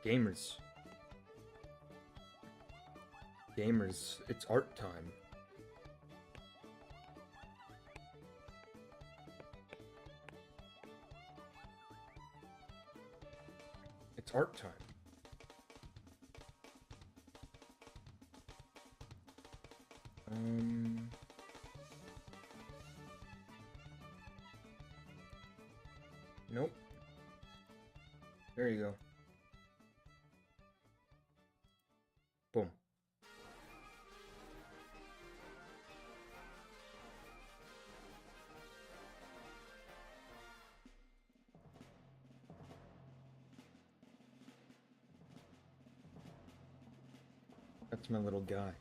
Gamers. Gamers, it's art time. It's art time. Nope. There you go. Boom. That's my little guy.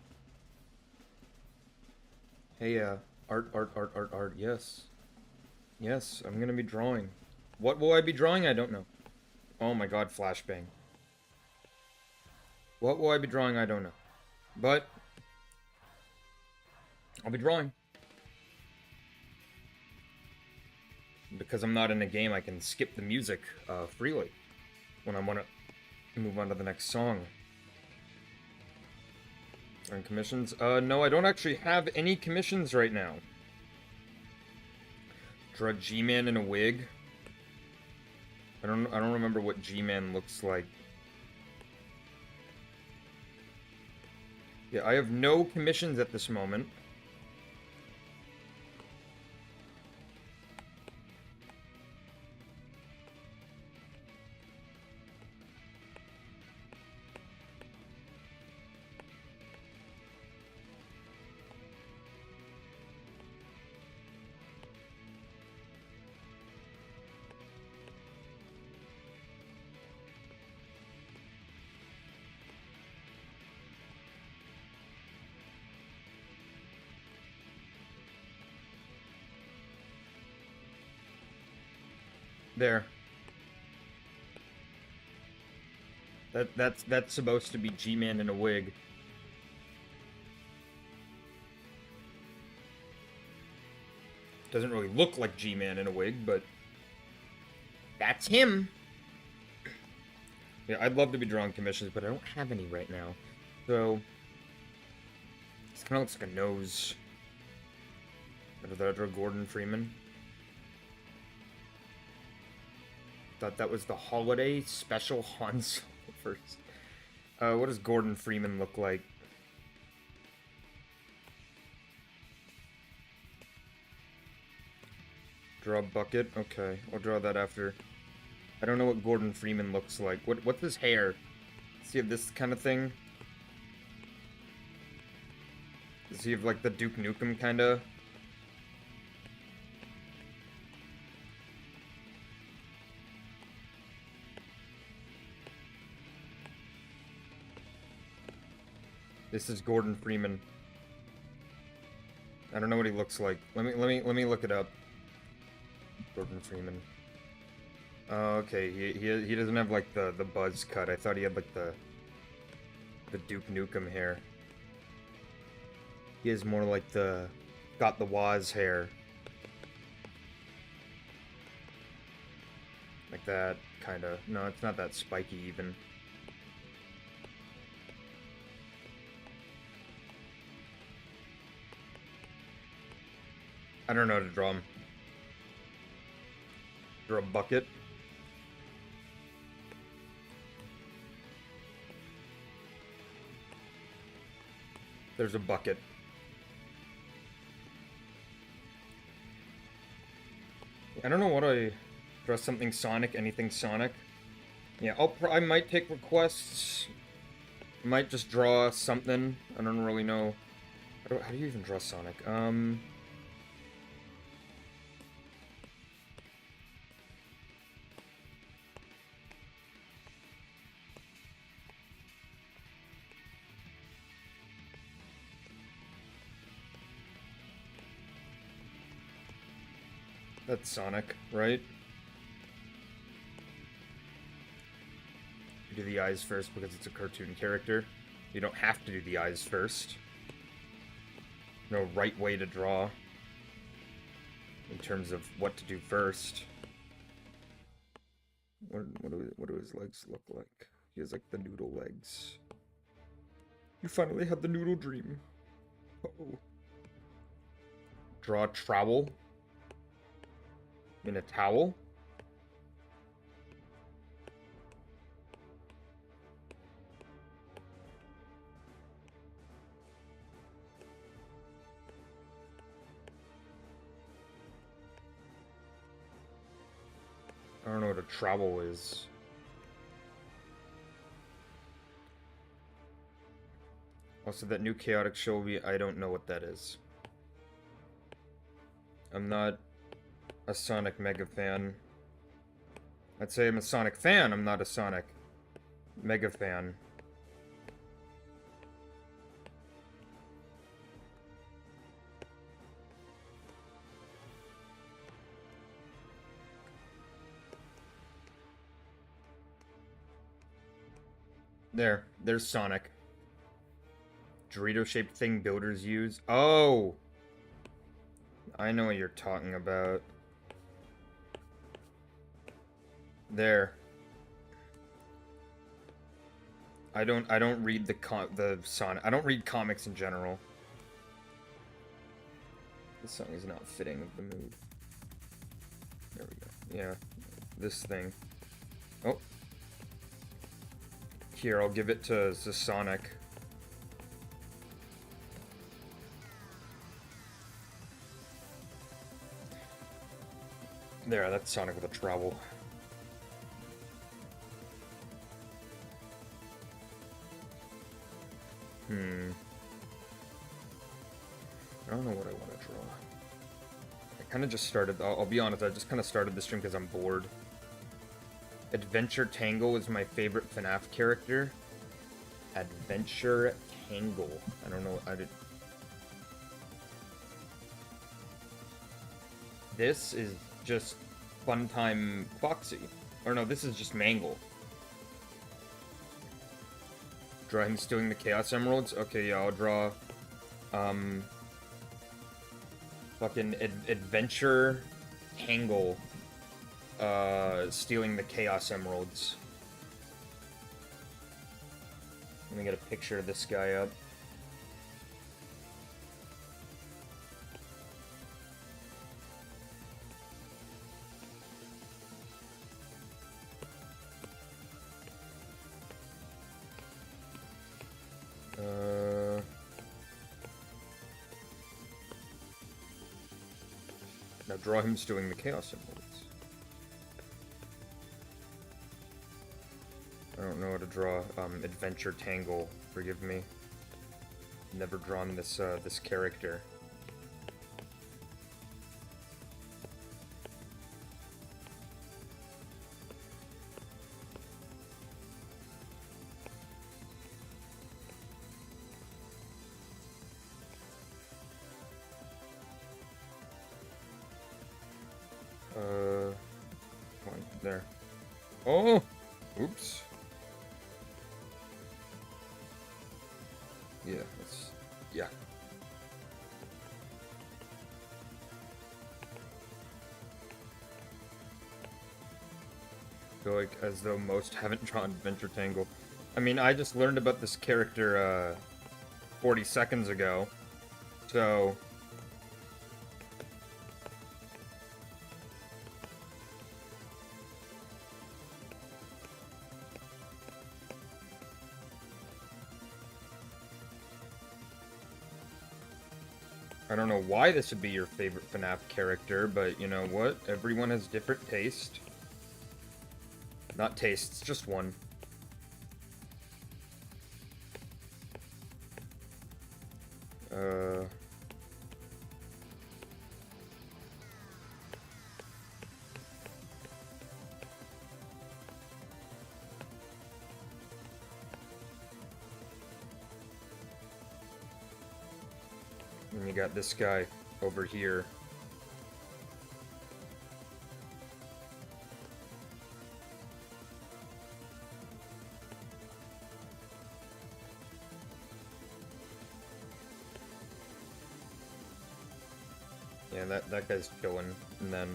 Hey, art, yes. Yes, I'm gonna be drawing. What will I be drawing? I don't know. Oh my god, flashbang. What will I be drawing? I don't know. But I'll be drawing. Because I'm not in a game, I can skip the music freely when I want to move on to the next song. Earn commissions? No, I don't actually have any commissions right now. Draw G-Man in a wig. I don't remember what G-Man looks like. Yeah, I have no commissions at this moment. There. That's supposed to be G-Man in a wig. Doesn't really look like G-Man in a wig, but that's him. Yeah, I'd love to be drawing commissions, but I don't have any right now. So this kind of looks like a nose. Did I draw Gordon Freeman? Thought that was the holiday special Han Solo first. What does Gordon Freeman look like? Draw a bucket? Okay, I'll draw that after. I don't know what Gordon Freeman looks like. What's his hair? Does he have this kind of thing? Does he have like the Duke Nukem kinda? This is Gordon Freeman. I don't know what he looks like. Let me look it up. Gordon Freeman. Oh, okay. He doesn't have like the buzz cut. I thought he had like the Duke Nukem hair. He has more like the got the Waz hair. Like that kind of. No, it's not that spiky even. I don't know how to draw him. Draw a bucket. There's a bucket. I don't know what I draw something Sonic, anything Sonic. Yeah, I might take requests. I might just draw something. I don't really know. How do you even draw Sonic? That's Sonic, right? You do the eyes first because it's a cartoon character. You don't have to do the eyes first. No right way to draw in terms of what to do first. What do his legs look like? He has like the noodle legs. You finally had the noodle dream. Uh-oh. Draw a trowel. In a towel? I don't know what a trowel is. Also, that new chaotic show I don't know what that is. I'm not a Sonic mega fan. I'd say I'm a Sonic fan, I'm not a Sonic mega fan. There's Sonic. Dorito-shaped thing builders use. Oh! I know what you're talking about. There. I don't read the Sonic. I don't read comics in general. This song is not fitting with the mood. There we go. Yeah, this thing. Oh. Here, I'll give it to Sonic. There, that's Sonic with a trowel. I don't know what I want to draw. I kind of just started, I'll be honest, I just kind of started this stream because I'm bored. Adventure Tangle is my favorite FNAF character. Adventure Tangle. I don't know, This is just Funtime Foxy. Or no, this is just Mangle. Draw him stealing the Chaos Emeralds? Okay, yeah, I'll draw, fucking Adventure Tangle, stealing the Chaos Emeralds. Let me get a picture of this guy up. Now draw him stealing the Chaos Emeralds. I don't know how to draw Adventure Tangle. Forgive me. Never drawn this this character. One there. Oh, oops. Yeah, yeah. I feel like as though most haven't drawn Adventure Tangle. I mean, I just learned about this character 40 seconds ago, so I don't know why this would be your favorite FNAF character, but you know what? Everyone has different taste. Not tastes, just one. And you got this guy over here. Yeah, that guy's chilling, and then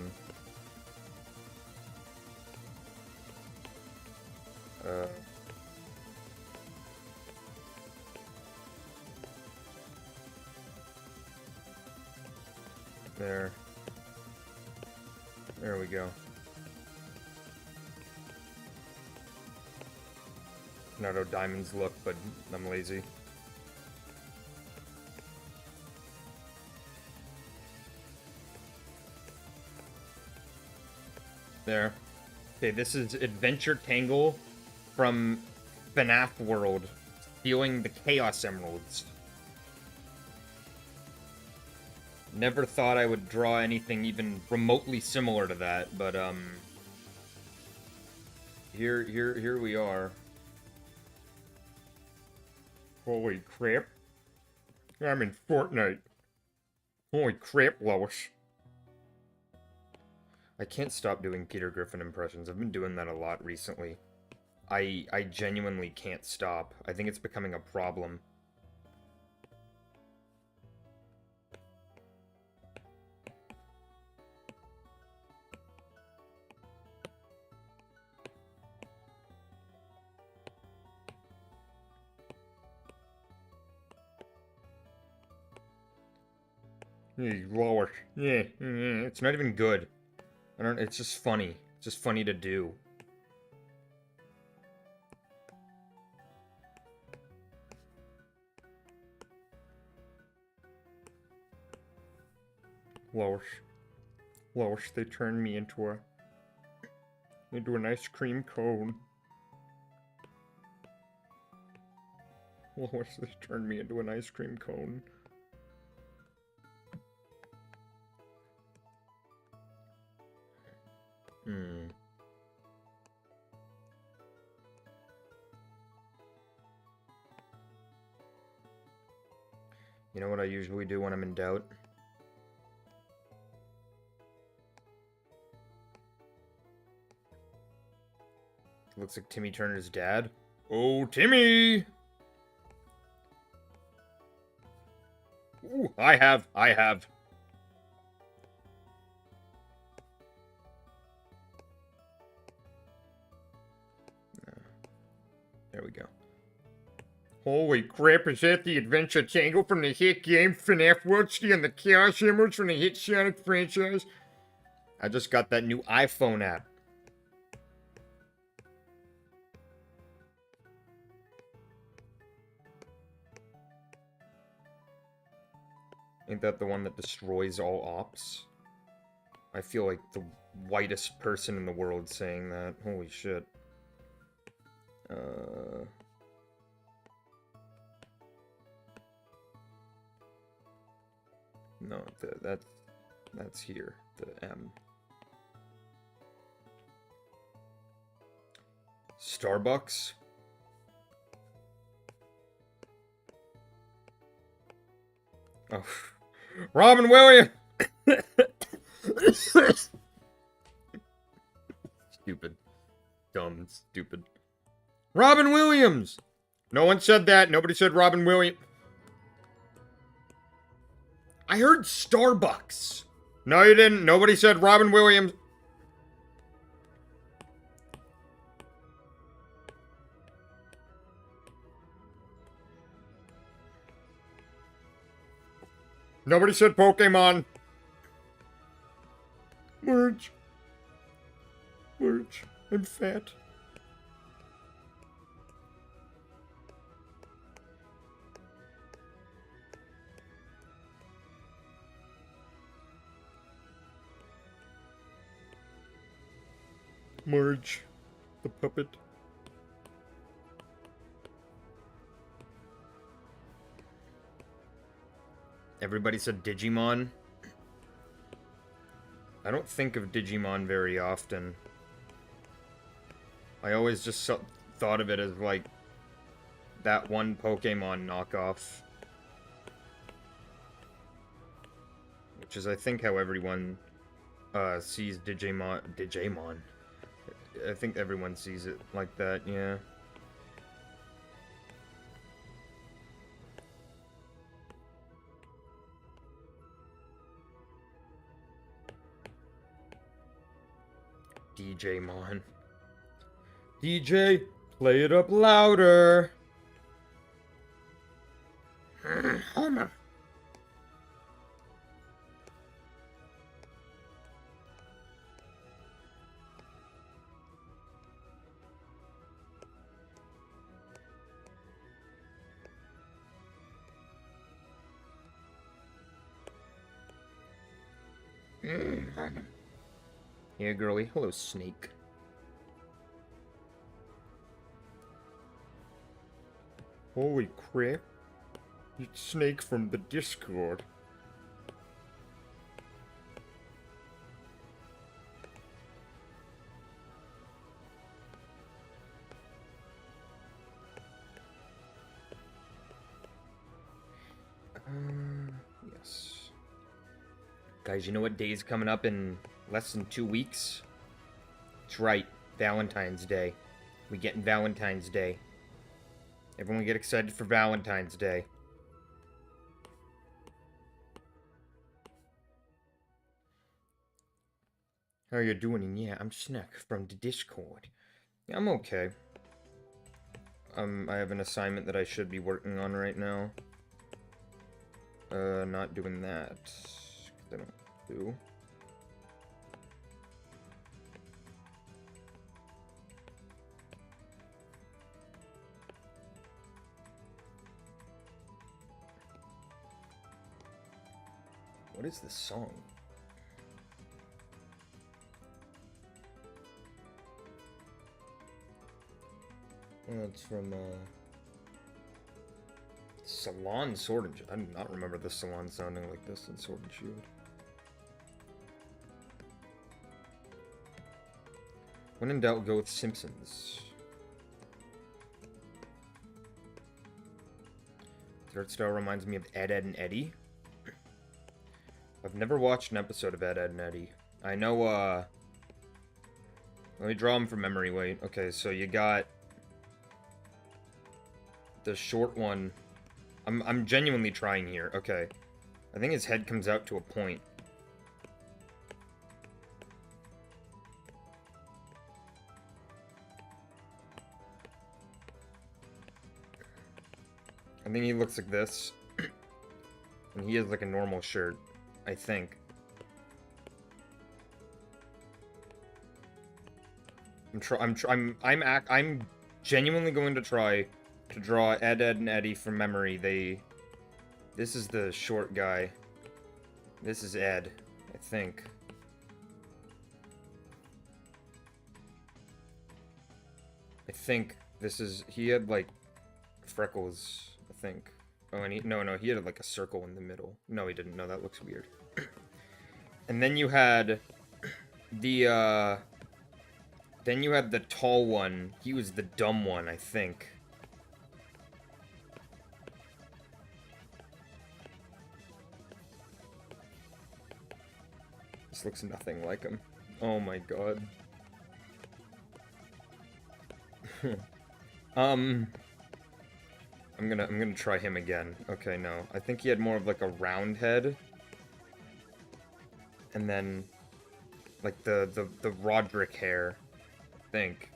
There. There we go. Not how diamonds look, but I'm lazy. There. Okay, this is Adventure Tangle from FNAF World, stealing the Chaos Emeralds. Never thought I would draw anything even remotely similar to that, but here we are. Holy crap. I'm in Fortnite. Holy crap, Lois. I can't stop doing Peter Griffin impressions. I've been doing that a lot recently. I genuinely can't stop. I think it's becoming a problem. Hey, Lois. Yeah, it's not even good. It's just funny. It's just funny to do. Lois, they turned me into an ice cream cone. Lois, they turned me into an ice cream cone. You know what I usually do when I'm in doubt? Looks like Timmy Turner's dad. Oh, Timmy! Ooh, I have. There we go. Holy crap, is that the Adventure Tangle from the hit game FNAF World and the Chaos Emeralds from the hit Sonic franchise? I just got that new iPhone app. Ain't that the one that destroys all ops? I feel like the whitest person in the world saying that. Holy shit. No, that's here. The M. Starbucks? Oh. Robin Williams! Stupid. Dumb, stupid. Robin Williams! No one said that. Nobody said Robin Williams. I heard Starbucks. No, you didn't. Nobody said Robin Williams. Nobody said Pokemon. Merge. I'm fat. Merge. The puppet. Everybody said Digimon. I don't think of Digimon very often. I always just thought of it as, like, that one Pokemon knockoff. Which is, I think, how everyone sees Digimon. I think everyone sees it like that, yeah. DJ-mon. DJ, play it up louder. Homer. Yeah, girly. Hello, snake. Holy crap. It's Snake from the Discord. Yes. Guys, you know what day is coming up in less than 2 weeks? That's right, Valentine's Day. We get in Valentine's Day. Everyone get excited for Valentine's Day. How you doing? And yeah, I'm Snack from the Discord. Yeah, I'm okay. I have an assignment that I should be working on right now. Not doing that. 'Cause I don't do. What is this song? Oh, it's from, Salon Sword and Shield. I do not remember the Salon sounding like this in Sword and Shield. When in doubt, go with Simpsons. The art style reminds me of Ed, Edd and Eddy. I've never watched an episode of Ed, Edd and Eddy. I know, let me draw them from memory, wait. Okay, so you got the short one. I'm genuinely trying here. Okay. I think his head comes out to a point. I think he looks like this. And he has like a normal shirt, I think. I'm genuinely going to try to draw Ed, Edd and Eddy from memory. This is the short guy. This is Ed, I think. I think this is, he had like freckles, I think. Oh, and no, he had like a circle in the middle. No, he didn't. No, that looks weird. And then you had the, then you had the tall one. He was the dumb one, I think. This looks nothing like him. Oh my god. I'm gonna try him again. Okay, no. I think he had more of like a round head. And then like the Roderick hair, I think.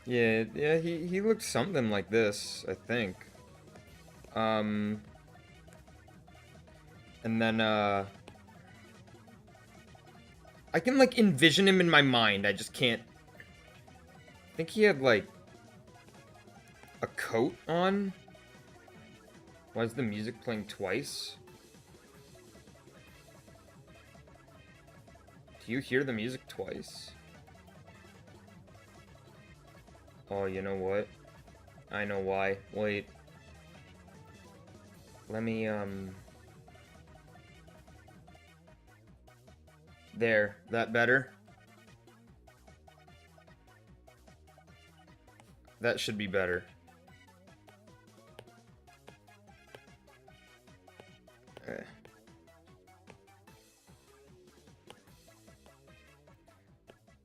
Yeah, he looks something like this, I think. And then I can like envision him in my mind. I just can't. I think he had like a coat on. Why is the music playing twice? Do you hear the music twice? Oh, you know what? I know why. Wait. Let me, There. That better? That should be better.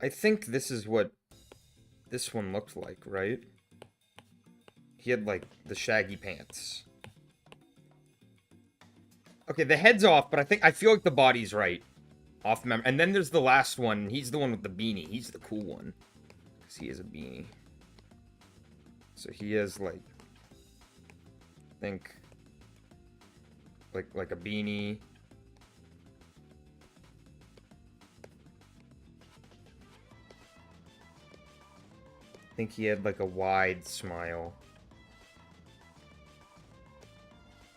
I think this is what this one looked like, right? He had, like, the shaggy pants. Okay, the head's off, but I feel like the body's right. Off memory. And then there's the last one. He's the one with the beanie. He's the cool one. Because he has a beanie. So he has, like, I think, like a beanie. I think he had, like, a wide smile.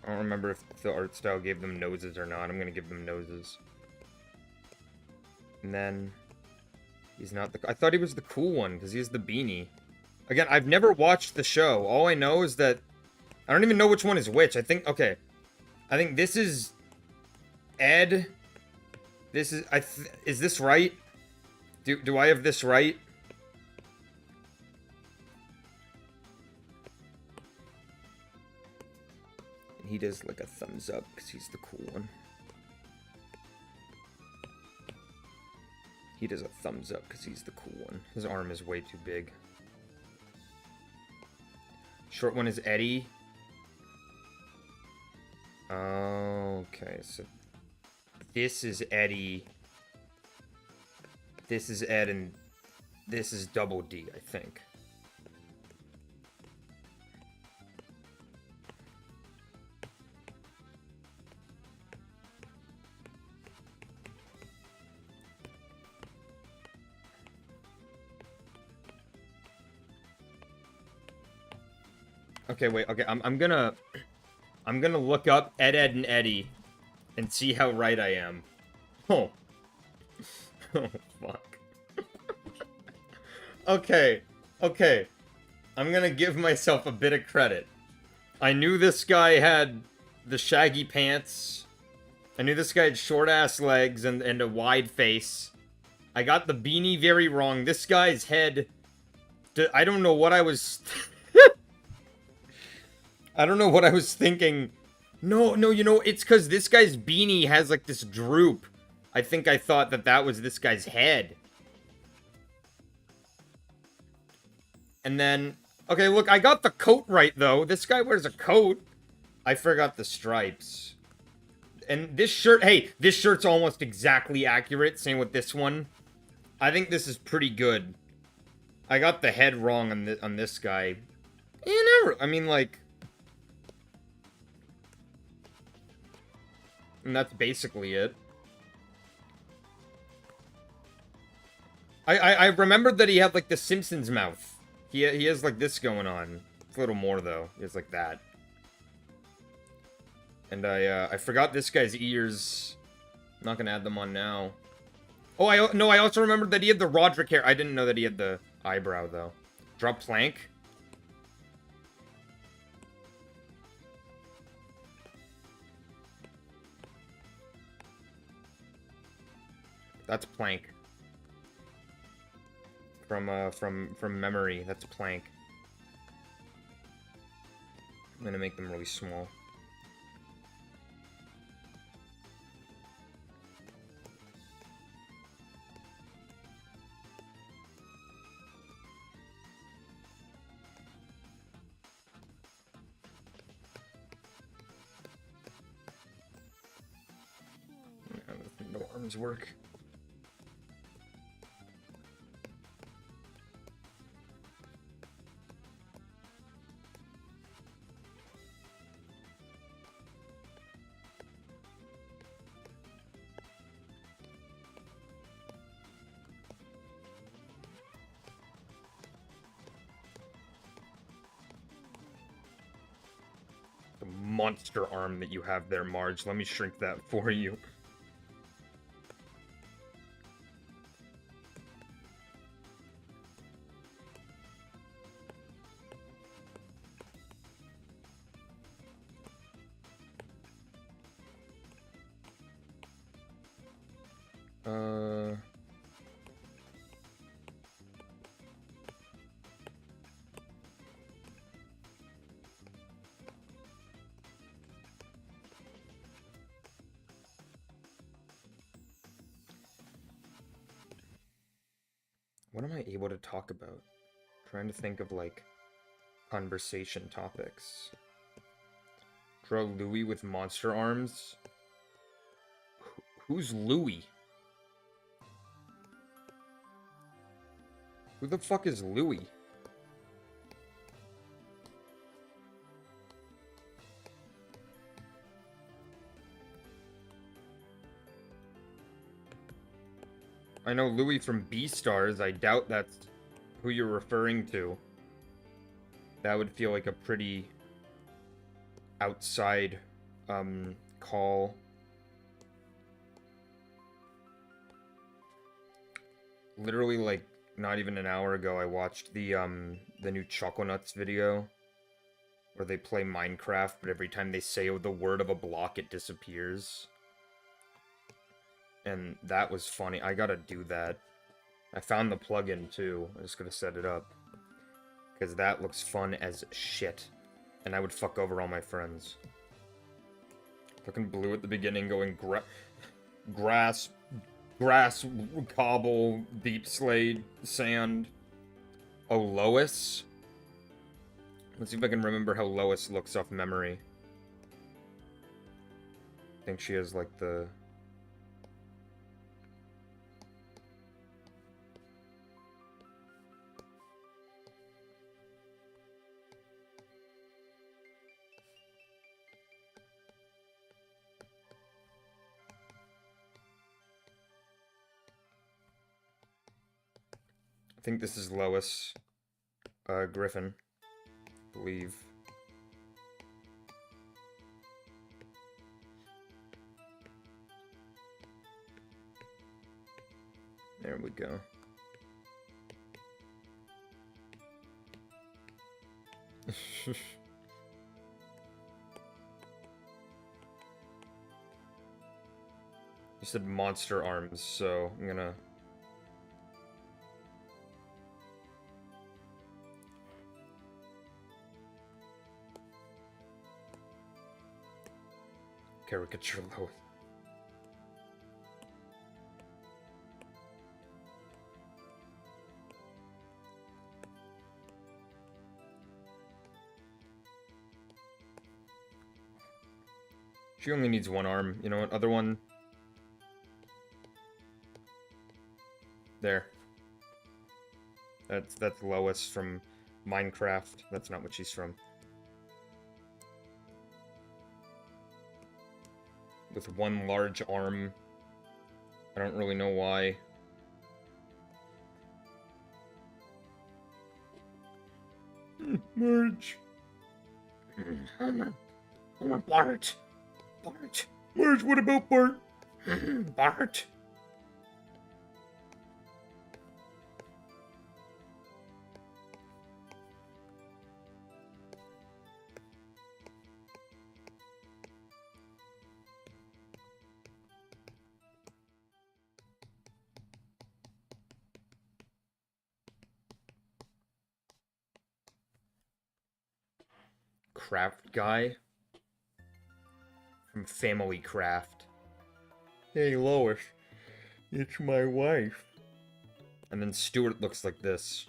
I don't remember if the art style gave them noses or not. I'm gonna give them noses. And then... He's not the... I thought he was the cool one, because he has the beanie. Again, I've never watched the show. All I know is that... I don't even know which one is which. I think... Okay. I think this is... Ed. This is... Is this right? Do I have this right? And he does, like, a thumbs up, because he's the cool one. He does a thumbs up because he's the cool one. His arm is way too big. Short one is Eddie. Okay, so this is Eddie. This is Ed, and this is Double D, I think. Okay, wait. Okay, I'm gonna look up Ed, and Eddie, and see how right I am. Oh, oh fuck. Okay, okay. I'm gonna give myself a bit of credit. I knew this guy had the shaggy pants. I knew this guy had short ass legs and a wide face. I got the beanie very wrong. This guy's head. I don't know what I was. I don't know what I was thinking. No, you know, it's because this guy's beanie has, like, this droop. I think I thought that was this guy's head. And then... Okay, look, I got the coat right, though. This guy wears a coat. I forgot the stripes. And this shirt... Hey, this shirt's almost exactly accurate. Same with this one. I think this is pretty good. I got the head wrong on this guy. You never... I mean, like... And that's basically it. I remembered that he had, like, the Simpsons mouth. He has, like, this going on. It's a little more, though. He has, like, that. And I forgot this guy's ears. I'm not gonna add them on now. Oh, I also remembered that he had the Roderick hair. I didn't know that he had the eyebrow, though. Drop plank. That's Plank. From memory, that's Plank. I'm gonna make them really small. No arms work. Monster arm that you have there, Marge. Let me shrink that for you. What am I able to talk about? Trying to think of, like, conversation topics. Draw Louis with monster arms? Who's Louis? Who the fuck is Louis? I know Louis from Beastars. I doubt that's who you're referring to. That would feel like a pretty outside call. Literally, like, not even an hour ago, I watched the new Choconuts video where they play Minecraft, but every time they say the word of a block, it disappears. And that was funny. I gotta do that. I found the plugin, too. I just gotta set it up. Because that looks fun as shit. And I would fuck over all my friends. Fucking blue at the beginning going grass, cobble, deep slate, sand. Oh, Lois? Let's see if I can remember how Lois looks off memory. I think she has, like, the... I think this is Lois Griffin, I believe. There we go. You said monster arms, so I'm gonna... Caricature Lois. She only needs one arm. You know what? Other one. There. That's Lois from Minecraft. That's not what she's from. With one large arm. I don't really know why. Marge. Bart. Bart. Marge, what about Bart? Bart. Craft guy from Family Craft. Hey Lois, it's my wife. And then Stuart looks like this.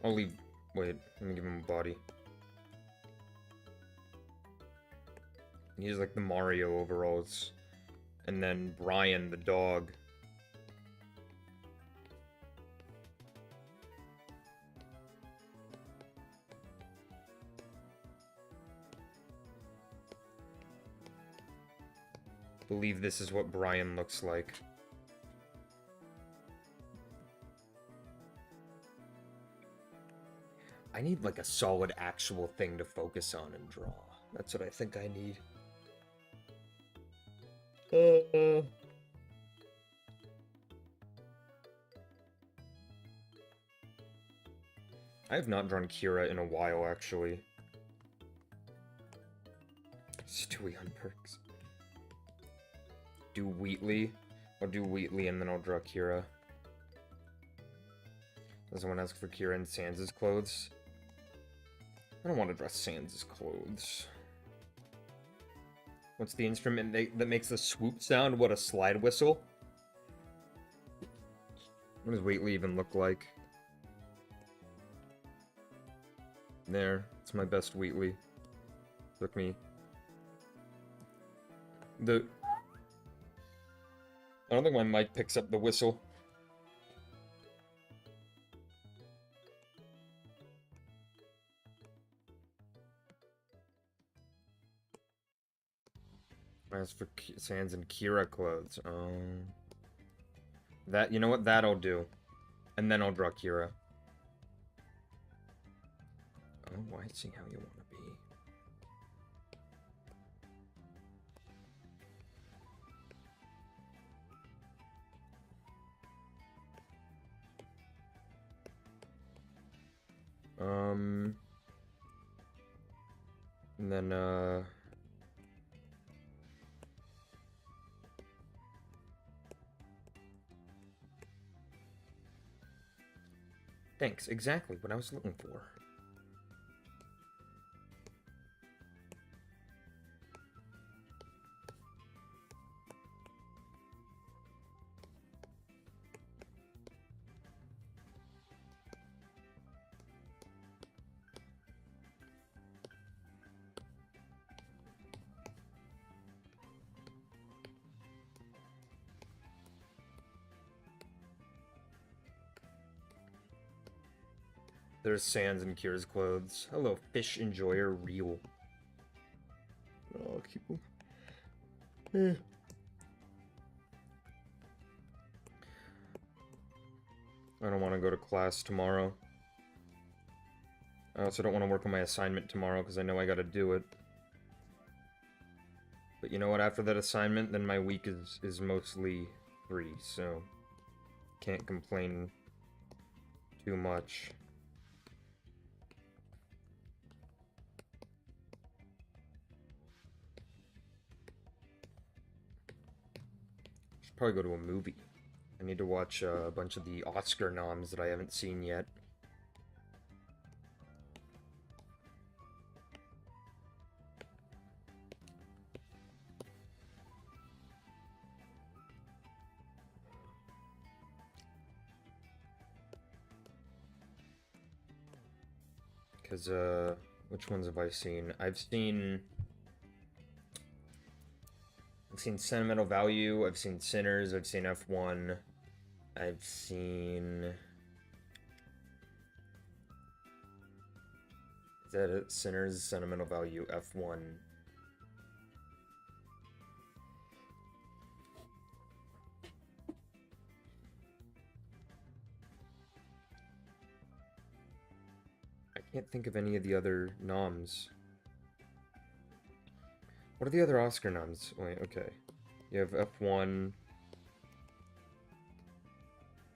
I'll leave. Wait, let me give him a body. He's like the Mario overalls. And then Brian, the dog. I believe this is what Brian looks like. I need like a solid actual thing to focus on and draw. That's what I think I need. I have not drawn Kira in a while, actually. Stewie on perks. Do Wheatley. I'll do Wheatley and then I'll draw Kira. Does someone ask for Kira and Sans' clothes? I don't want to draw Sans' clothes. What's the instrument that makes the swoop sound? What, a slide whistle? What does Wheatley even look like? There, it's my best Wheatley. Took me... I don't think my mic picks up the whistle. As for Sans and Kira clothes, That, you know what? That'll do. And then I'll draw Kira. Oh, I see how you want to be. And then, thanks, exactly what I was looking for. There's Sans in Kira's clothes. Hello, fish enjoyer real. Oh, keep them. I don't want to go to class tomorrow. I also don't want to work on my assignment tomorrow because I know I gotta do it. But you know what? After that assignment, then my week is mostly free, so can't complain too much. Should probably go to a movie. I need to watch a bunch of the Oscar noms that I haven't seen yet. Because, which ones have I seen? I've seen Sentimental Value, I've seen Sinners, I've seen F1, I've seen... Is that it? Sinners, Sentimental Value, F1. I can't think of any of the other noms. What are the other Oscar noms? Wait, okay. You have F1.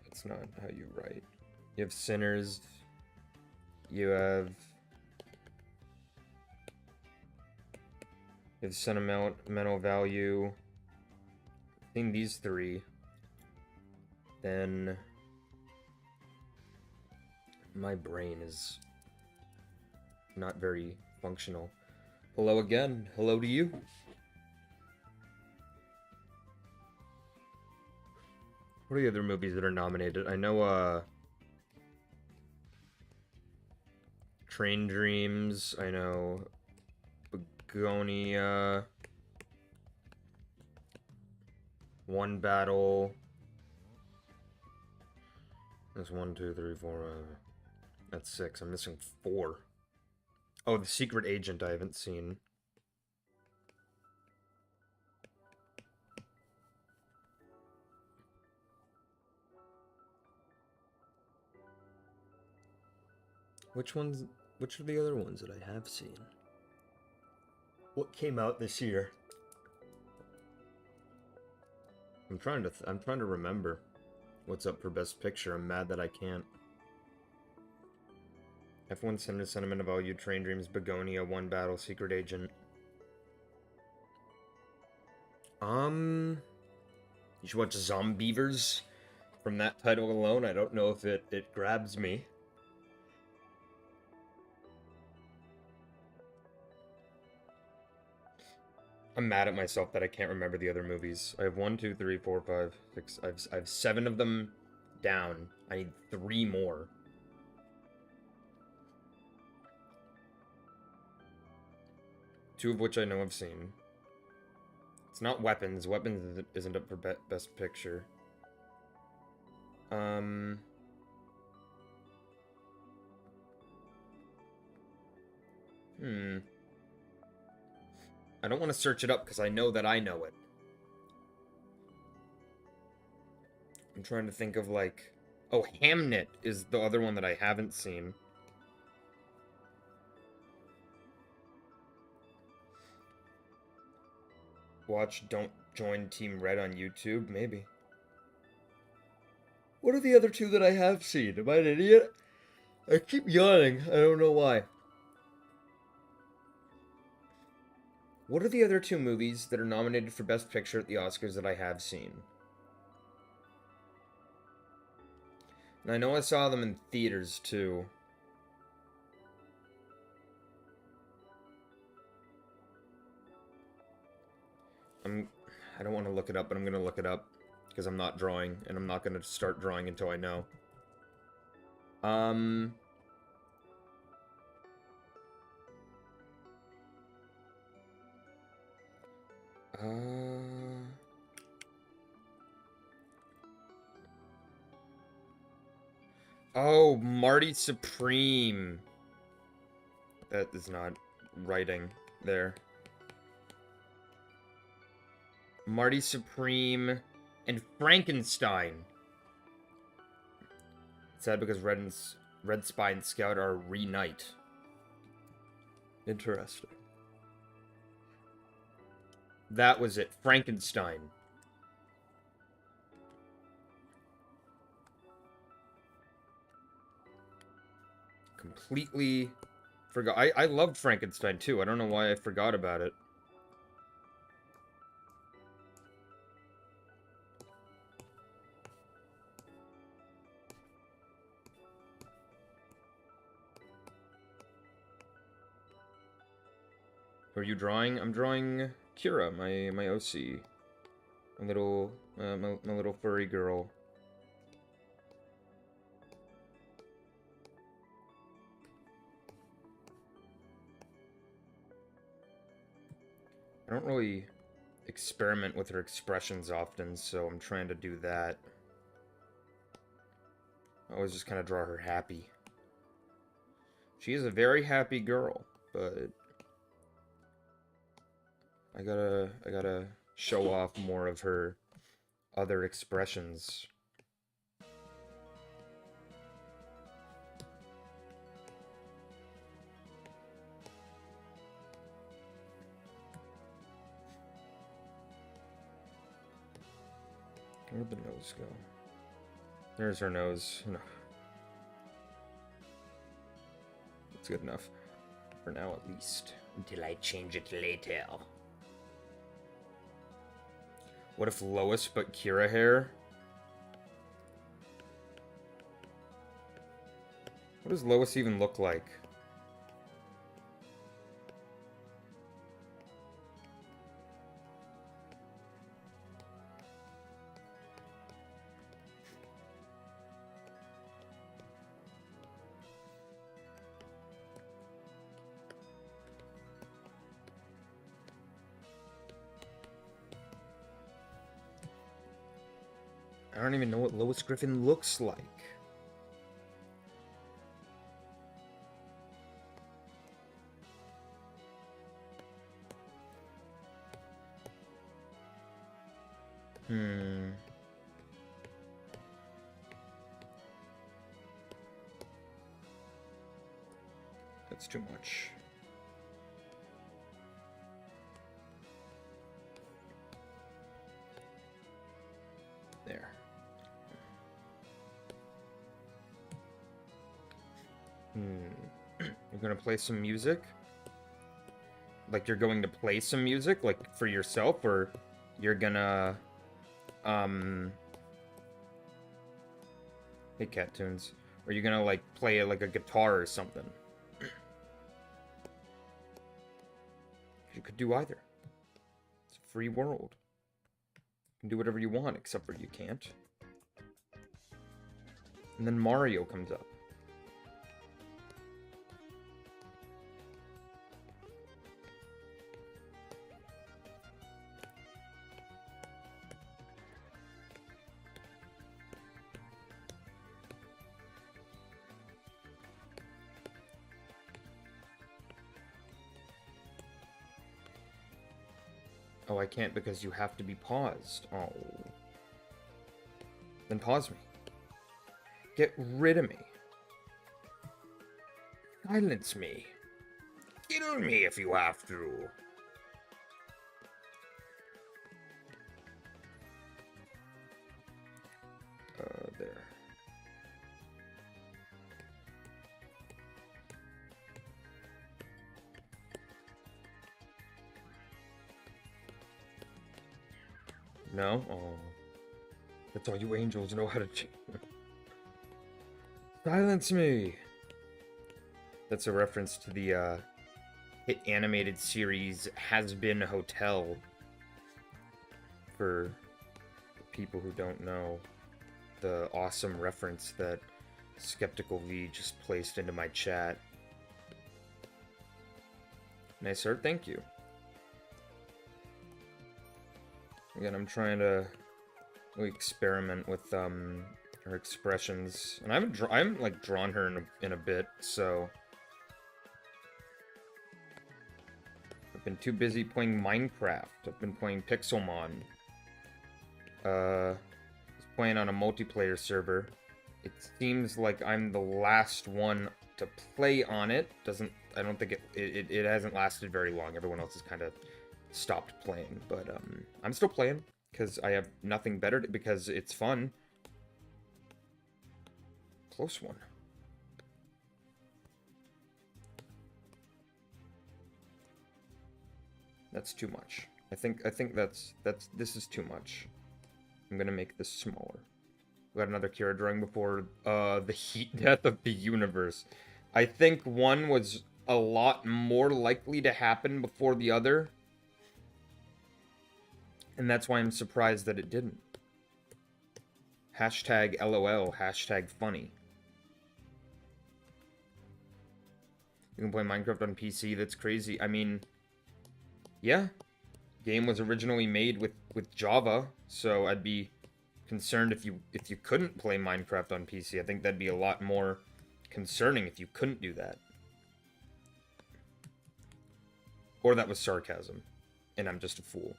That's not how you write. You have Sinners. You have Sentimental Value. I think these three. Then my brain is not very functional. Hello again. Hello to you. What are the other movies that are nominated? I know, Train Dreams. I know Begonia. One Battle. That's 1, 2, 3, 4. That's 6. I'm missing 4. Oh, The Secret Agent I haven't seen. Which are the other ones that I have seen? What came out this year? I'm trying to remember what's up for Best Picture. I'm mad that I can't. F1, Sentiment of Value, Train Dreams, Begonia, One Battle, Secret Agent. You should watch Zombievers. From that title alone, I don't know if it grabs me. I'm mad at myself that I can't remember the other movies. I have 1, 2, 3, 4, 5, 6. I have 7 of them down. I need 3 more. Two of which I know I've seen. It's not Weapons. Weapons isn't up for Best Picture. I don't want to search it up because I know that I know it. I'm trying to think of, like... Oh, Hamnet is the other one that I haven't seen. Watch Don't Join Team Red on YouTube? Maybe. What are the other two that I have seen? Am I an idiot? I keep yawning. I don't know why. What are the other two movies that are nominated for Best Picture at the Oscars that I have seen? And I know I saw them in theaters, too. I don't want to look it up, but I'm going to look it up. Because I'm not drawing, and I'm not going to start drawing until I know. Oh, Marty Supreme. That is not writing there. Marty Supreme and Frankenstein. Sad because Red Spine Scout are Re-Knight. Interesting. That was it. Frankenstein. Completely forgot. I loved Frankenstein too. I don't know why I forgot about it. Who are you drawing? I'm drawing Kira, my OC. My little furry girl. I don't really experiment with her expressions often, so I'm trying to do that. I always just kind of draw her happy. She is a very happy girl, but I gotta show off more of her other expressions. Where'd the nose go? There's her nose. No. It's good enough. For now, at least. Until I change it later. What if Lois but Kira hair? What does Lois even look like? I don't even know what Lois Griffin looks like. That's too much. There. You're gonna play some music? Like you're going to play some music, like for yourself, or you're gonna, hey Cat Tunes, or you're gonna like play like a guitar or something? You could do either. It's a free world. You can do whatever you want, except for you can't. And then Mario comes up. Oh, I can't because you have to be paused. Oh. Then pause me. Get rid of me. Silence me. Kill me if you have to. There. No? Oh. That's all you angels know how to do. Silence me! That's a reference to the, hit animated series Has Been Hotel. For people who don't know, the awesome reference that Skeptical V just placed into my chat. Nice sir, thank you. Again, I'm trying to experiment with her expressions, and I haven't like drawn her in a bit, so I've been too busy playing Minecraft. I've been playing Pixelmon. I was playing on a multiplayer server. It seems like I'm the last one to play on it. I don't think it hasn't lasted very long. Everyone else has kind of stopped playing, but I'm still playing because I have nothing better because it's fun. Close one. That's too much. I think this is too much. I'm gonna make this smaller. We got another Kira drawing before the heat death of the universe. I think one was a lot more likely to happen before the other. And that's why I'm surprised that it didn't. Hashtag LOL, hashtag funny. You can play Minecraft on PC, that's crazy. I mean, yeah. Game was originally made with Java, so I'd be concerned if you couldn't play Minecraft on PC. I think that'd be a lot more concerning if you couldn't do that. Or that was sarcasm, and I'm just a fool.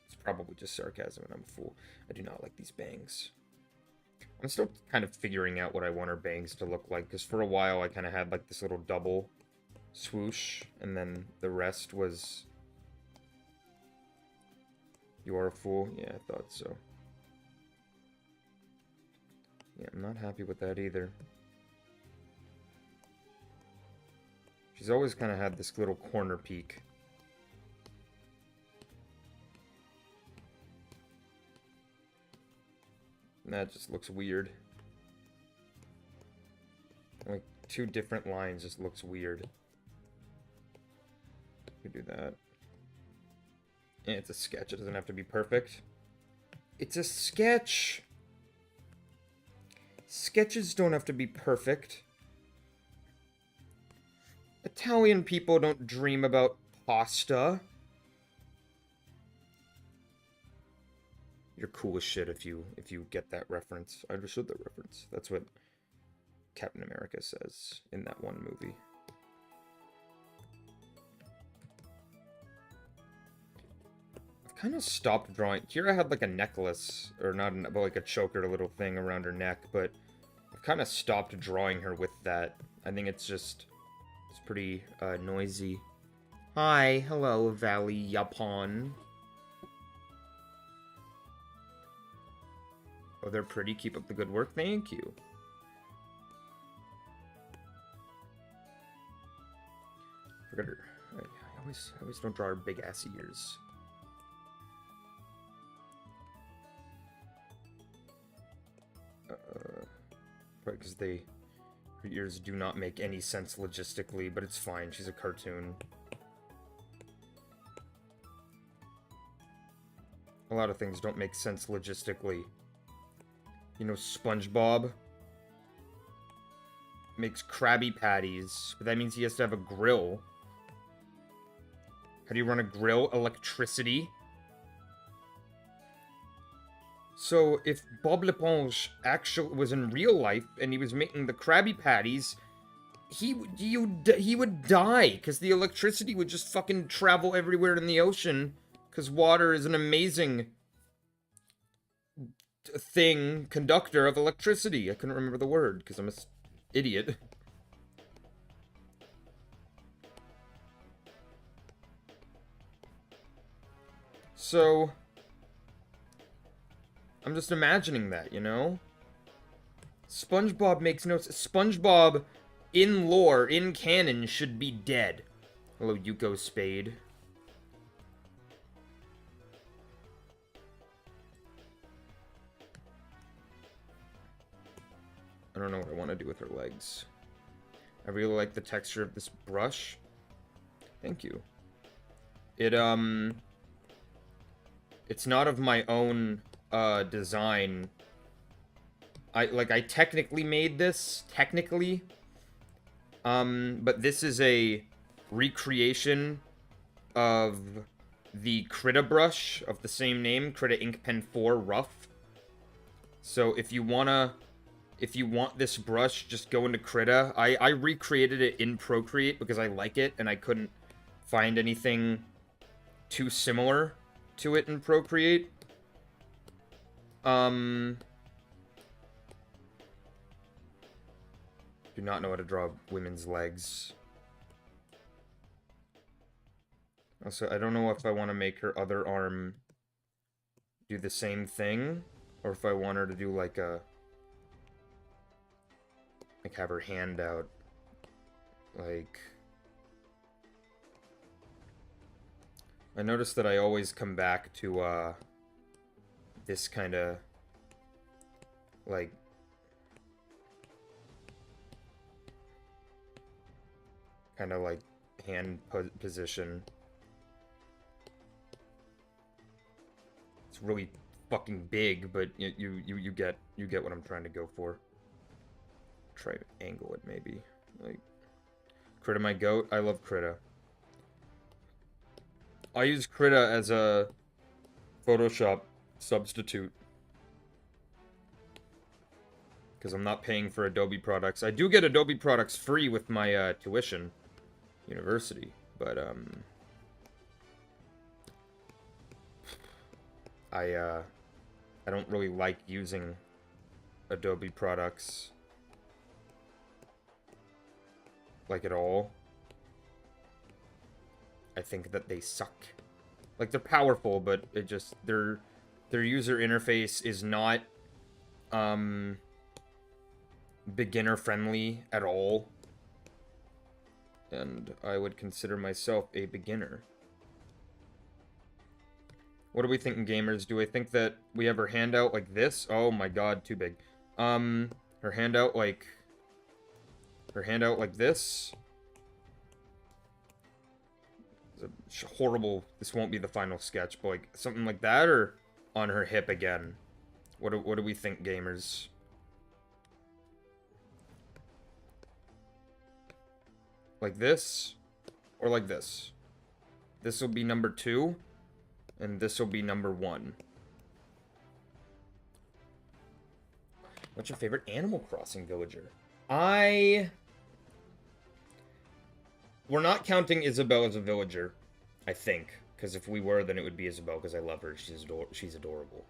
It's probably just sarcasm, and I'm a fool. I do not like these bangs. I'm still kind of figuring out what I want our bangs to look like, because for a while I kind of had like this little double swoosh, and then the rest was... You are a fool? Yeah, I thought so. Yeah, I'm not happy with that either. She's always kind of had this little corner peak. And that just looks weird. Like, two different lines just looks weird. We do that. And it's a sketch, it doesn't have to be perfect. It's a sketch! Sketches don't have to be perfect. Italian people don't dream about pasta. You're cool as shit if you get that reference. I understood that reference. That's what Captain America says in that one movie. I've kind of stopped drawing. Kira had like a necklace, or not, but like a choker little thing around her neck, but I've kind of stopped drawing her with that. I think it's pretty noisy. Hi, hello, Valley Yapon. Oh, they're pretty. Keep up the good work. Thank you. Forget her. I always don't draw her big ass ears. Probably because her ears do not make any sense logistically, but it's fine. She's a cartoon. A lot of things don't make sense logistically. You know, SpongeBob makes Krabby Patties, but that means he has to have a grill. How do you run a grill? Electricity. So, if Bob L'Éponge actually was in real life, and he was making the Krabby Patties, he would die, because the electricity would just fucking travel everywhere in the ocean, because water is an amazing thing, conductor of electricity. I couldn't remember the word because I'm an idiot. So, I'm just imagining that, you know? SpongeBob makes no sense. SpongeBob, in lore, in canon, should be dead. Hello, Yuko Spade. I don't know what I want to do with her legs. I really like the texture of this brush. Thank you. It's not of my own, design. I technically made this, technically. But this is a recreation of the Krita brush of the same name, Krita Ink Pen 4 Rough. So if you want this brush, just go into Krita. I recreated it in Procreate because I like it, and I couldn't find anything too similar to it in Procreate. Do not know how to draw women's legs. Also, I don't know if I want to make her other arm do the same thing, or if I want her to do like a... like have her hand out. Like... I noticed that I always come back to, this kind of... like... kind of like hand position. It's really fucking big, but you get what I'm trying to go for. Try to angle it maybe. Like Krita my goat. I love Krita. I use Krita as a Photoshop substitute because I'm not paying for Adobe products. I do get Adobe products free with my tuition. University, but I don't really like using Adobe products like at all. I think that they suck. Like, they're powerful, but it just their user interface is not beginner friendly at all. And I would consider myself a beginner. What do we think, gamers? Do I think that we have her hand out like this? Oh my god, too big. Her hand out like... her hand out like this? It's a horrible... this won't be the final sketch, but like, something like that, or on her hip again? What do we think, gamers? Like this, or like this. This will be number 2, and this will be number 1. What's your favorite Animal Crossing villager? We're not counting Isabelle as a villager, I think. Because if we were, then it would be Isabelle, because I love her. She's adorable.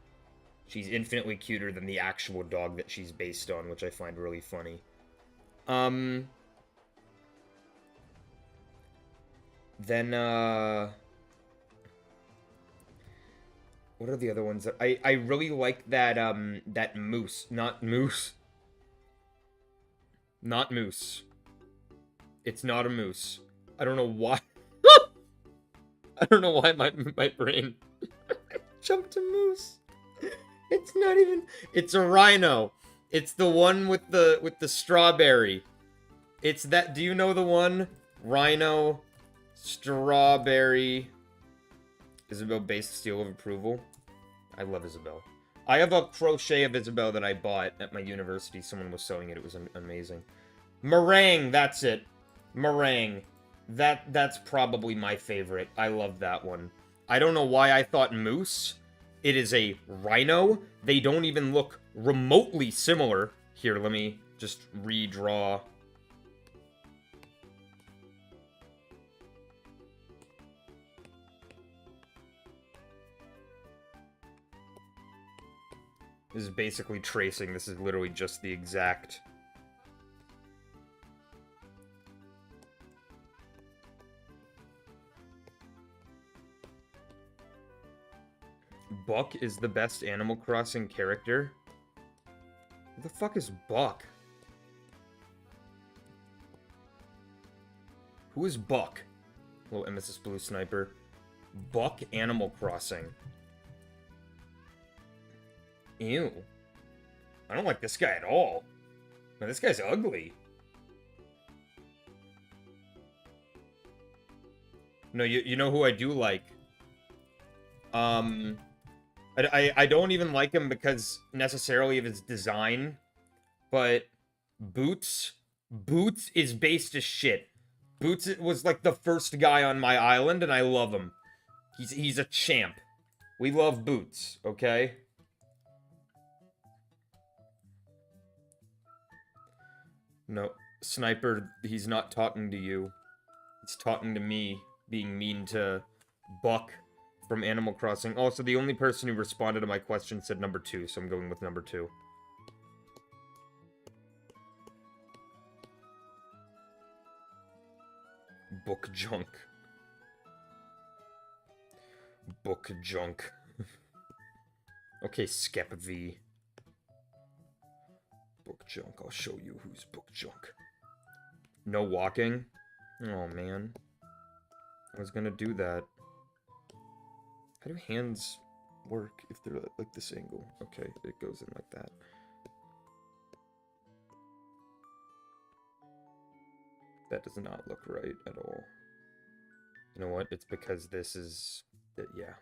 She's infinitely cuter than the actual dog that she's based on, which I find really funny. Then, what are the other ones that... I really like that, that moose. Not moose. Not moose. It's not a moose. I don't know why. I don't know why my brain jumped to moose. It's not even... it's a rhino. It's the one with the strawberry. It's that... do you know the one? Rhino... strawberry. Isabelle based seal of approval. I love Isabelle. I have a crochet of Isabelle that I bought at my university. Someone was sewing it. It was amazing. Meringue, that's it. Meringue. That's probably my favorite. I love that one. I don't know why I thought moose. It is a rhino. They don't even look remotely similar. Here, let me just redraw. This is basically tracing. This is literally just the exact... Buck is the best Animal Crossing character? Who the fuck is Buck? Who is Buck? Little MSS Blue Sniper. Buck Animal Crossing. Ew. I don't like this guy at all. Man, this guy's ugly. No, you know who I do like? I don't even like him because necessarily of his design, but Boots is based as shit. Boots was like the first guy on my island, and I love him. He's a champ. We love Boots, okay? No, Sniper, he's not talking to you. He's talking to me, being mean to Buck from Animal Crossing. Also, the only person who responded to my question said number 2, so I'm going with number 2. Book junk. Book junk. Okay, Skep V. Book junk. I'll show you who's book junk. No walking? Oh, man. I was gonna do that. How do hands work if they're at, like, this angle? Okay, it goes in like that. That does not look right at all. You know what? It's because this is... yeah.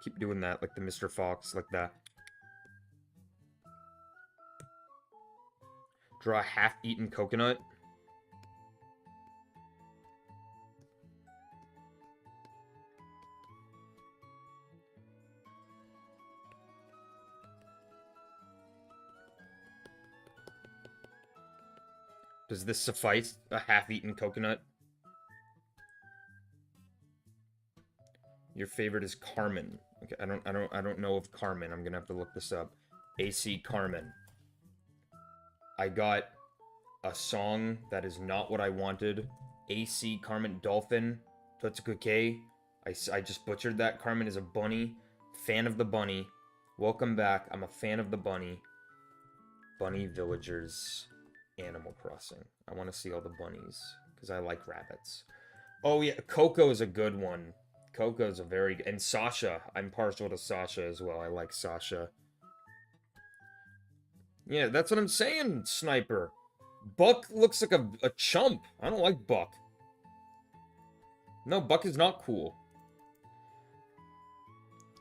Keep doing that, like the Mr. Fox, like that. Draw a half-eaten coconut. Does this suffice? A half-eaten coconut? Your favorite is Carmen. Okay, I don't know of Carmen. I'm gonna have to look this up. AC Carmen. I got a song that is not what I wanted. AC Carmen Dolphin. Totsukuke. I just butchered that. Carmen is a bunny. Fan of the bunny. Welcome back. I'm a fan of the bunny. Bunny Villagers. Animal Crossing. I want to see all the bunnies. Because I like rabbits. Oh yeah, Coco is a good one. Coco's a very good... And Sasha. I'm partial to Sasha as well. I like Sasha. Yeah, that's what I'm saying, Sniper. Buck looks like a chump. I don't like Buck. No, Buck is not cool.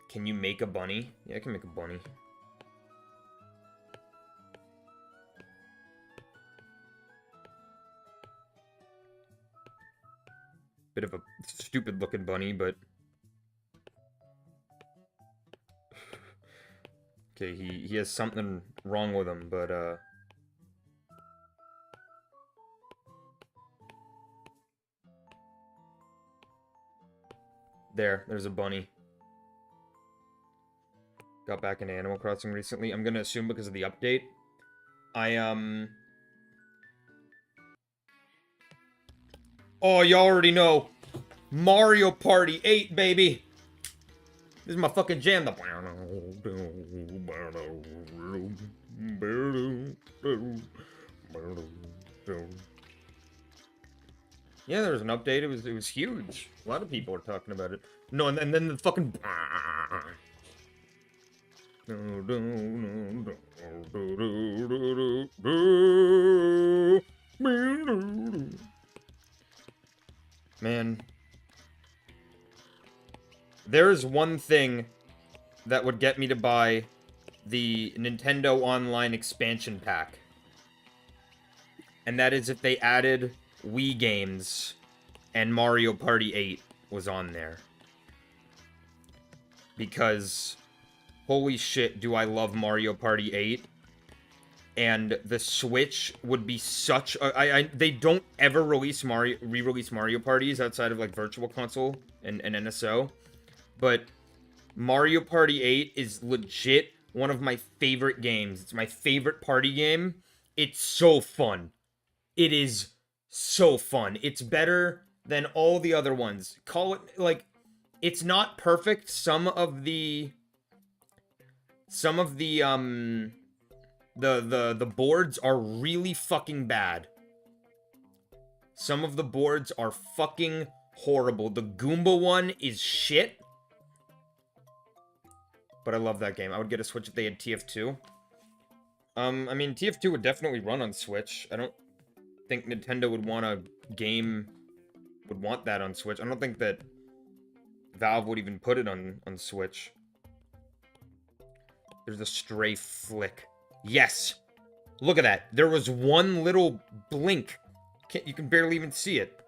Can you make a bunny? Yeah, I can make a bunny. Bit of a stupid looking bunny, but... Okay, he has something wrong with him, but, There's a bunny. Got back into Animal Crossing recently. I'm gonna assume because of the update. Oh, you already know. Mario Party 8, baby! This is my fucking jam. Yeah, there was an update. It was huge. A lot of people were talking about it. No, and then the fucking... Man. There is one thing that would get me to buy the Nintendo Online expansion pack. And that is if they added Wii games and Mario Party 8 was on there. Because, holy shit, do I love Mario Party 8. and the Switch would be such a... they don't ever re-release Mario parties outside of, like, Virtual Console and NSO. But Mario Party 8 is legit one of my favorite games. It's my favorite party game. It's so fun. It is so fun. It's better than all the other ones. Call it, like, it's not perfect. Some of the boards are really fucking bad. Some of the boards are fucking horrible. The Goomba one is shit. But I love that game. I would get a Switch if they had TF2. I mean, TF2 would definitely run on Switch. I don't think Nintendo would want that on Switch. I don't think that Valve would even put it on Switch. There's a stray flick. Yes! Look at that. There was one little blink. You can barely even see it.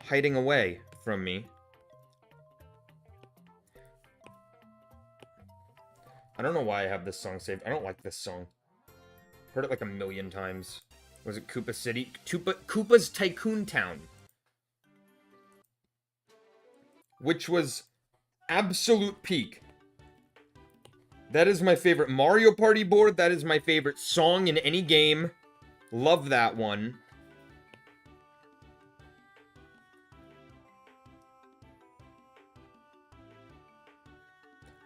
Hiding away from me. I don't know why I have this song saved. I don't like this song. Heard it like a million times. Was it Koopa City? Koopa's Tycoon Town. Which was absolute peak. That is my favorite Mario Party board. That is my favorite song in any game. Love that one.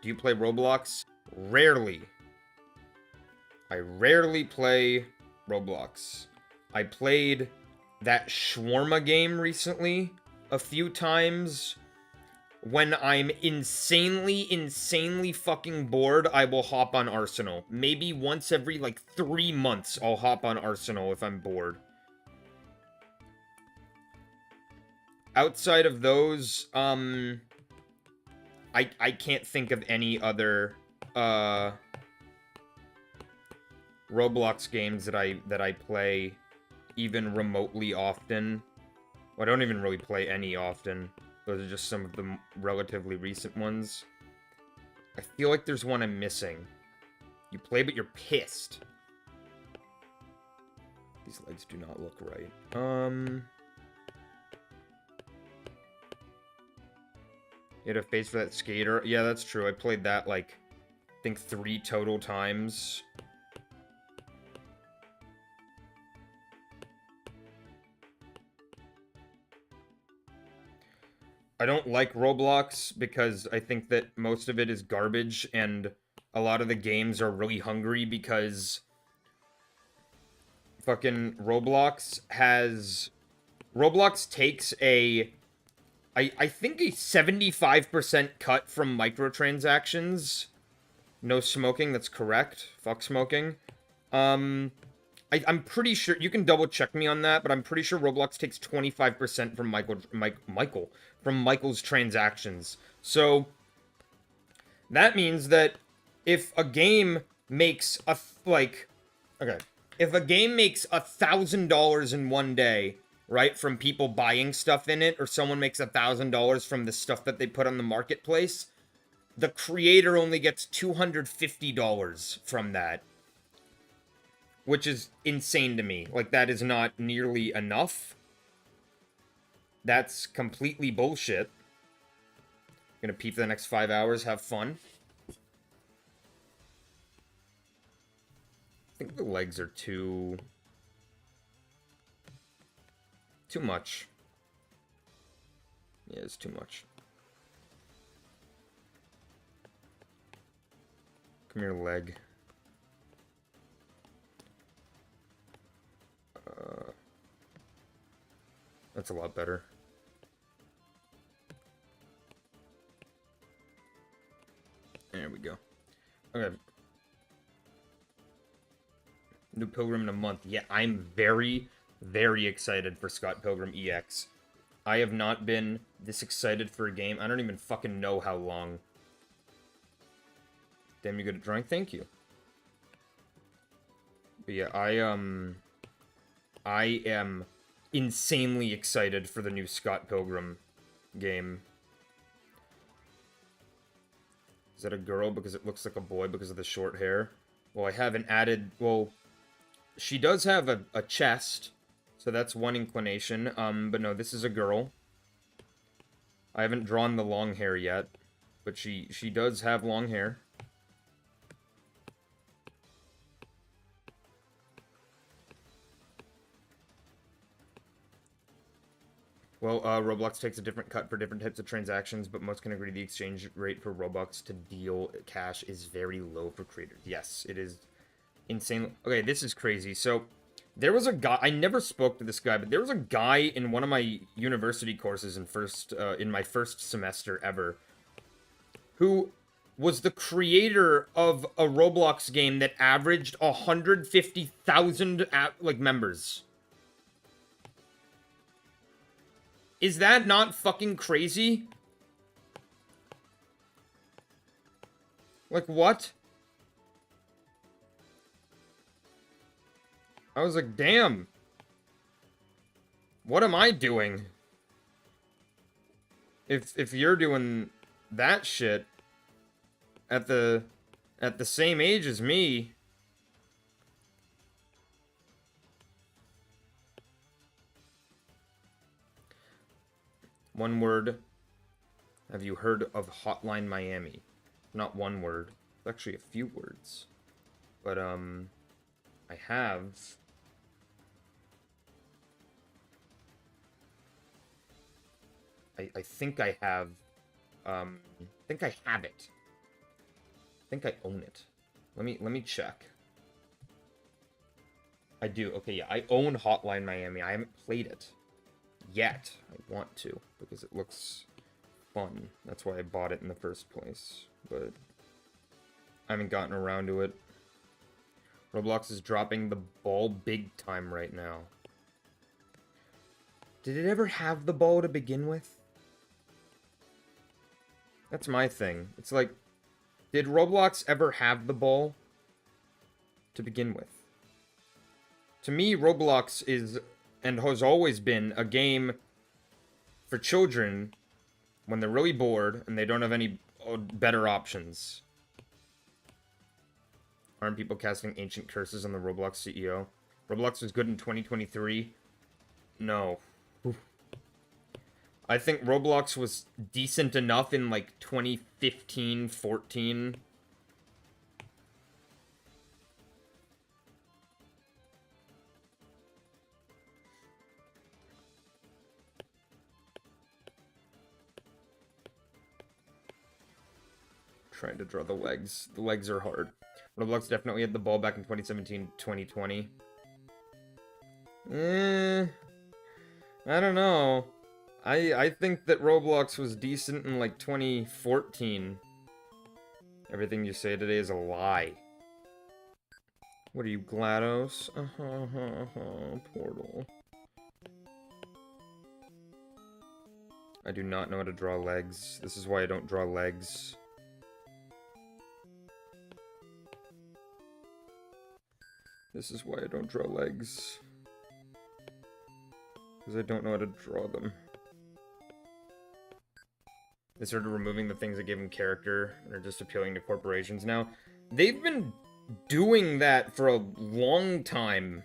Do you play Roblox? Rarely. I rarely play Roblox. I played that Shawarma game recently a few times. When I'm insanely fucking bored, I will hop on Arsenal. Maybe once every, like, 3 months, I'll hop on Arsenal if I'm bored. Outside of those, I can't think of any other, Roblox games that I play even remotely often. Well, I don't even really play any often. Those are just some of the relatively recent ones. I feel like there's one I'm missing. You play, but you're pissed. These legs do not look right. You had a face for that skater? Yeah, that's true. I played that, like, I think 3 total times. I don't like Roblox because I think that most of it is garbage, and a lot of the games are really hungry because fucking Roblox takes I think a 75% cut from microtransactions. No smoking, that's correct. Fuck smoking. I'm pretty sure, you can double check me on that, but I'm pretty sure Roblox takes 25% from Michael's transactions. So, that means that if a game makes if a game makes $1,000 in one day, right, from people buying stuff in it, or someone makes $1,000 from the stuff that they put on the marketplace, the creator only gets $250 from that. Which is insane to me. Like, that is not nearly enough. That's completely bullshit. Gonna peep for the next 5 hours, have fun. I think the legs are too much. Yeah, it's too much. Come here, leg. That's a lot better. There we go. Okay. New Pilgrim in a month. Yeah, I'm very, very excited for Scott Pilgrim EX. I have not been this excited for a game. I don't even fucking know how long. Damn, you're good at drawing. Thank you. But yeah, I am insanely excited for the new Scott Pilgrim game. Is that a girl because it looks like a boy because of the short hair? Well, I haven't added... Well, she does have a chest, so that's one inclination. But no, this is a girl. I haven't drawn the long hair yet, but she does have long hair. Well, Roblox takes a different cut for different types of transactions, but most can agree the exchange rate for Robux to deal cash is very low for creators. Yes, it is insane. Okay, this is crazy. So, there was a guy, I never spoke to this guy, but there was a guy in one of my university courses in my first semester ever, who was the creator of a Roblox game that averaged 150,000 like members. Is that not fucking crazy? Like, what? I was like, damn. What am I doing? If you're doing that shit at the same age as me. One word. Have you heard of Hotline Miami? Not one word. It's actually a few words. But, I have... I think I have... I think I have it. I think I own it. Let me check. I do. Okay, yeah. I own Hotline Miami. I haven't played it yet. I want to, because it looks fun. That's why I bought it in the first place. But I haven't gotten around to it. Roblox is dropping the ball big time right now. Did it ever have the ball to begin with? That's my thing. It's like, did Roblox ever have the ball to begin with? To me, Roblox is, and has always been, a game for children when they're really bored and they don't have any better options. Aren't people casting ancient curses on the Roblox CEO? Roblox was good in 2023? No. I think Roblox was decent enough in, like, 2015, 14. Trying to draw the legs. The legs are hard. Roblox definitely had the ball back in 2017, 2020. I don't know. I think that Roblox was decent in, like, 2014. Everything you say today is a lie. What are you, GLaDOS? Portal. I do not know how to draw legs. This is why I don't draw legs. This is why I don't draw legs. Because I don't know how to draw them. They started removing the things that gave them character and are just appealing to corporations now. They've been doing that for a long time.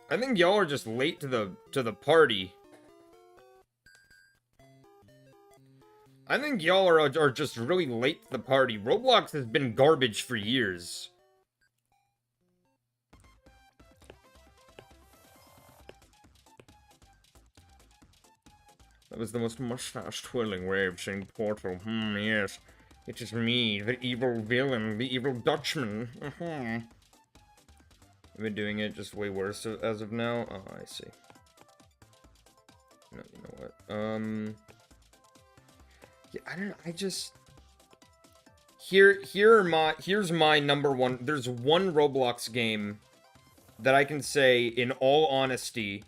I think y'all are just late to the party. I think y'all are just really late to the party. Roblox has been garbage for years. That was the most mustache-twirling way of saying Portal. Yes. It is me, the evil villain, the evil Dutchman. I've been doing it just way worse as of now. Oh, I see. No, you know what? Yeah, I don't know. I just... Here's my number one... There's one Roblox game that I can say, in all honesty,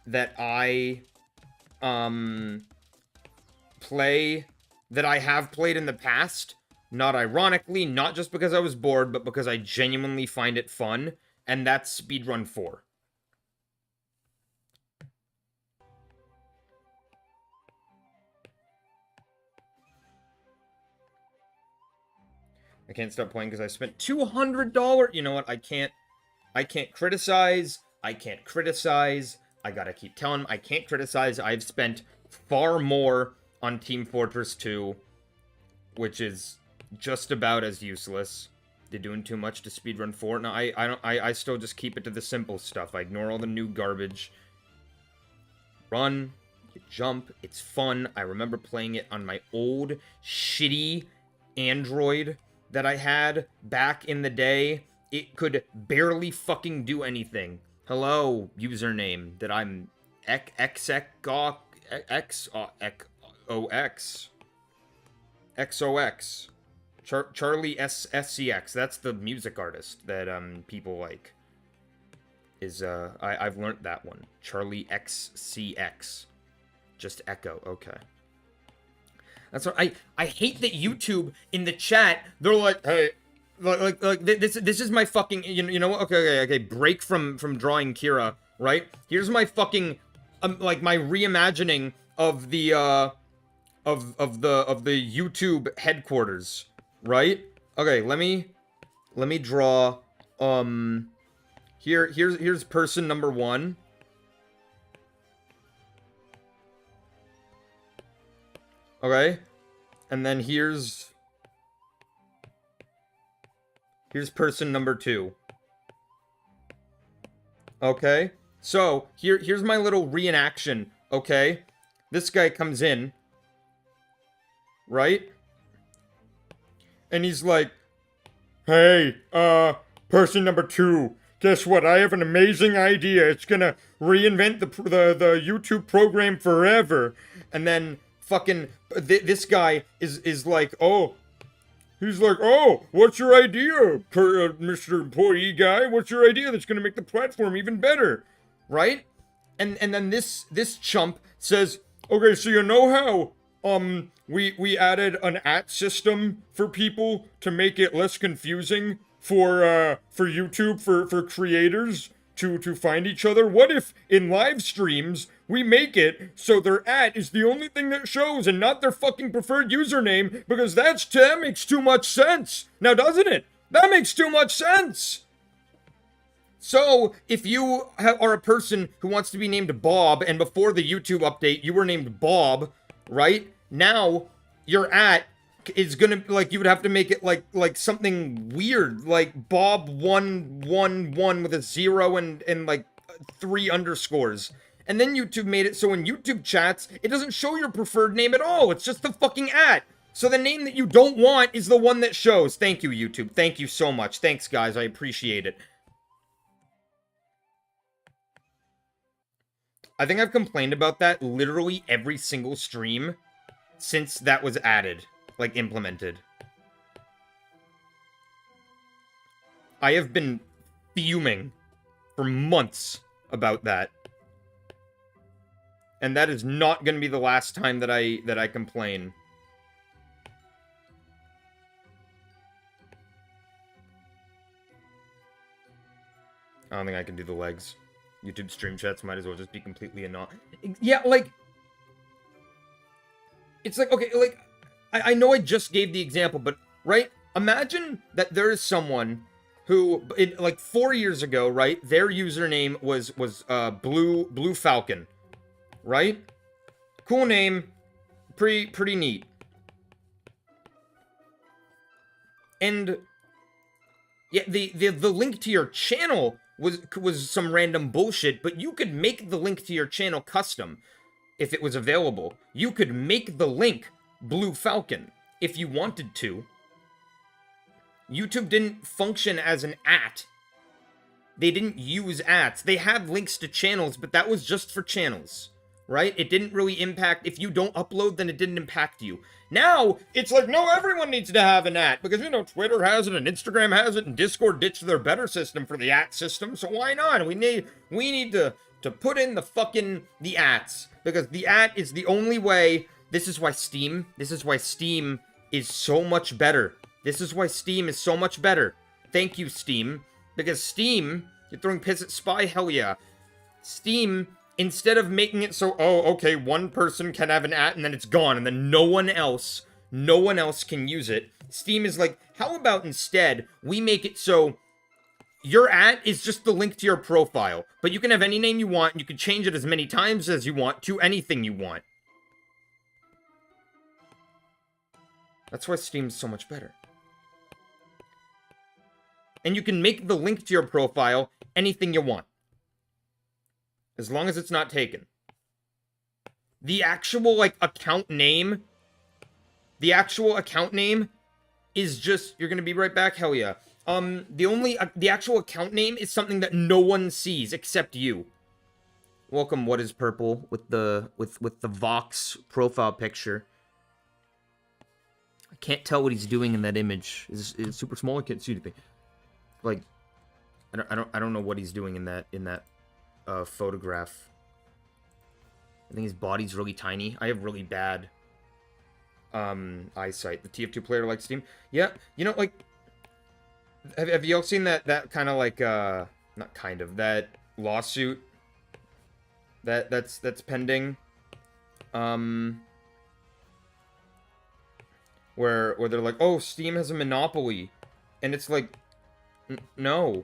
that I... play... that I have played in the past, not ironically, not just because I was bored, but because I genuinely find it fun, and that's Speedrun 4. I can't stop playing because I spent $200. You know what? I can't criticize. I can't criticize. I gotta keep telling them I can't criticize. I've spent far more on Team Fortress 2, which is just about as useless. They're doing too much to speedrun Fortnite. I still just keep it to the simple stuff. I ignore all the new garbage. Run, you jump, it's fun. I remember playing it on my old, shitty Android that I had back in the day. It could barely fucking do anything. Hello, username that I'm XOX. Charlie SCX. That's the music artist that people like. I've learned that one. Charlie XCX. Just Echo. Okay. That's what I hate that YouTube in the chat, they're like, hey, like this is my fucking, you know what? Okay. Break from drawing Kira, right? Here's my fucking like my reimagining of the of the YouTube headquarters, right? Okay, let me draw here's person number 1. Okay? And then here's person number 2. Okay? So, here's my little reenaction, okay? This guy comes in, right? And he's like, hey, person number 2, guess what? I have an amazing idea. It's gonna reinvent the YouTube program forever. And then fucking this guy is like, oh, he's like, oh, what's your idea, Mr. Employee Guy? What's your idea that's gonna make the platform even better, right? And then this chump says, okay, so you know how we added an system for people to make it less confusing for YouTube for creators to find each other? What if in live streams we make it so their is the only thing that shows and not their fucking preferred username, because that makes too much sense. Now doesn't it? That makes too much sense. So, if you are a person who wants to be named Bob, and before the YouTube update you were named Bob, right? Now, your is gonna, like, you would have to make it like something weird, like Bob111 with a 0 and like 3 underscores. And then YouTube made it so in YouTube chats, it doesn't show your preferred name at all. It's just the fucking So the name that you don't want is the one that shows. Thank you, YouTube. Thank you so much. Thanks, guys. I appreciate it. I think I've complained about that literally every single stream since that was added, like, implemented. I have been fuming for months about that. And that is not going to be the last time that I complain. I don't think I can do the legs. YouTube stream chats might as well just be completely anonymous. Yeah, like, it's like, okay, like, I know I just gave the example, but, right? Imagine that there is someone who, like, 4 years ago, right? Their username was Blue Falcon, right? Cool name, pretty neat. And yeah, the link to your channel was some random bullshit, but you could make the link to your channel custom if it was available. You could make the link Blue Falcon if you wanted to. YouTube didn't function as an They didn't use They had links to channels, but that was just for channels, right? It didn't really impact. If you don't upload, then it didn't impact you. Now, it's like, no, everyone needs to have an because, you know, Twitter has it, and Instagram has it, and Discord ditched their better system for the system, so why not? We need to put in the fucking, the because the is the only way. This is why Steam is so much better. This is why Steam is so much better. Thank you, Steam. Because Steam, you're throwing piss at Spy? Hell yeah. Steam, instead of making it so, oh, okay, one person can have an and then it's gone, and then no one else no one else can use it. Steam is like, how about instead we make it so your @ is just the link to your profile, but you can have any name you want, and you can change it as many times as you want to anything you want. That's why Steam's so much better. And you can make the link to your profile anything you want, as long as it's not taken. The actual, like, account name is just, you're gonna be right back, hell yeah. The actual account name is something that no one sees except you. Welcome, What is Purple, with the Vox profile picture. I can't tell what he's doing in that image. It's super small, I can't see anything. Like, I don't know what he's doing in that photograph. I think his body's really tiny. I have really bad eyesight. The TF2 player likes Steam. Yeah, you know, like, have y'all seen that kind of like not kind of, that lawsuit that's pending, where they're like, oh, Steam has a monopoly, and it's like, no,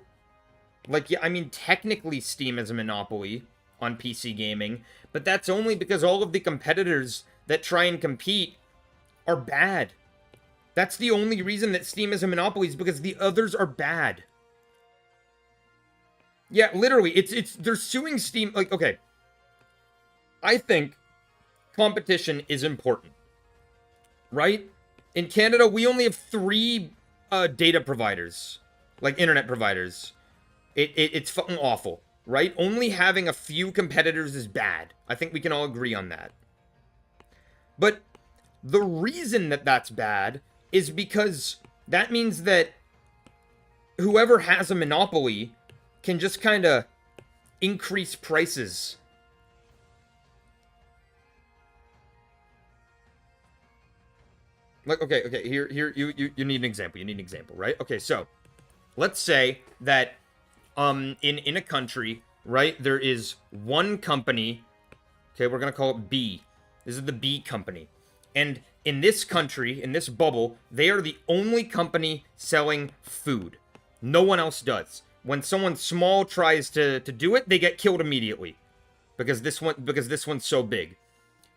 like, yeah, I mean, technically Steam has a monopoly on PC gaming, but that's only because all of the competitors that try and compete are bad. That's the only reason that Steam is a monopoly, is because the others are bad. Yeah, literally, they're suing Steam, like, okay. I think competition is important, right? In Canada, we only have 3 data providers, like internet providers. It's fucking awful, right? Only having a few competitors is bad. I think we can all agree on that. But the reason that that's bad is because that means that whoever has a monopoly can just kind of increase prices. Like, okay, here, you need an example, right? Okay, so let's say that in a country, right, there is one company. Okay, we're gonna call it B. This is the B company, and in this country, in this bubble, they are the only company selling food. No one else does. When someone small tries to do it, they get killed immediately, because this one's so big.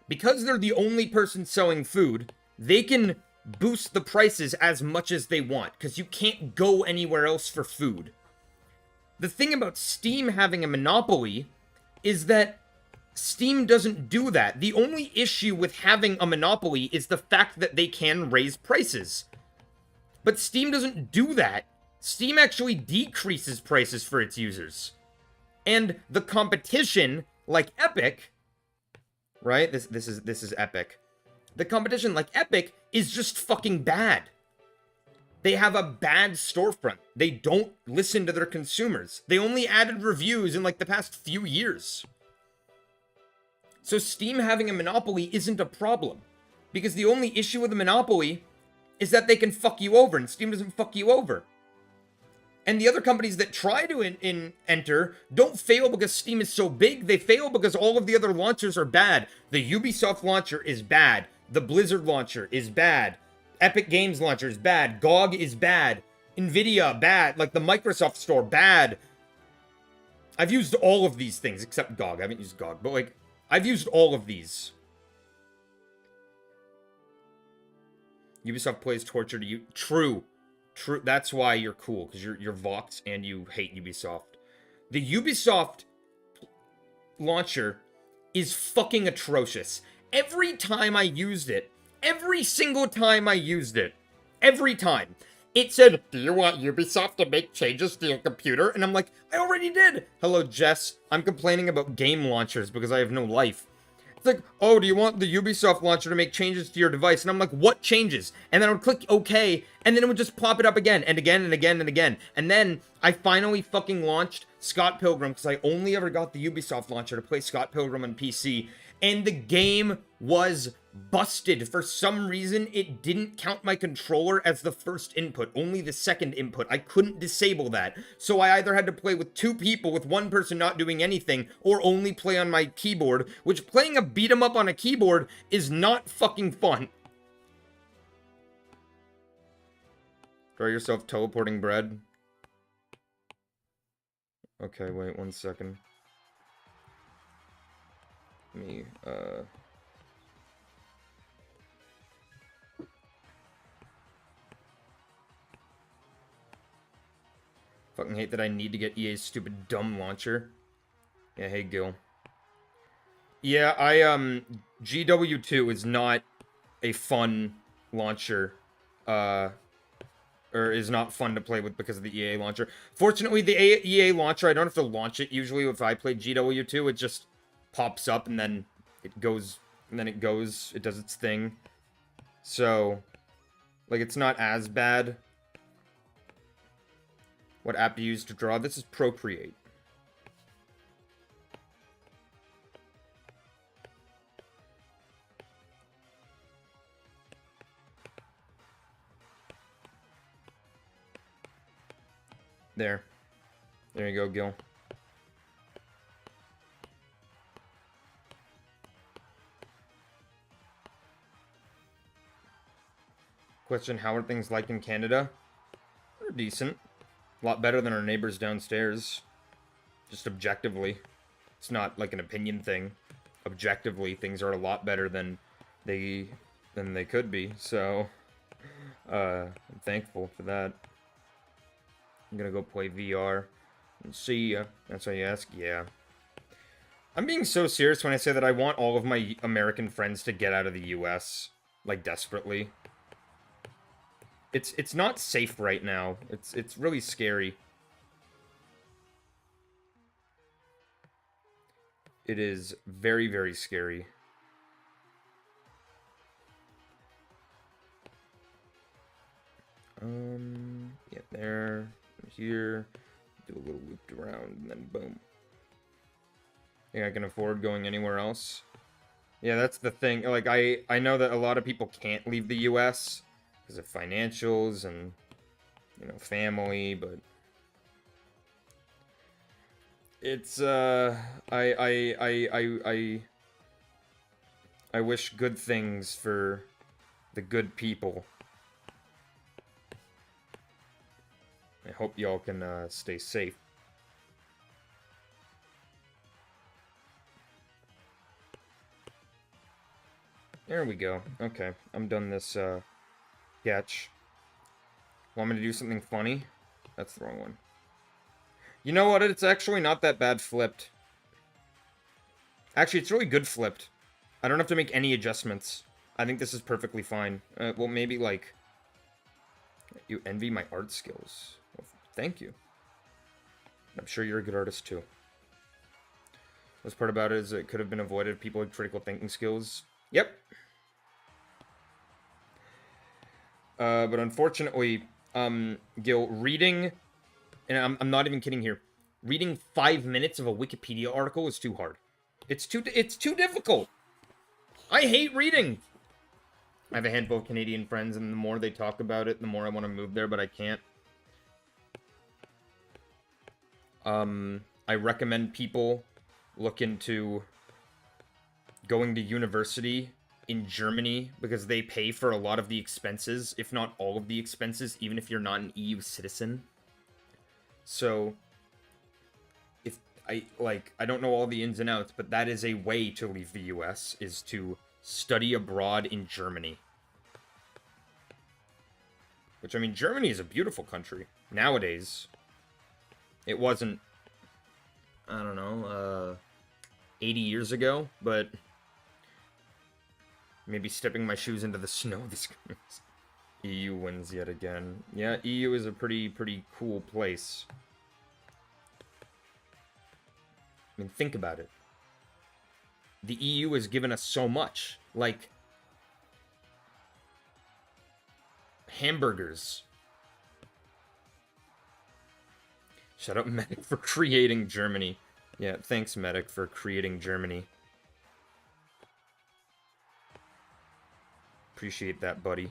Because they're the only person selling food, they can boost the prices as much as they want, because you can't go anywhere else for food. The thing about Steam having a monopoly is that Steam doesn't do that. The only issue with having a monopoly is the fact that they can raise prices. But Steam doesn't do that. Steam actually decreases prices for its users. And the competition, like Epic, right? This is Epic. The competition, like Epic, is just fucking bad. They have a bad storefront. They don't listen to their consumers. They only added reviews in, like, the past few years. So Steam having a monopoly isn't a problem, because the only issue with a monopoly is that they can fuck you over, and Steam doesn't fuck you over. And the other companies that try to enter don't fail because Steam is so big. They fail because all of the other launchers are bad. The Ubisoft launcher is bad. The Blizzard launcher is bad. Epic Games launcher is bad. GOG is bad. Nvidia, bad. Like, the Microsoft Store, bad. I've used all of these things, except GOG. I haven't used GOG, but, like, I've used all of these. Ubisoft plays torture to you. True. True. That's why you're cool, because you're Vox and you hate Ubisoft. The Ubisoft launcher is fucking atrocious. Every time I used it, every single time I used it, every time, it said, do you want Ubisoft to make changes to your computer? And I'm like, I already did. Hello, Jess. I'm complaining about game launchers because I have no life. It's like, oh, do you want the Ubisoft launcher to make changes to your device? And I'm like, what changes? And then I would click OK, and then it would just pop it up again, and again, and again, and again. And then I finally fucking launched Scott Pilgrim, because I only ever got the Ubisoft launcher to play Scott Pilgrim on PC. And the game was busted. For some reason, it didn't count my controller as the first input, only the second input. I couldn't disable that. So I either had to play with 2 people, with one person not doing anything, or only play on my keyboard, which playing a beat 'em up on a keyboard is not fucking fun. Try yourself teleporting bread. Okay, wait 1 second. Me, Fucking hate that I need to get EA's stupid dumb launcher. Yeah, hey Gil. Yeah, GW2 is not a fun launcher. Or is not fun to play with because of the EA launcher. Fortunately, the EA launcher, I don't have to launch it. Usually, if I play GW2, it just pops up and then it goes, it does its thing. So, like, it's not as bad. What app to use to draw? This is Procreate. There. There you go, Gil. Question, how are things like in Canada? They're decent. A lot better than our neighbors downstairs. Just objectively. It's not like an opinion thing. Objectively, things are a lot better than they could be. So, I'm thankful for that. I'm gonna go play VR. And see ya. That's how you ask? Yeah. I'm being so serious when I say that I want all of my American friends to get out of the US. Like, desperately. It's not safe right now. It's really scary. It is very, very scary. Yeah, there, here, do a little looped around, and then boom. Think I can afford going anywhere else? Yeah, that's the thing. Like, I know that a lot of people can't leave the US because of financials and, you know, family, but it's, I wish good things for the good people. I hope y'all can, stay safe. There we go. Okay, I'm done this, sketch. Want me to do something funny? That's the wrong one. You know what? It's actually not that bad flipped. Actually, it's really good flipped. I don't have to make any adjustments. I think this is perfectly fine. Well, maybe, like... You envy my art skills. Well, thank you. I'm sure you're a good artist, too. Best part about it is it could have been avoided if people had critical thinking skills. Yep. But unfortunately, Gil, reading... And I'm not even kidding here. Reading 5 minutes of a Wikipedia article is too hard. It's too difficult. I hate reading. I have a handful of Canadian friends, and the more they talk about it, the more I want to move there, but I can't. I recommend people look into going to university in Germany because they pay for a lot of the expenses, if not all of the expenses, even if you're not an EU citizen. So, if I don't know all the ins and outs, but that is a way to leave the US, is to study abroad in Germany. Which, I mean, Germany is a beautiful country. Nowadays. It wasn't, I don't know, 80 years ago, but maybe stepping my shoes into the snow this EU wins yet again. Yeah, EU is a pretty cool place. I mean, think about it. The EU has given us so much. Like, hamburgers. Shout out Medic for creating Germany. Yeah, thanks, Medic, for creating Germany. Appreciate that, buddy.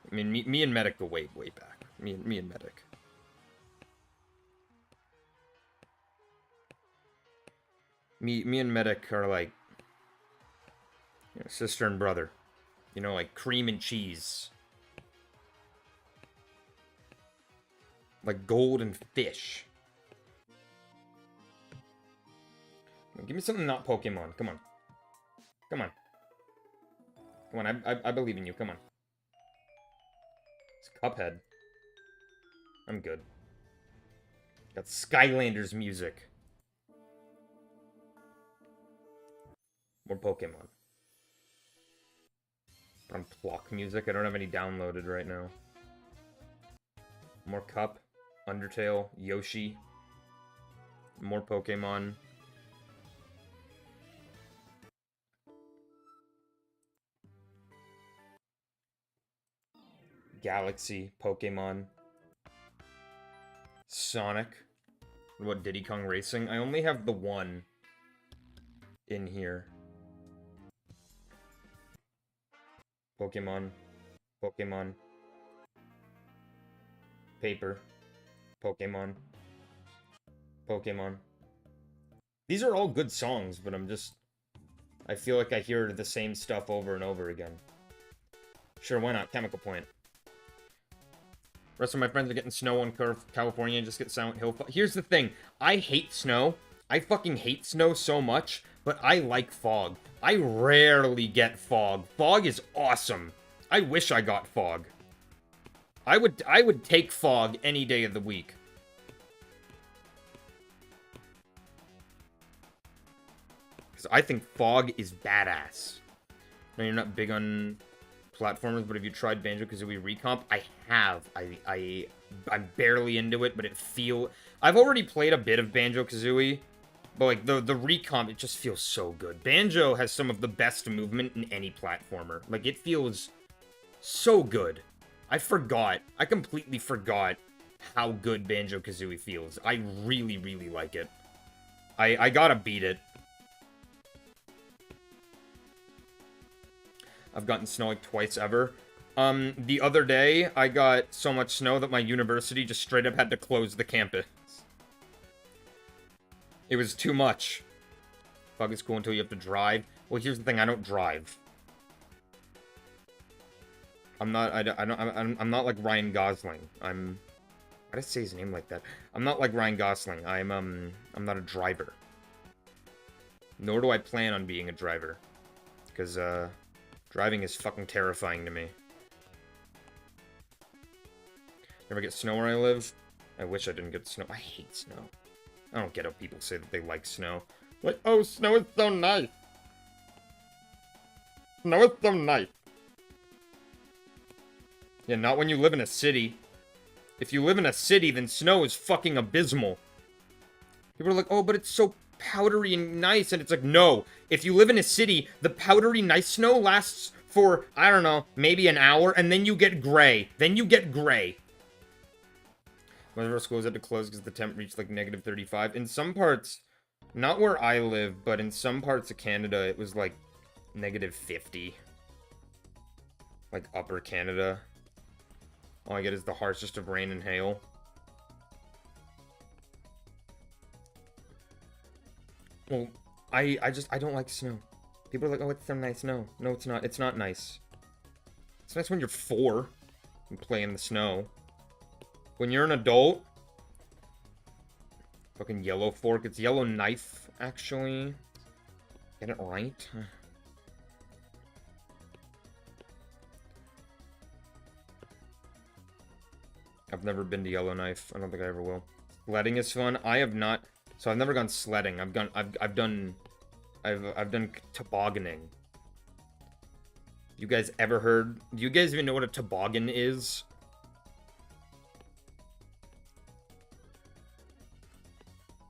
I mean, me and Medic go way back. Me and Medic. Me and Medic are like, you know, sister and brother. You know, like cream and cheese. Like gold and fish. Give me something not Pokemon. Come on. Come on. Come on, I believe in you. Come on. It's Cuphead. I'm good. Got Skylanders music. More Pokemon. On Clock music. I don't have any downloaded right now. More Cup. Undertale. Yoshi. More Pokemon. Galaxy. Pokemon. Sonic. What, Diddy Kong Racing? I only have the one in here. Pokemon. Pokemon. Paper. Pokemon. Pokemon. These are all good songs, but I feel like I hear the same stuff over and over again. Sure, why not? Chemical Point. Rest of my friends are getting snow on California and just get Silent Hill. Here's the thing. I hate snow. I fucking hate snow so much, but I like fog. I rarely get fog. Fog is awesome. I wish I got fog. I would take fog any day of the week. Because I think fog is badass. No, you're not big on platformers, but have you tried Banjo-Kazooie Recomp? I have. I'm barely into it, but I've already played a bit of Banjo-Kazooie, but like the Recomp, it just feels so good. Banjo has some of the best movement in any platformer. Like, it feels so good. I completely forgot how good Banjo-Kazooie feels. I really, really like it. I gotta beat it. I've gotten snow like twice ever. The other day, I got so much snow that my university just straight up had to close the campus. It was too much. Fog is cool until you have to drive. Well, here's the thing, I don't drive. I'm not like Ryan Gosling. Why did I say his name like that? I'm not like Ryan Gosling. I'm not a driver. Nor do I plan on being a driver. Because, driving is fucking terrifying to me. Never get snow where I live? I wish I didn't get snow. I hate snow. I don't get how people say that they like snow. Like, oh, snow is so nice. Snow is so nice. Yeah, not when you live in a city. If you live in a city, then snow is fucking abysmal. People are like, oh, but it's so powdery and nice. And it's like, no. If you live in a city, the powdery nice snow lasts for, I don't know, maybe an hour, and then you get gray. Then you get gray. One of our schools had to close because the temp reached like -35. In some parts, not where I live, but in some parts of Canada, it was like -50. Like upper Canada. All I get is the harshest of rain and hail. Well, I don't like snow. People are like, oh, it's so nice. No, it's not. It's not nice. It's nice when you're 4 and play in the snow. When you're an adult, fucking Yellow Fork. It's Yellow Knife, actually. Get it right? I've never been to Yellowknife. I don't think I ever will. Sledding is fun. I have not. So I've never gone sledding. I've done tobogganing. You guys ever heard? Do you guys even know what a toboggan is?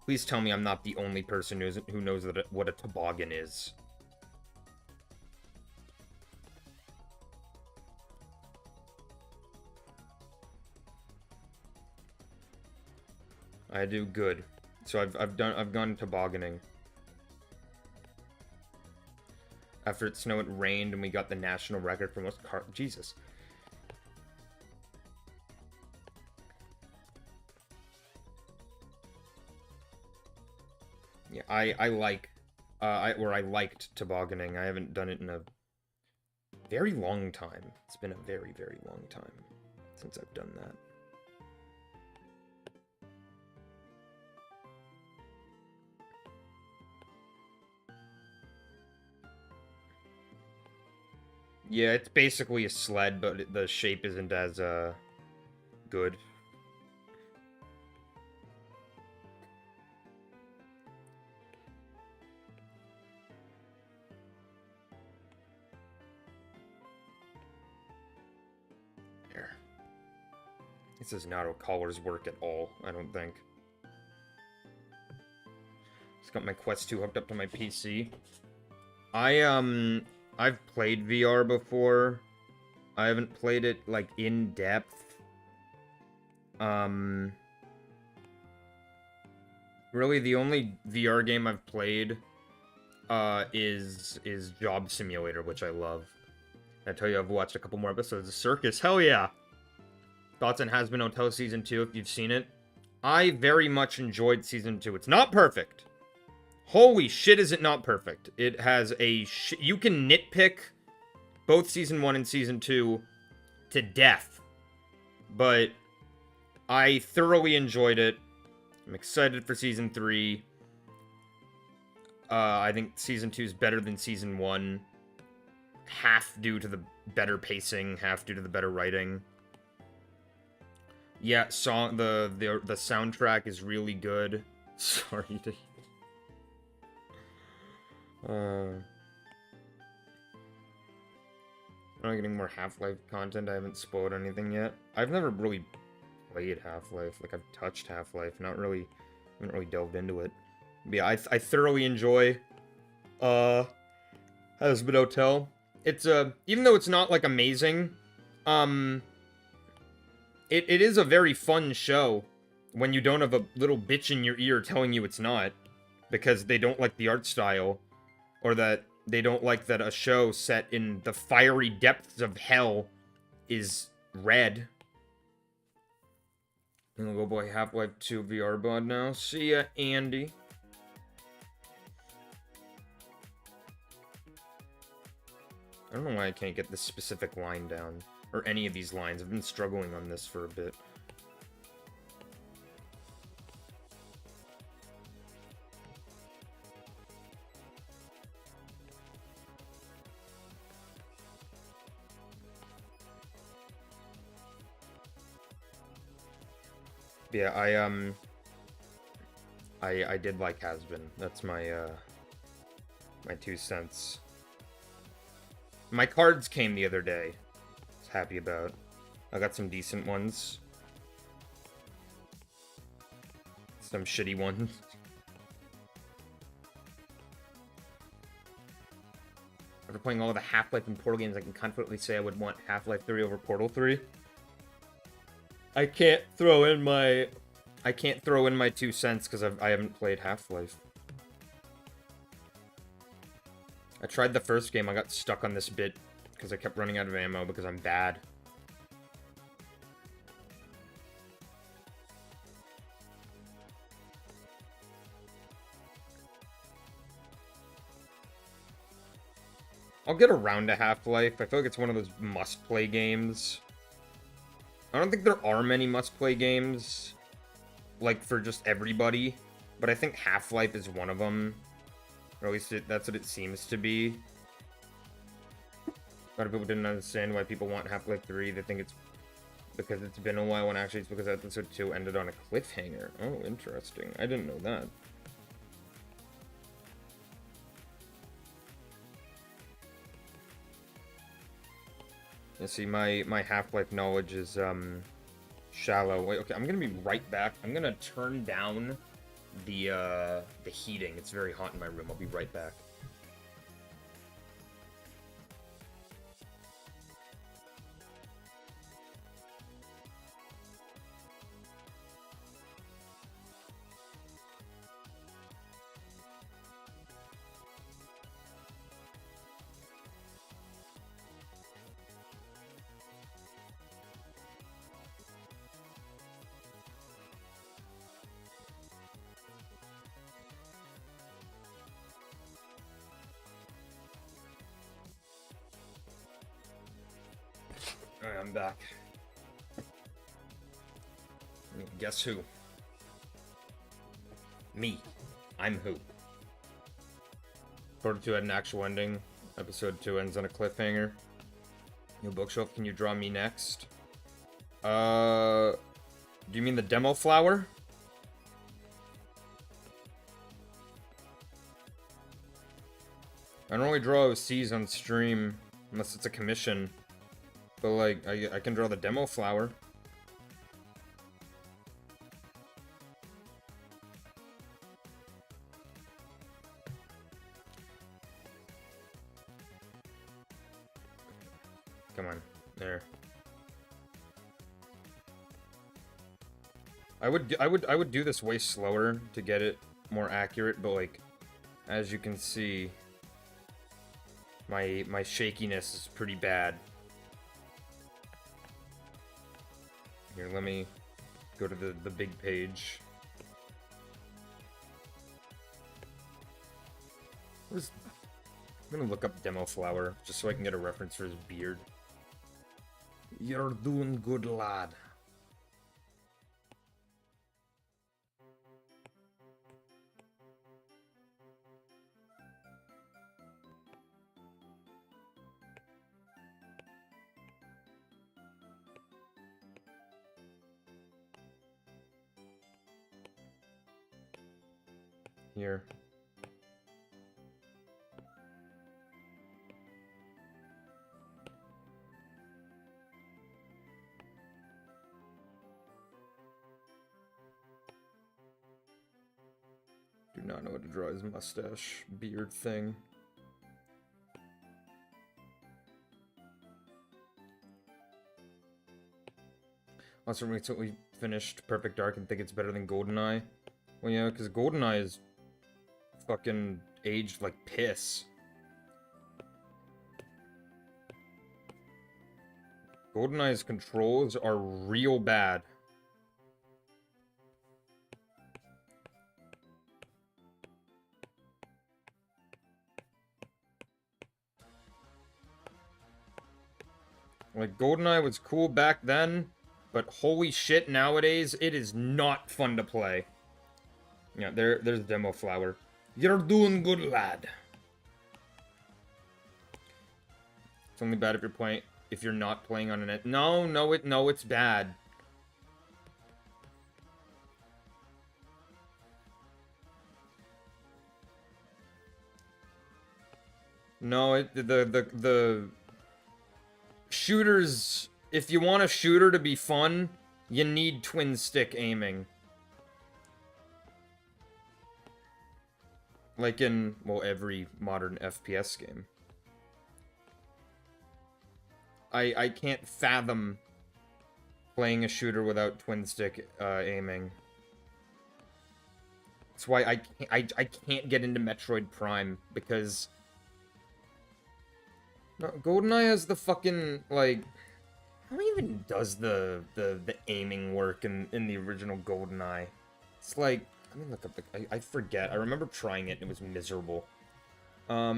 Please tell me I'm not the only person who knows what a toboggan is. I do good. So I've gone tobogganing. After it snowed, it rained, and we got the national record for most Jesus. Yeah, I liked tobogganing. I haven't done it in a very long time. It's been a very, very long time since I've done that. Yeah, it's basically a sled, but the shape isn't as, good. There. This is not how collars work at all, I don't think. Just got my Quest 2 hooked up to my PC. I've played VR before. I haven't played it, like, in depth. Really, the only VR game I've played, is Job Simulator, which I love. I tell you, I've watched a couple more episodes of Circus. Hell yeah! Thoughts on Hazbin Hotel Season 2, if you've seen it. I very much enjoyed Season 2. It's not perfect. Holy shit, is it not perfect. It has a you can nitpick both Season 1 and Season 2 to death. But I thoroughly enjoyed it. I'm excited for Season 3. I think Season 2 is better than Season 1. Half due to the better pacing, half due to the better writing. Yeah, the soundtrack is really good. Sorry to... I'm not getting more Half-Life content. I haven't spoiled anything yet. I've never really played Half-Life. Like, I've touched Half-Life, not really... haven't really delved into it. But yeah, I thoroughly enjoy Hazbin Hotel. It's even though it's not like amazing, it is a very fun show when you don't have a little bitch in your ear telling you it's not, because they don't like the art style, or that they don't like that a show set in the fiery depths of hell is red. I'm gonna go play Half-Life 2 VR bod now. See ya, Andy. I don't know why I can't get this specific line down. Or any of these lines. I've been struggling on this for a bit. Yeah, I did like Hazbin. That's my, my 2 cents. My cards came the other day. I was happy about. I got some decent ones. Some shitty ones. After playing all the Half-Life and Portal games, I can confidently say I would want Half-Life 3 over Portal 3. I can't throw in my 2 cents because I haven't played Half-Life. I tried the first game, I got stuck on this bit because I kept running out of ammo because I'm bad. I'll get around to Half-Life. I feel like it's one of those must-play games. I don't think there are many must-play games, like, for just everybody, but I think Half-Life is one of them. Or at least that's what it seems to be. A lot of people didn't understand why people want Half-Life 3. They think it's because it's been a while, when actually it's because episode 2 ended on a cliffhanger. Oh, interesting. I didn't know that. You see, my Half-Life knowledge is, shallow. Wait, okay, I'm gonna be right back. I'm gonna turn down the heating. It's very hot in my room. I'll be right back. Alright, I'm back. Guess who? Me. I'm who? Portal 2 had an actual ending. Episode 2 ends on a cliffhanger. New bookshelf, can you draw me next? Do you mean the demo flower? I don't really draw OCs on stream unless it's a commission. But like, I can draw the demo flower. Come on, there. I would do this way slower to get it more accurate, but like, as you can see, my shakiness is pretty bad. Here, let me go to the big page. I'm gonna look up Demo Flower just so I can get a reference for his beard. You're doing good, lad. Here. Do not know how to draw his mustache beard thing. Also recently finished Perfect Dark and think it's better than GoldenEye. Well, yeah, because GoldenEye is fucking aged like piss. GoldenEye's controls are real bad. Like, GoldenEye was cool back then, but holy shit, nowadays, it is not fun to play. Yeah, there's Demo Flower. You're doing good, lad. It's only bad if you're not playing on a net. No, it's bad. No, the shooters, if you want a shooter to be fun, you need twin stick aiming. Like in, well, every modern FPS game. I can't fathom playing a shooter without twin stick aiming. That's why I can't get into Metroid Prime, because no, GoldenEye has the fucking, like, how even does the aiming work in the original GoldenEye? It's like, let me look up I forget. I remember trying it and it was miserable. Are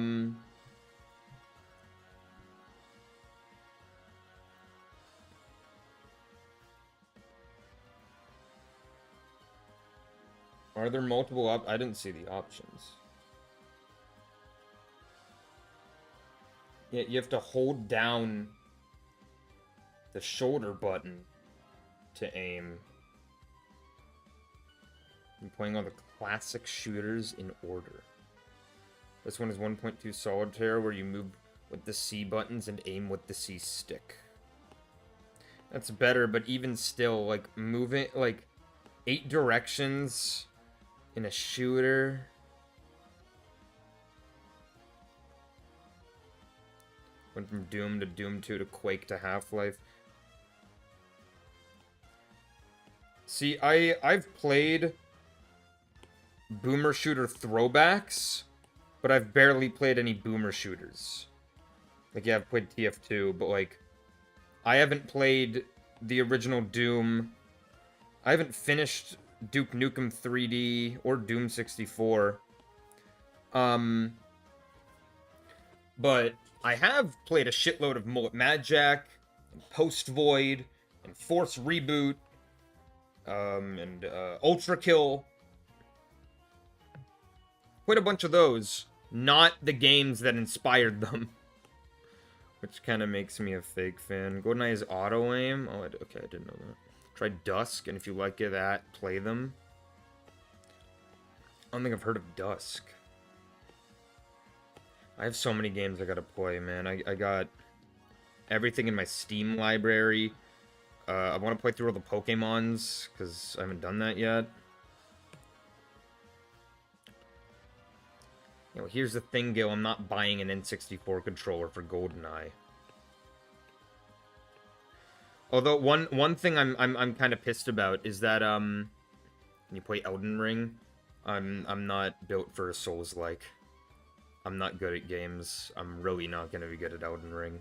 there multiple I didn't see the options. Yeah, you have to hold down the shoulder button to aim. I'm playing all the classic shooters in order. This one is 1.2 Solitaire, where you move with the C buttons and aim with the C stick. That's better, but even still, like, moving, like, 8 directions in a shooter. Went from Doom to Doom 2 to Quake to Half-Life. See, I've played boomer shooter throwbacks, but I've barely played any boomer shooters. Like, yeah, I've played TF2, but, like, I haven't played the original Doom. I haven't finished Duke Nukem 3D or Doom 64. But I have played a shitload of Mullet Mad Jack, and Post Void, and Force Reboot, and Ultra Kill. Quite a bunch of those. Not the games that inspired them. Which kind of makes me a fake fan. GoldenEye is auto-aim. Oh, okay, I didn't know that. Try Dusk, and if you like it, play them. I don't think I've heard of Dusk. I have so many games I gotta play, man. I got everything in my Steam library. I want to play through all the Pokemons, because I haven't done that yet. You know, here's the thing, Gil. I'm not buying an N64 controller for GoldenEye. Although one thing I'm kind of pissed about is that when you play Elden Ring, I'm not built for a Souls-like. I'm not good at games. I'm really not gonna be good at Elden Ring.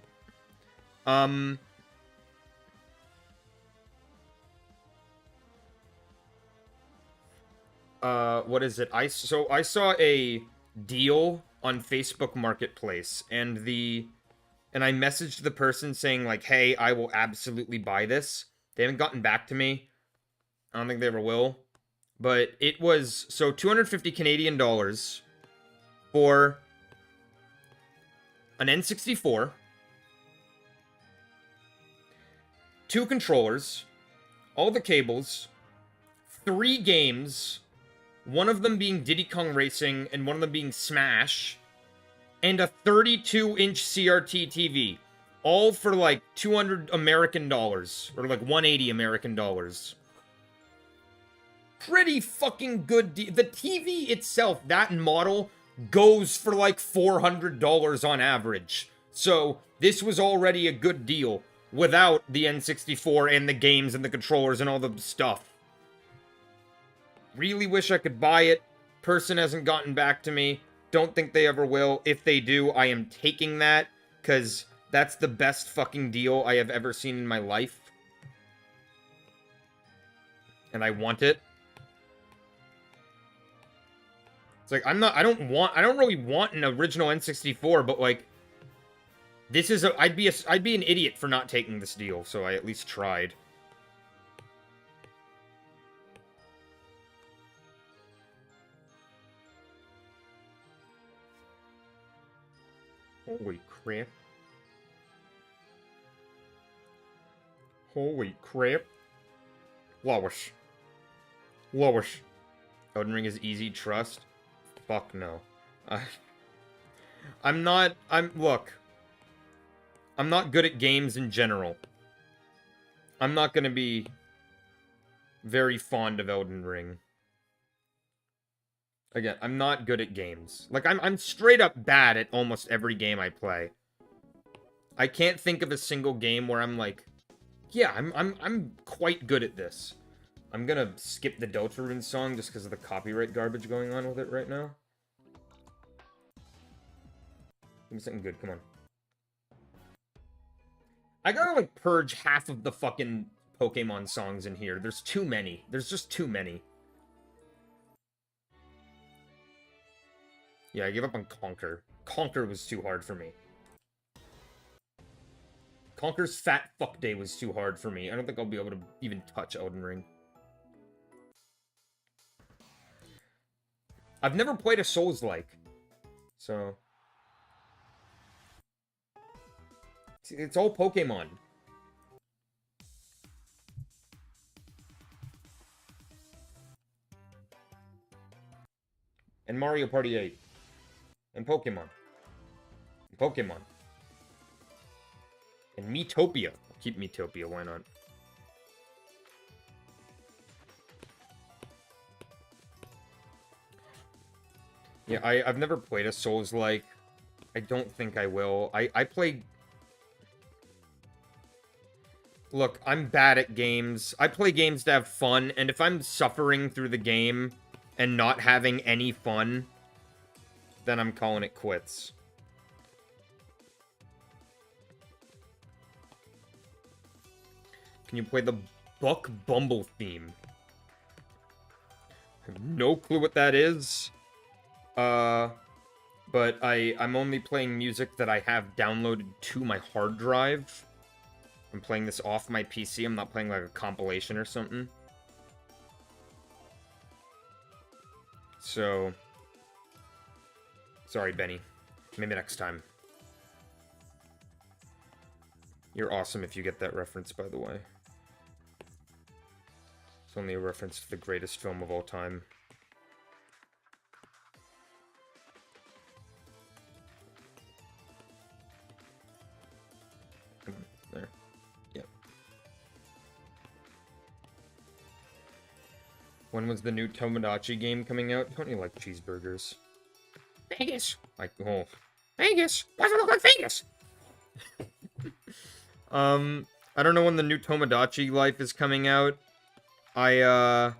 What is it? I saw a deal on Facebook Marketplace, and I messaged the person saying like, "Hey, I will absolutely buy this." They haven't gotten back to me. I don't think they ever will. But it was 250 Canadian dollars for an N64, 2 controllers, all the cables, 3 games, one of them being Diddy Kong Racing and one of them being Smash, and a 32-inch CRT TV. All for like 200 American dollars, or like 180 American dollars. Pretty fucking good deal. The TV itself, that model, goes for like $400 on average. So this was already a good deal without the N64 and the games and the controllers and all the stuff. Really wish I could buy it. Person hasn't gotten back to me. Don't think they ever will. If they do, I am taking that, because that's the best fucking deal I have ever seen in my life. And I want it. It's like, I don't really want an original N64, but like, this is I'd be an idiot for not taking this deal, so I at least tried. Holy crap. Holy crap. Lowish. Lowish. Elden Ring is easy, trust. Fuck no. Look. I'm not good at games in general. I'm not gonna be very fond of Elden Ring. Again, I'm not good at games. Like, I'm straight up bad at almost every game I play. I can't think of a single game where I'm like, yeah, I'm quite good at this. I'm gonna skip the Deltarune song just because of the copyright garbage going on with it right now. Give me something good, come on. I gotta, like, purge half of the fucking Pokemon songs in here. There's too many. There's just too many. Yeah, I gave up on Conquer. Conquer was too hard for me. Conquer's Fat Fuck Day was too hard for me. I don't think I'll be able to even touch Elden Ring. I've never played a Souls-like. So... it's all Pokemon. And Mario Party 8. And Pokemon. And Pokemon. And Miitopia. I'll keep Miitopia, why not? Yeah, I've never played a Souls-like. I don't think I will. I play... Look, I'm bad at games. I play games to have fun, and if I'm suffering through the game and not having any fun, then I'm calling it quits. Can you play the Buck Bumble theme? I have no clue what that is. But I'm only playing music that I have downloaded to my hard drive. I'm playing this off my PC. I'm not playing like a compilation or something. So... sorry, Benny. Maybe next time. You're awesome if you get that reference, by the way. It's only a reference to the greatest film of all time. There. Yep. When was the new Tomodachi game coming out? Don't you like cheeseburgers? Vegas! Like, oh. Vegas! Doesn't look like Vegas! I don't know when the new Tomodachi Life is coming out. I'm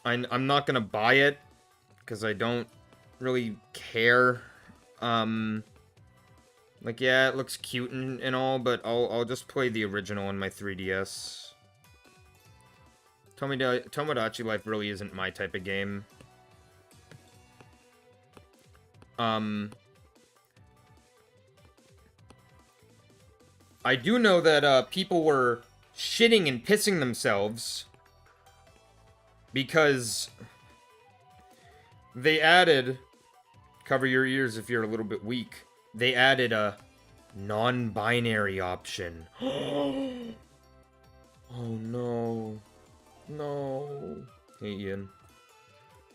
not gonna buy it, because I don't really care. Like, yeah, it looks cute and all, but I'll just play the original on my 3DS. Tomodachi Life really isn't my type of game. I do know that, people were shitting and pissing themselves because they added, cover your ears if you're a little bit weak, they added a non-binary option. Oh no. No. Hey, Ian.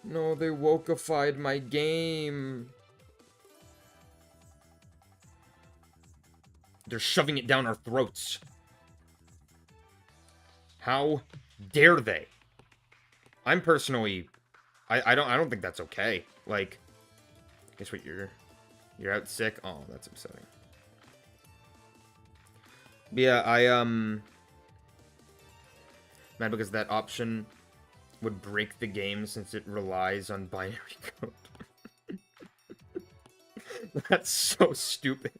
No, they wokeified my game. They're shoving it down our throats. How dare they? I'm personally, I don't think that's okay. Like, guess what, you're out sick? Oh, that's upsetting. But yeah, mad because that option would break the game since it relies on binary code. That's so stupid.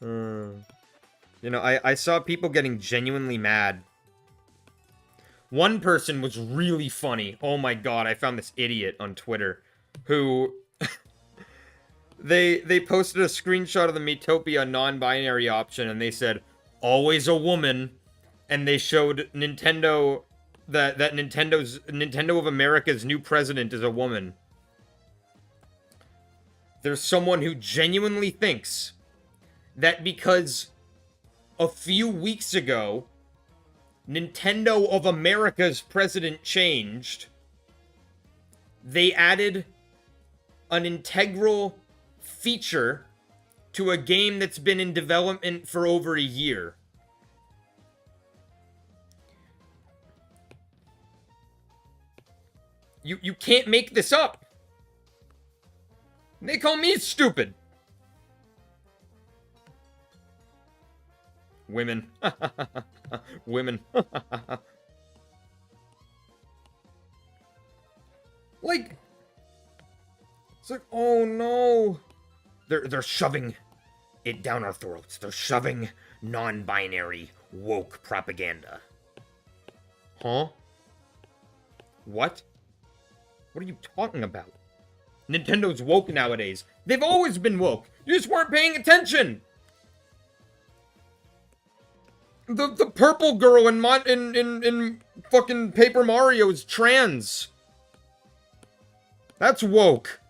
You know, I saw people getting genuinely mad. One person was really funny. Oh my god, I found this idiot on Twitter who they posted a screenshot of the Miitopia non-binary option and they said always a woman, and they showed Nintendo that Nintendo of America's new president is a woman. There's someone who genuinely thinks that because a few weeks ago, Nintendo of America's president changed, they added an integral feature to a game that's been in development for over a year. You can't make this up. They call me stupid. Women. Women. Like, it's like, oh no. They're shoving it down our throats. They're shoving non-binary woke propaganda. Huh? What? What are you talking about? Nintendo's woke nowadays. They've always been woke. You just weren't paying attention. The purple girl in fucking Paper Mario is trans. That's woke.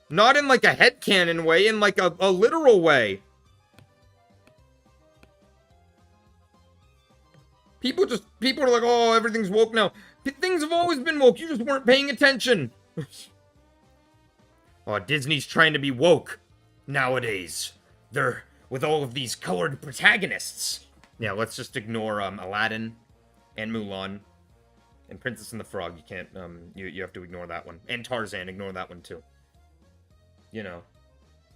Not in like a headcanon way, in like a literal way. People are like, oh, everything's woke now. Things have always been woke, you just weren't paying attention. Oh, Disney's trying to be woke nowadays. They're with all of these colored protagonists. Yeah, let's just ignore Aladdin and Mulan and Princess and the Frog. You can't you have to ignore that one. And Tarzan, ignore that one too. You know,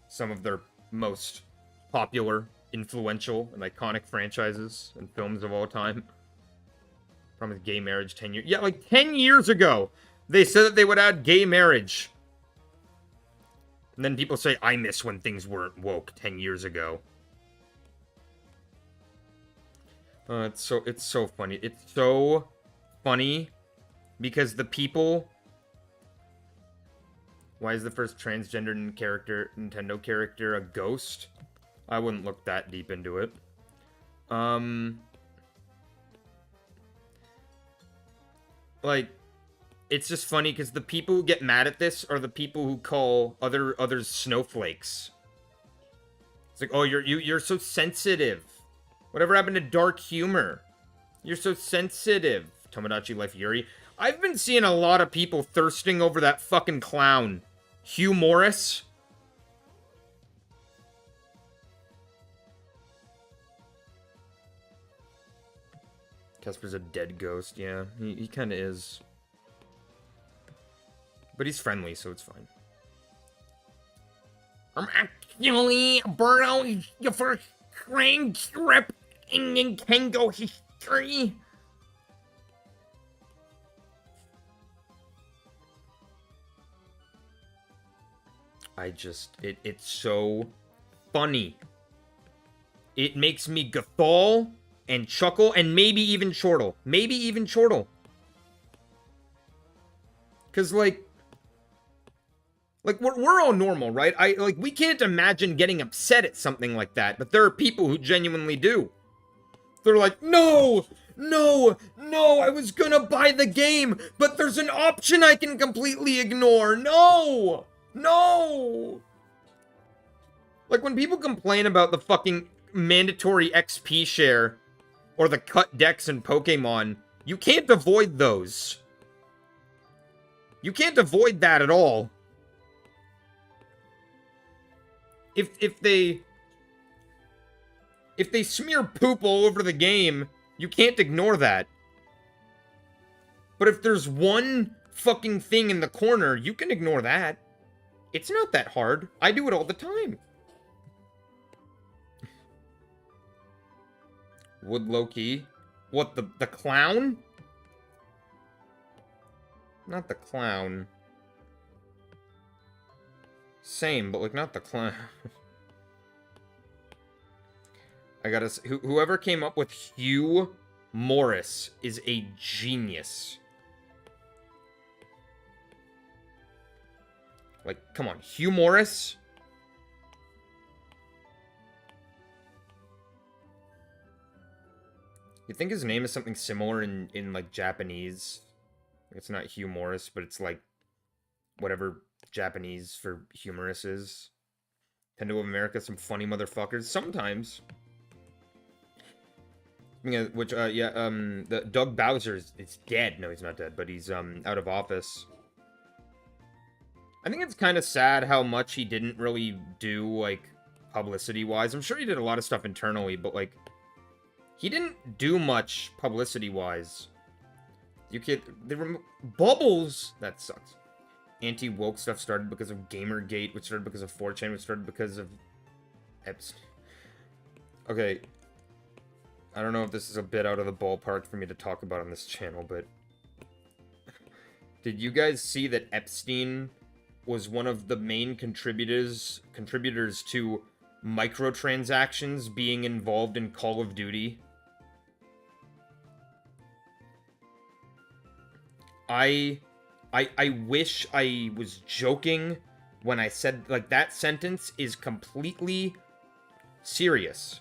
some of their most popular, influential, and iconic franchises and films of all time. Promised gay marriage 10 years. Yeah, like 10 years ago, they said that they would add gay marriage. And then people say, I miss when things weren't woke 10 years ago. It's so funny. It's so funny because the people... Why is the first transgender Nintendo character a ghost? I wouldn't look that deep into it. Like, it's just funny because the people who get mad at this are the people who call others snowflakes. It's like, oh, you're so sensitive. Whatever happened to dark humor? You're so sensitive. Tomodachi Life Yuri. I've been seeing a lot of people thirsting over that fucking clown. Hugh Morris. Casper's a dead ghost, yeah. He kind of is. But he's friendly, so it's fine. I'm actually Bruno for transcript in Nintendo history. It's so funny. It makes me guffaw and chuckle and maybe even chortle. Maybe even chortle. Cause like we're all normal, right? We can't imagine getting upset at something like that, but there are people who genuinely do. They're like, no, I was gonna buy the game, but there's an option I can completely ignore. No. Like when people complain about the fucking mandatory XP share or the cut decks in Pokemon, you can't avoid those. You can't avoid that at all. If they smear poop all over the game, you can't ignore that. But if there's one fucking thing in the corner, you can ignore that. It's not that hard. I do it all the time. Wood Loki. What, the clown? Not the clown. Same, but like not the clown. I gotta say, whoever came up with Hugh Morris is a genius. Like, come on, Hugh Morris? You think his name is something similar in like Japanese? It's not Hugh Morris, but it's like whatever Japanese for humorous is. Nintendo of America, some funny motherfuckers. Sometimes. Which, the Doug Bowser is dead. No, he's not dead, but he's out of office. I think it's kind of sad how much he didn't really do, like, publicity-wise. I'm sure he did a lot of stuff internally, but, like, he didn't do much publicity-wise. You can't... Bubbles! That sucks. Anti-woke stuff started because of Gamergate, which started because of 4chan, which started because of Epstein. Okay. I don't know if this is a bit out of the ballpark for me to talk about on this channel, but... Did you guys see that Epstein was one of the main contributors to microtransactions being involved in Call of Duty? I wish I was joking when I said, like, that sentence is completely serious.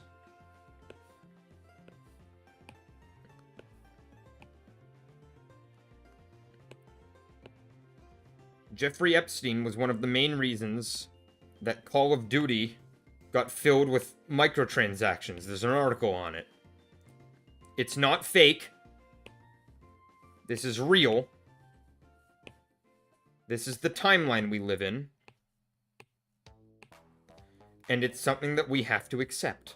Jeffrey Epstein was one of the main reasons that Call of Duty got filled with microtransactions. There's an article on it. It's not fake. This is real. This is the timeline we live in. And it's something that we have to accept.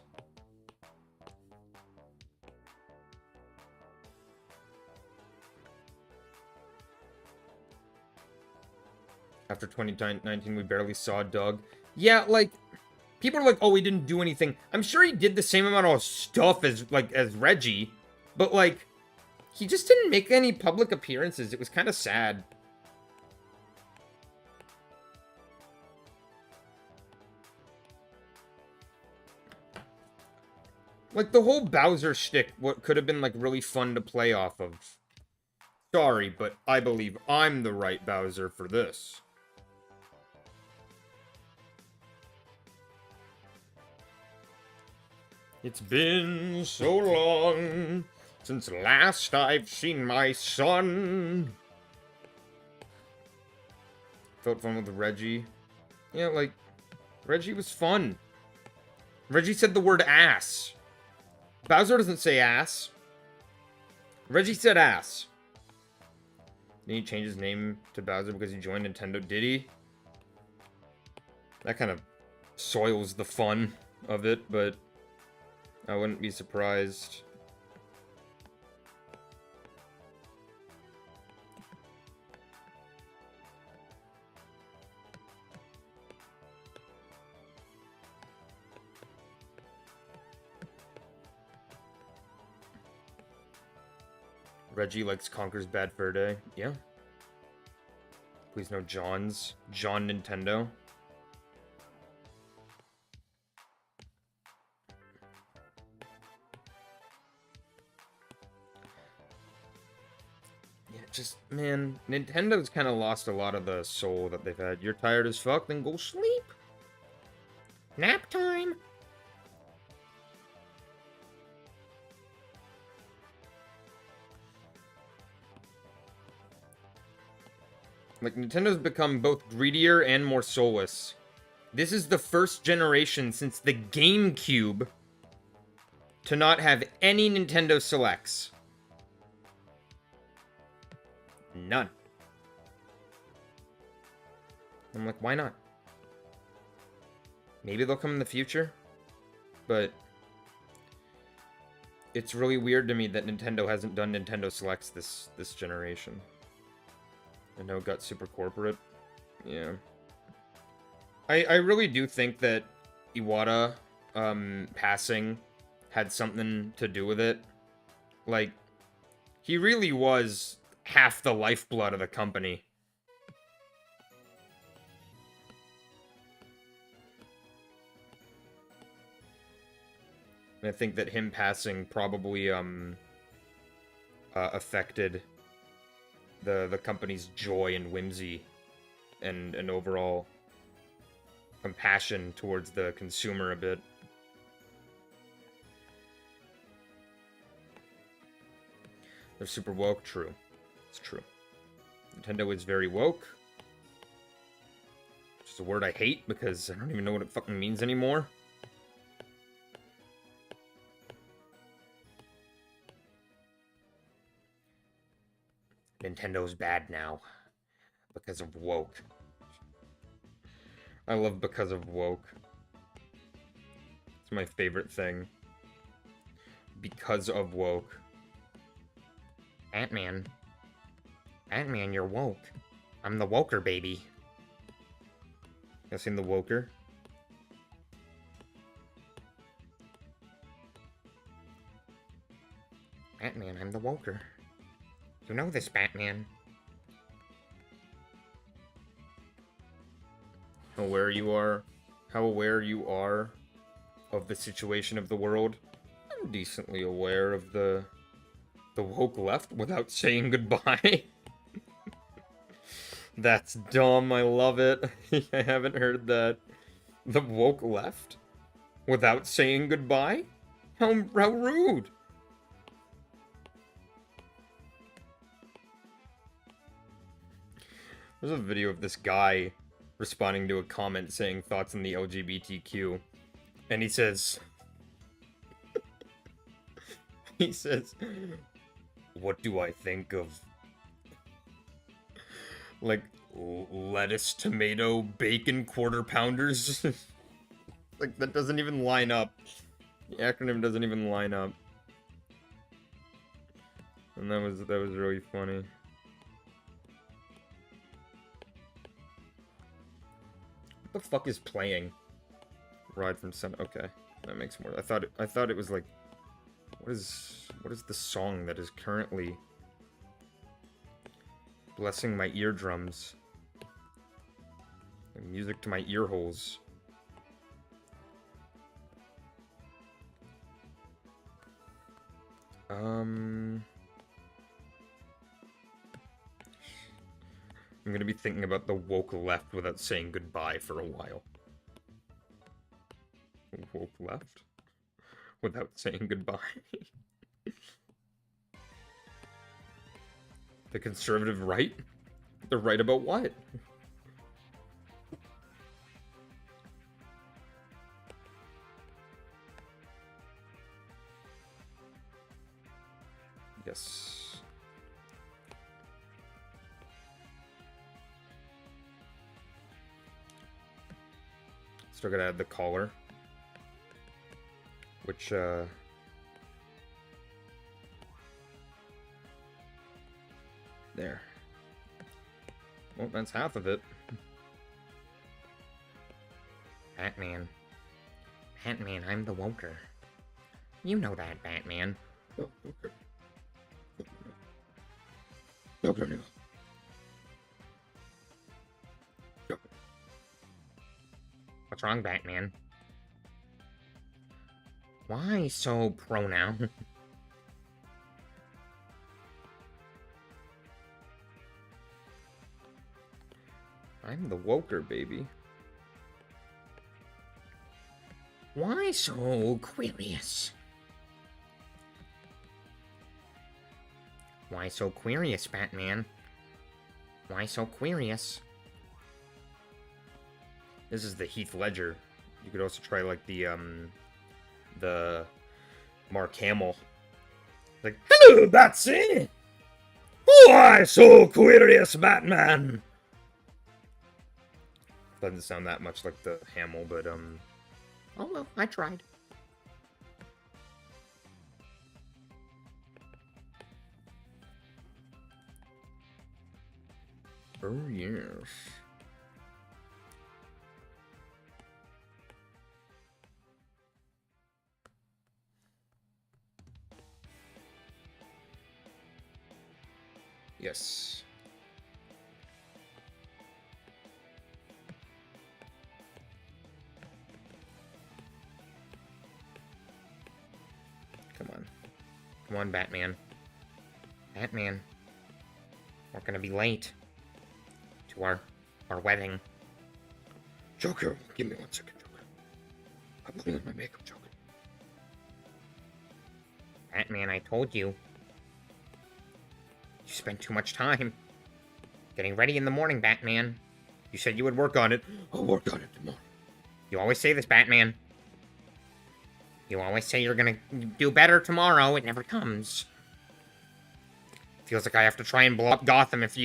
After 2019, we barely saw Doug. Yeah, like, people are like, oh, he didn't do anything. I'm sure he did the same amount of stuff as Reggie. But, like, he just didn't make any public appearances. It was kind of sad. Like, the whole Bowser shtick, what could have been, like, really fun to play off of. Sorry, but I believe I'm the right Bowser for this. It's been so long since last I've seen my son. felt fun with Reggie. Yeah, like, Reggie was fun. Reggie said the word ass. Bowser doesn't say ass. Reggie said ass. Did he change his name to Bowser because he joined Nintendo? Did he? That kind of soils the fun of it, but I wouldn't be surprised. Reggie likes Conker's Bad Fur Day. Yeah. Please no John's. John Nintendo. Yeah, just, man, Nintendo's kind of lost a lot of the soul that they've had. You're tired as fuck? Then go sleep. Nap time. Like, Nintendo's become both greedier and more soulless. This is the first generation since the GameCube to not have any Nintendo Selects. None. I'm like, why not? Maybe they'll come in the future, but it's really weird to me that Nintendo hasn't done Nintendo Selects this generation. I know it got super corporate. Yeah. I really do think that Iwata passing had something to do with it. Like, he really was half the lifeblood of the company. And I think that him passing probably affected the company's joy and whimsy and overall compassion towards the consumer a bit. They're super woke. True. It's true. Nintendo is very woke. Which is a word I hate because I don't even know what it fucking means anymore. Nintendo's bad now because of woke. I love because of woke. It's my favorite thing. Because of woke. Ant-Man. Ant-Man, you're woke. I'm the woker, baby. You seen the woker? Ant-Man, I'm the woker. You know this, Batman. How aware you are of the situation of the world. I'm decently aware of the woke left without saying goodbye. That's dumb, I love it. I haven't heard that. The woke left without saying goodbye? How rude. There's a video of this guy responding to a comment saying thoughts on the LGBTQ. And he says... he says... What do I think of... like, lettuce, tomato, bacon, quarter pounders? Like, that doesn't even line up. The acronym doesn't even line up. And that was really funny. What the fuck is playing? Ride from Sun. Okay, that makes more. I thought it was like, what is the song that is currently blessing my eardrums? Like music to my ear holes. I'm gonna be thinking about the woke left without saying goodbye for a while. Woke left? Without saying goodbye. The conservative right? The right about what? Yes. Still gotta add the collar. Which, there. Well, that's half of it. Batman. Batman, I'm the Woker. You know that, Batman. Oh, okay. Okay. What's wrong, Batman? Why so pronoun? I'm the Woker, baby. Why so queerious? Why so queerious, Batman? Why so queerious? This is the Heath Ledger. You could also try like the Mark Hamill. Like, hello, Batsy! Why so queerious, Batman? Doesn't sound that much like the Hamill, but Oh well, I tried. oh yes. Yes. Come on. Come on, Batman. Batman. We're gonna be late. To our wedding. Joker, give me 1 second, Joker. I'm putting on my makeup, Joker. Batman, I told you. You spent too much time. Getting ready in the morning, Batman. You said you would work on it. I'll work on it tomorrow. You always say this, Batman. You always say you're gonna do better tomorrow. It never comes. Feels like I have to try and blow up Gotham if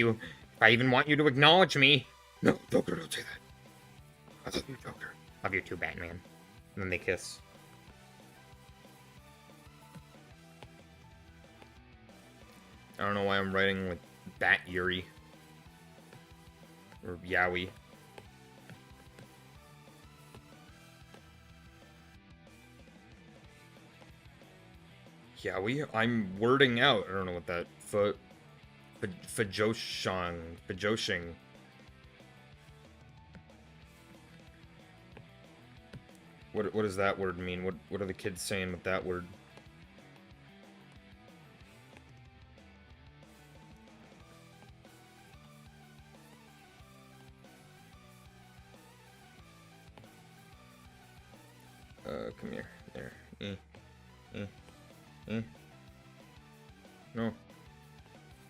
I even want you to acknowledge me. No, Joker, don't say that. I love you, Joker. Love you too, Batman. And then they kiss. I don't know why I'm writing like Bat Yuri. Or Yowie. Yowie? I'm wording out. I don't know what that Fajoshing. What does that word mean? What are the kids saying with that word? Come here. There. No.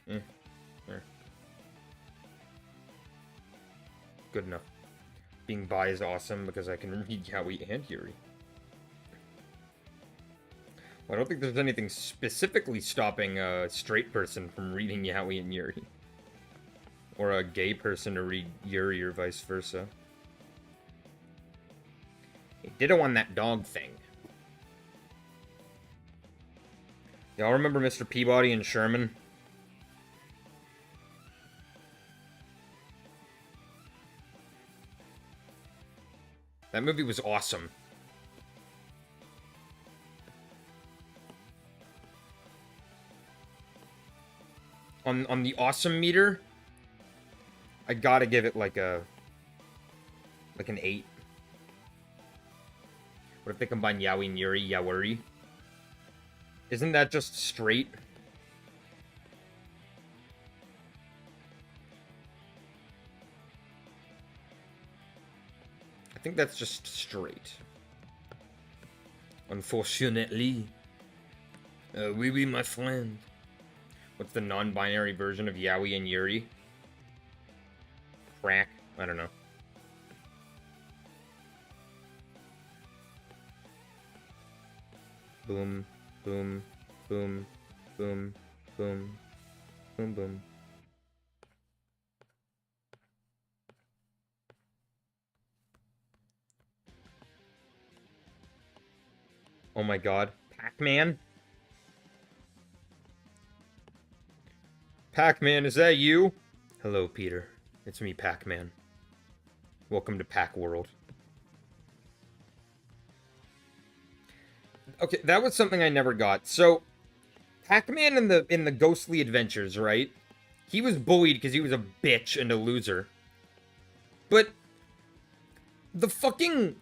There. Good enough. Being bi is awesome because I can read Yowie and Yuri. Well, I don't think there's anything specifically stopping a straight person from reading Yowie and Yuri. Or a gay person to read Yuri or vice versa. They ditto on that dog thing. Y'all remember Mr. Peabody and Sherman? That movie was awesome. On the awesome meter, I gotta give it like an 8. What if they combine Yowie and Yuri, Yawuri? Isn't that just straight? I think that's just straight. Unfortunately. Oui, my friend. What's the non-binary version of Yowie and Yuri? Crack? I don't know. Boom, boom, boom, boom, Boom. Boom, boom. Oh my god. Pac-Man? Pac-Man, is that you? Hello, Peter. It's me, Pac-Man. Welcome to Pac-World. Okay, that was something I never got. So, Pac-Man in the Ghostly Adventures, right? He was bullied because he was a bitch and a loser. But the fucking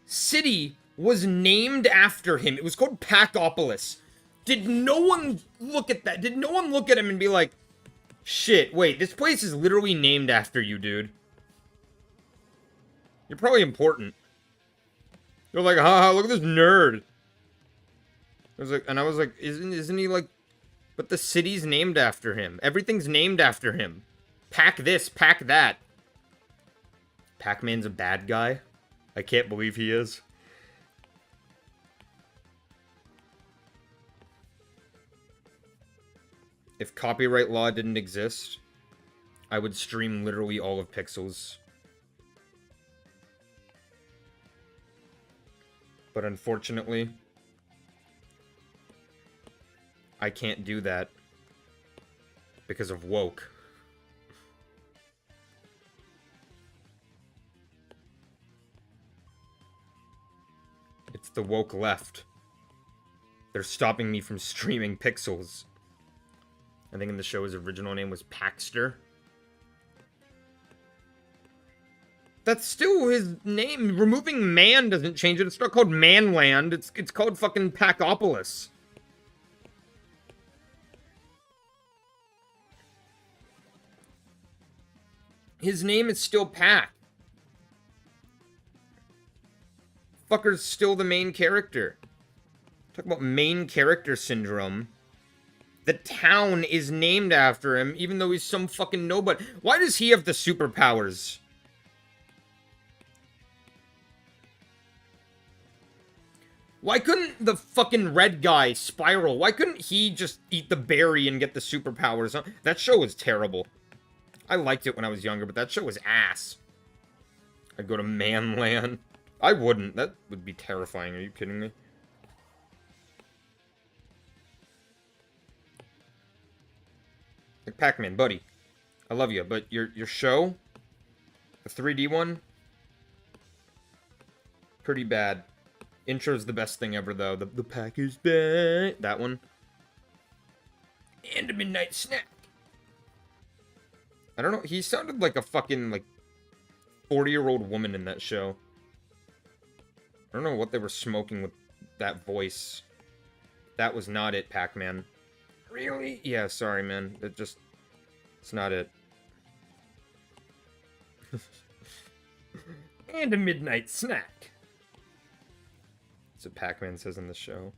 city was named after him. It was called Pacopolis. Did no one look at that? Did no one look at him and be like, shit, wait, this place is literally named after you, dude. You're probably important. They're like, haha, look at this nerd. I was like, isn't he like, but the city's named after him. Everything's named after him. Pack this, pack that. Pac-Man's a bad guy? I can't believe he is. If copyright law didn't exist, I would stream literally all of Pixels. But unfortunately, I can't do that because of woke. It's the woke left. They're stopping me from streaming Pixels. I think in the show his original name was Paxter. That's still his name. Removing man doesn't change it. It's not called Manland. It's called fucking Pacopolis. His name is still Pac. Fucker's still the main character. Talk about main character syndrome. The town is named after him, even though he's some fucking nobody. Why does he have the superpowers? Why couldn't the fucking red guy, Spiral, why couldn't he just eat the berry and get the superpowers? That show was terrible. I liked it when I was younger, but that show was ass. I'd go to Manland. I wouldn't. That would be terrifying. Are you kidding me? Like, Pac-Man, buddy. I love you, but your show, the 3D one, pretty bad. Intro's the best thing ever, though. The pack is back. That one. And a midnight snack. I don't know. He sounded like a fucking, like, 40-year-old woman in that show. I don't know what they were smoking with that voice. That was not it, Pac-Man. Really? Yeah, sorry, man. It's not it. And a midnight snack. That's what Pac-Man says in the show.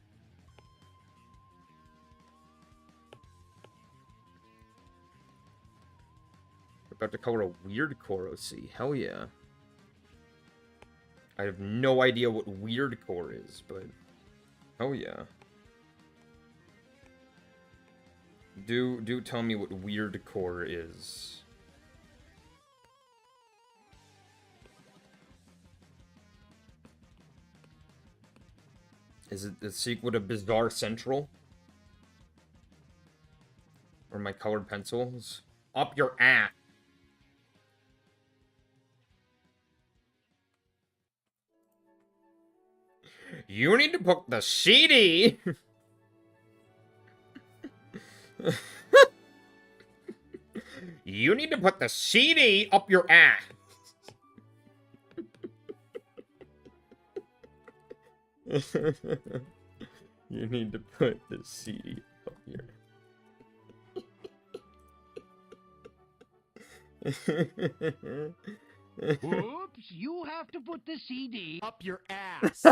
We're about to cover a weird core OC. Hell yeah. I have no idea what weird core is, but... oh yeah. Do tell me what weird core is. Is it the sequel to Bizarre Central? Or my colored pencils? Up your ass. You need to put the CD. You need to put the CD up your ass. You need to put the CD up your Oops, you have to put the CD up your ass.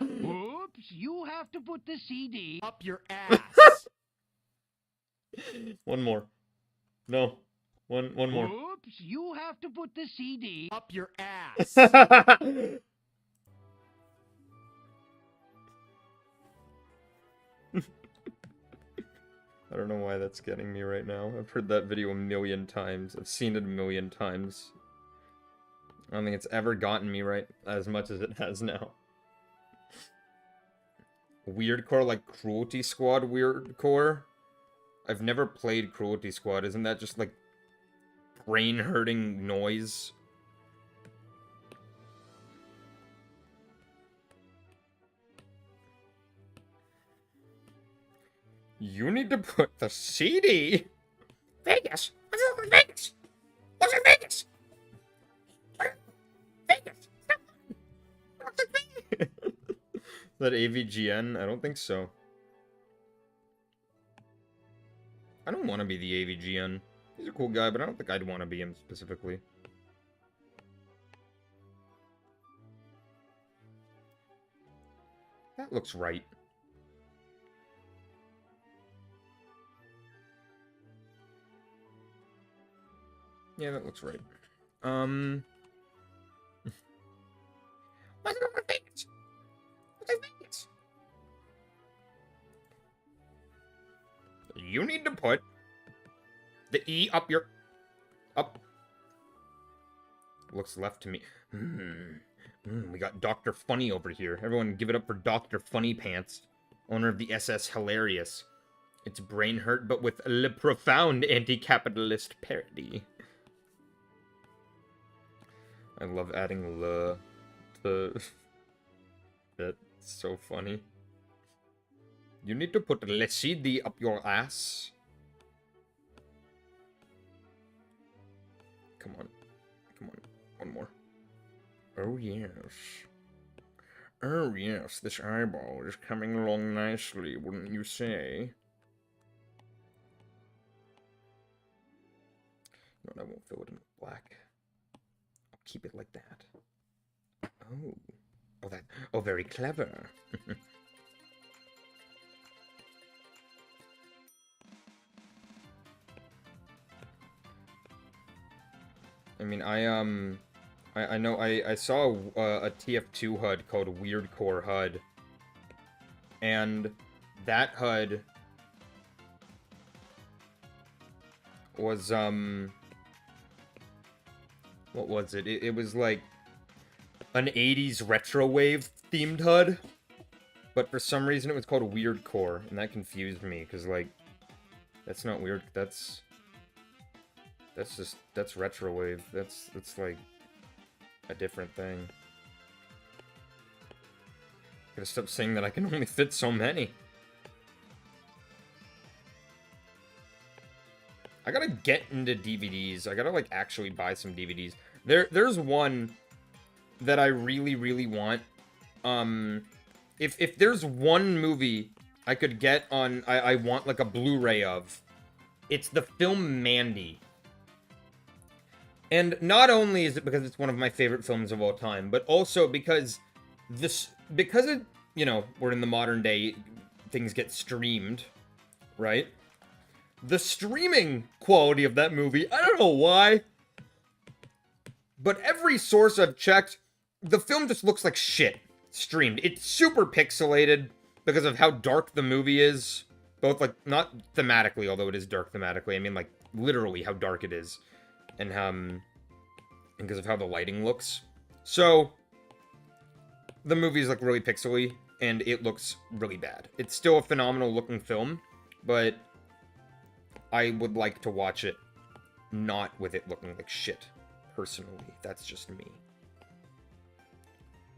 Oops, you have to put the CD up your ass. One more. No. One more. Oops, you have to put the CD up your ass. I don't know why that's getting me right now. I've heard that video a million times. I've seen it a million times. I don't think it's ever gotten me right as much as it has now. Weirdcore like Cruelty Squad Weirdcore? I've never played Cruelty Squad. Isn't that just like brain-hurting noise? You need to put the CD. Vegas? What's up with Vegas? What's in Vegas? Vegas? Stop. What's in Vegas? That AVGN? I don't think so. I don't want to be the AVGN. He's a cool guy, but I don't think I'd want to be him specifically. That looks right. Yeah, that looks right. What's up with Vegas? What's in Vegas? You need to put the E up your... Up. Looks left to me. We got Dr. Funny over here. Everyone give it up for Dr. Funny Pants, owner of the SS Hilarious. It's brain hurt, but with a profound anti-capitalist parody. I love adding le to... That's so funny. You need to put le CD up your ass. Come on. Come on. One more. Oh, yes. Oh, yes, this eyeball is coming along nicely, wouldn't you say? No, I won't fill it in with black. I'll keep it like that. Oh. Oh, that... Oh, very clever. I mean, I know I saw a TF2 HUD called Weirdcore HUD, and that HUD was what was it? It was like an 80s retro wave themed HUD, but for some reason it was called Weirdcore, and that confused me because like that's not weird. That's retrowave. That's like a different thing. Gotta stop saying that I can only fit so many. I gotta get into DVDs. I gotta like actually buy some DVDs. There's one that I really want. If there's one movie I could get on, I want like a Blu-ray of, it's the film Mandy. And not only is it because it's one of my favorite films of all time, but also because it, you know, we're in the modern day, things get streamed, right? The streaming quality of that movie, I don't know why, but every source I've checked, the film just looks like shit streamed. It's super pixelated because of how dark the movie is, both like, not thematically, although it is dark thematically, I mean like literally how dark it is. And because of how the lighting looks. So, the movie's like really pixely, and it looks really bad. It's still a phenomenal looking film, but I would like to watch it not with it looking like shit, personally. That's just me.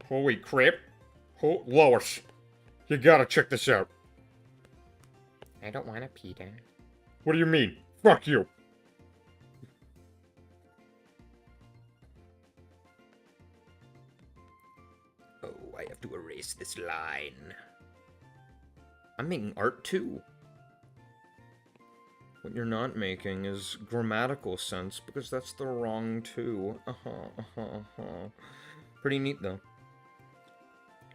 Holy crap. Oh, Lois, you gotta check this out. I don't want to, Peter. What do you mean? Fuck you. I have to erase this line. I'm making art too. What you're not making is grammatical sense, because that's the wrong too. Pretty neat though.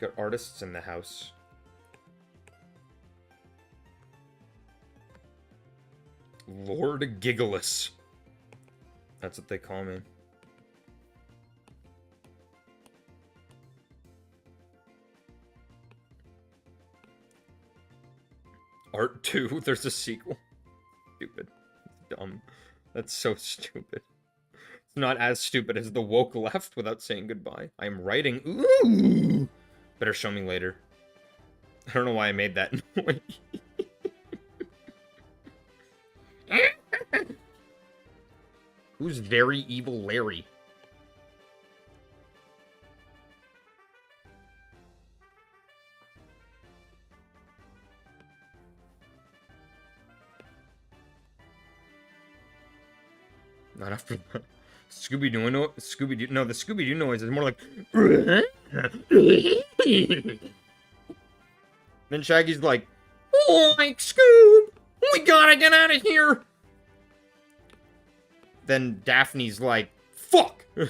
Got artists in the house. Lord Gigglus. That's what they call me. Art 2, there's a sequel. dumb. That's so stupid. It's not as stupid as the woke left without saying goodbye. I am writing. Ooh! Better show me later. I don't know why I made that noise. Who's very evil Larry? Not after that. Scooby-Doo no, Scooby-Doo. No, the Scooby-Doo noise is more like. Then Shaggy's like, "Oh, like Scoob, we gotta get out of here." Then Daphne's like, "Fuck." You're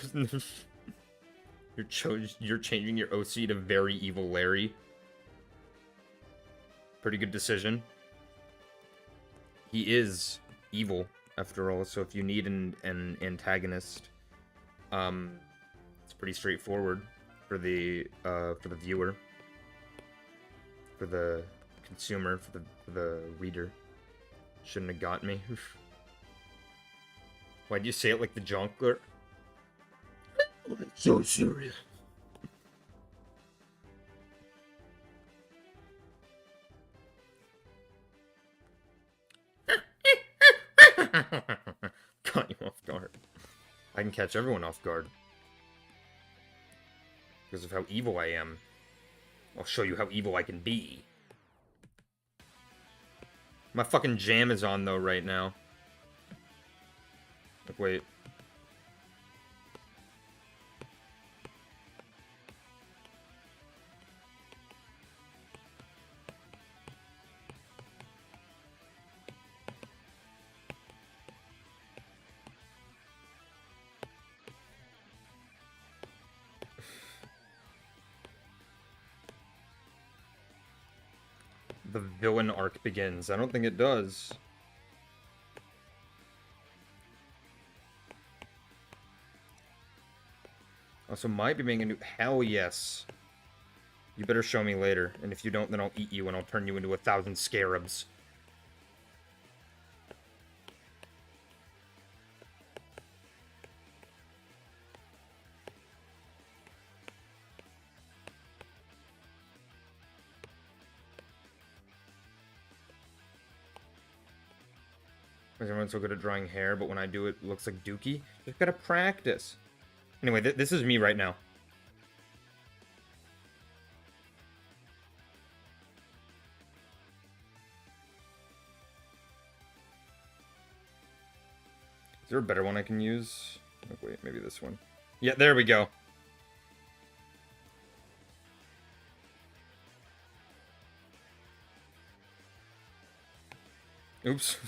changing your OC to very evil Larry. Pretty good decision. He is evil, after all, so if you need an antagonist, it's pretty straightforward for the viewer, for the consumer, for the reader. Shouldn't have got me. Why'd you say it like the Jonkler? So serious. Caught you off guard. I can catch everyone off guard. Because of how evil I am. I'll show you how evil I can be. My fucking jam is on though right now. Like, wait. The villain arc begins. I don't think it does. Also, might be making a new... Hell yes. You better show me later. And if you don't, then I'll eat you and I'll turn you into 1,000 scarabs. Everyone's so good at drawing hair, but when I do it, it looks like Dookie. Just gotta practice. Anyway, this is me right now. Is there a better one I can use? Oh, wait, maybe this one. Yeah, there we go. Oops.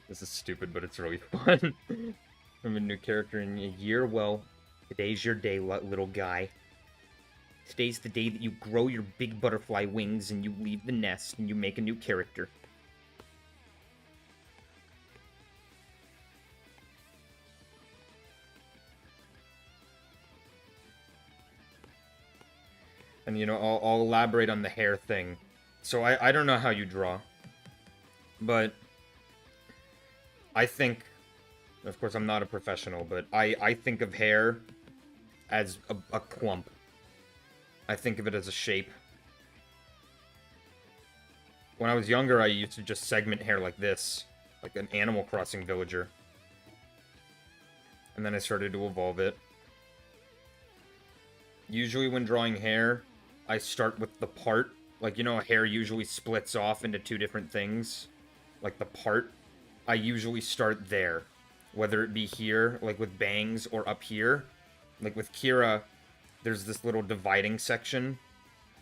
This is stupid, but it's really fun. I'm a new character in a year. Well, today's your day, little guy. Today's the day that you grow your big butterfly wings and you leave the nest and you make a new character. And, you know, I'll elaborate on the hair thing. So I don't know how you draw. But I think, of course I'm not a professional, but I think of hair as a clump. I think of it as a shape. When I was younger, I used to just segment hair like this. Like an Animal Crossing villager. And then I started to evolve it. Usually when drawing hair, I start with the part. Like, you know, hair usually splits off into two different things. Like the part. I usually start there. Whether it be here, like with bangs, or up here. Like with Kira, there's this little dividing section.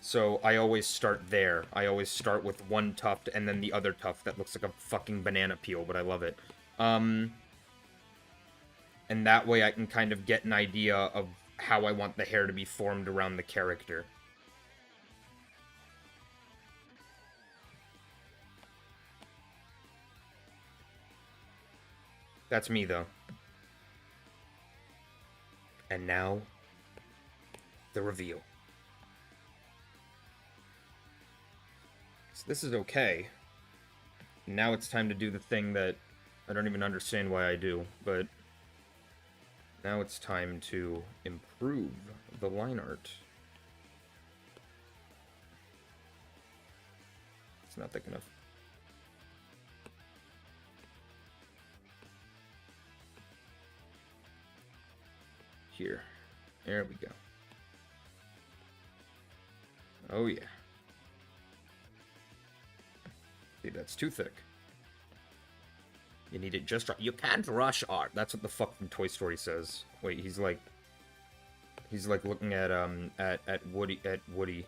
So I always start there. I always start with one tuft and then the other tuft that looks like a fucking banana peel, but I love it. And that way I can kind of get an idea of how I want the hair to be formed around the character. That's me, though. And now, the reveal. So this is okay. Now it's time to do the thing that I don't even understand why I do, but now it's time to improve the line art. It's not thick enough. Here. There we go. Oh yeah. See, that's too thick. You need it just right. You can't rush art. That's what the fucking Toy Story says. Wait, he's like looking at Woody.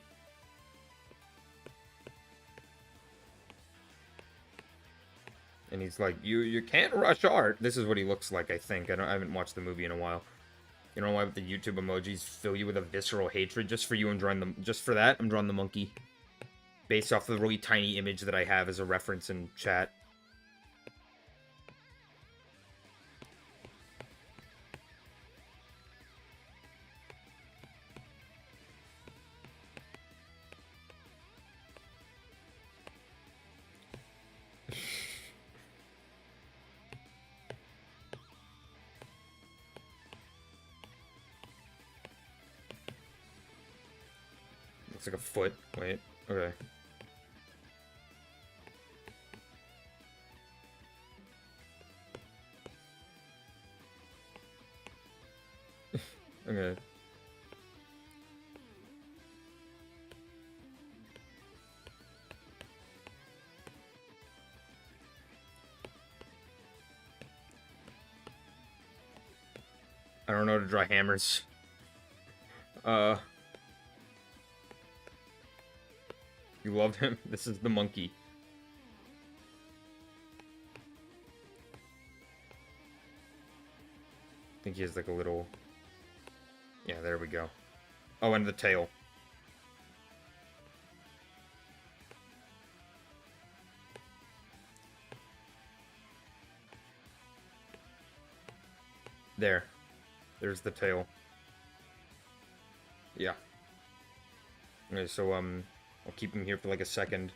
And he's like, you can't rush art. This is what he looks like, I think. I haven't watched the movie in a while. You know why the YouTube emojis fill you with a visceral hatred? Just for you, I'm drawing them. Just for that, I'm drawing the monkey. Based off the really tiny image that I have as a reference in chat. Looks like a foot. Wait. Okay. Okay. I don't know how to draw hammers. You loved him? This is the monkey. I think he has like a little... Yeah, there we go. Oh, and the tail. There. There's the tail. Yeah. Okay, so, I'll keep him here for like a second. And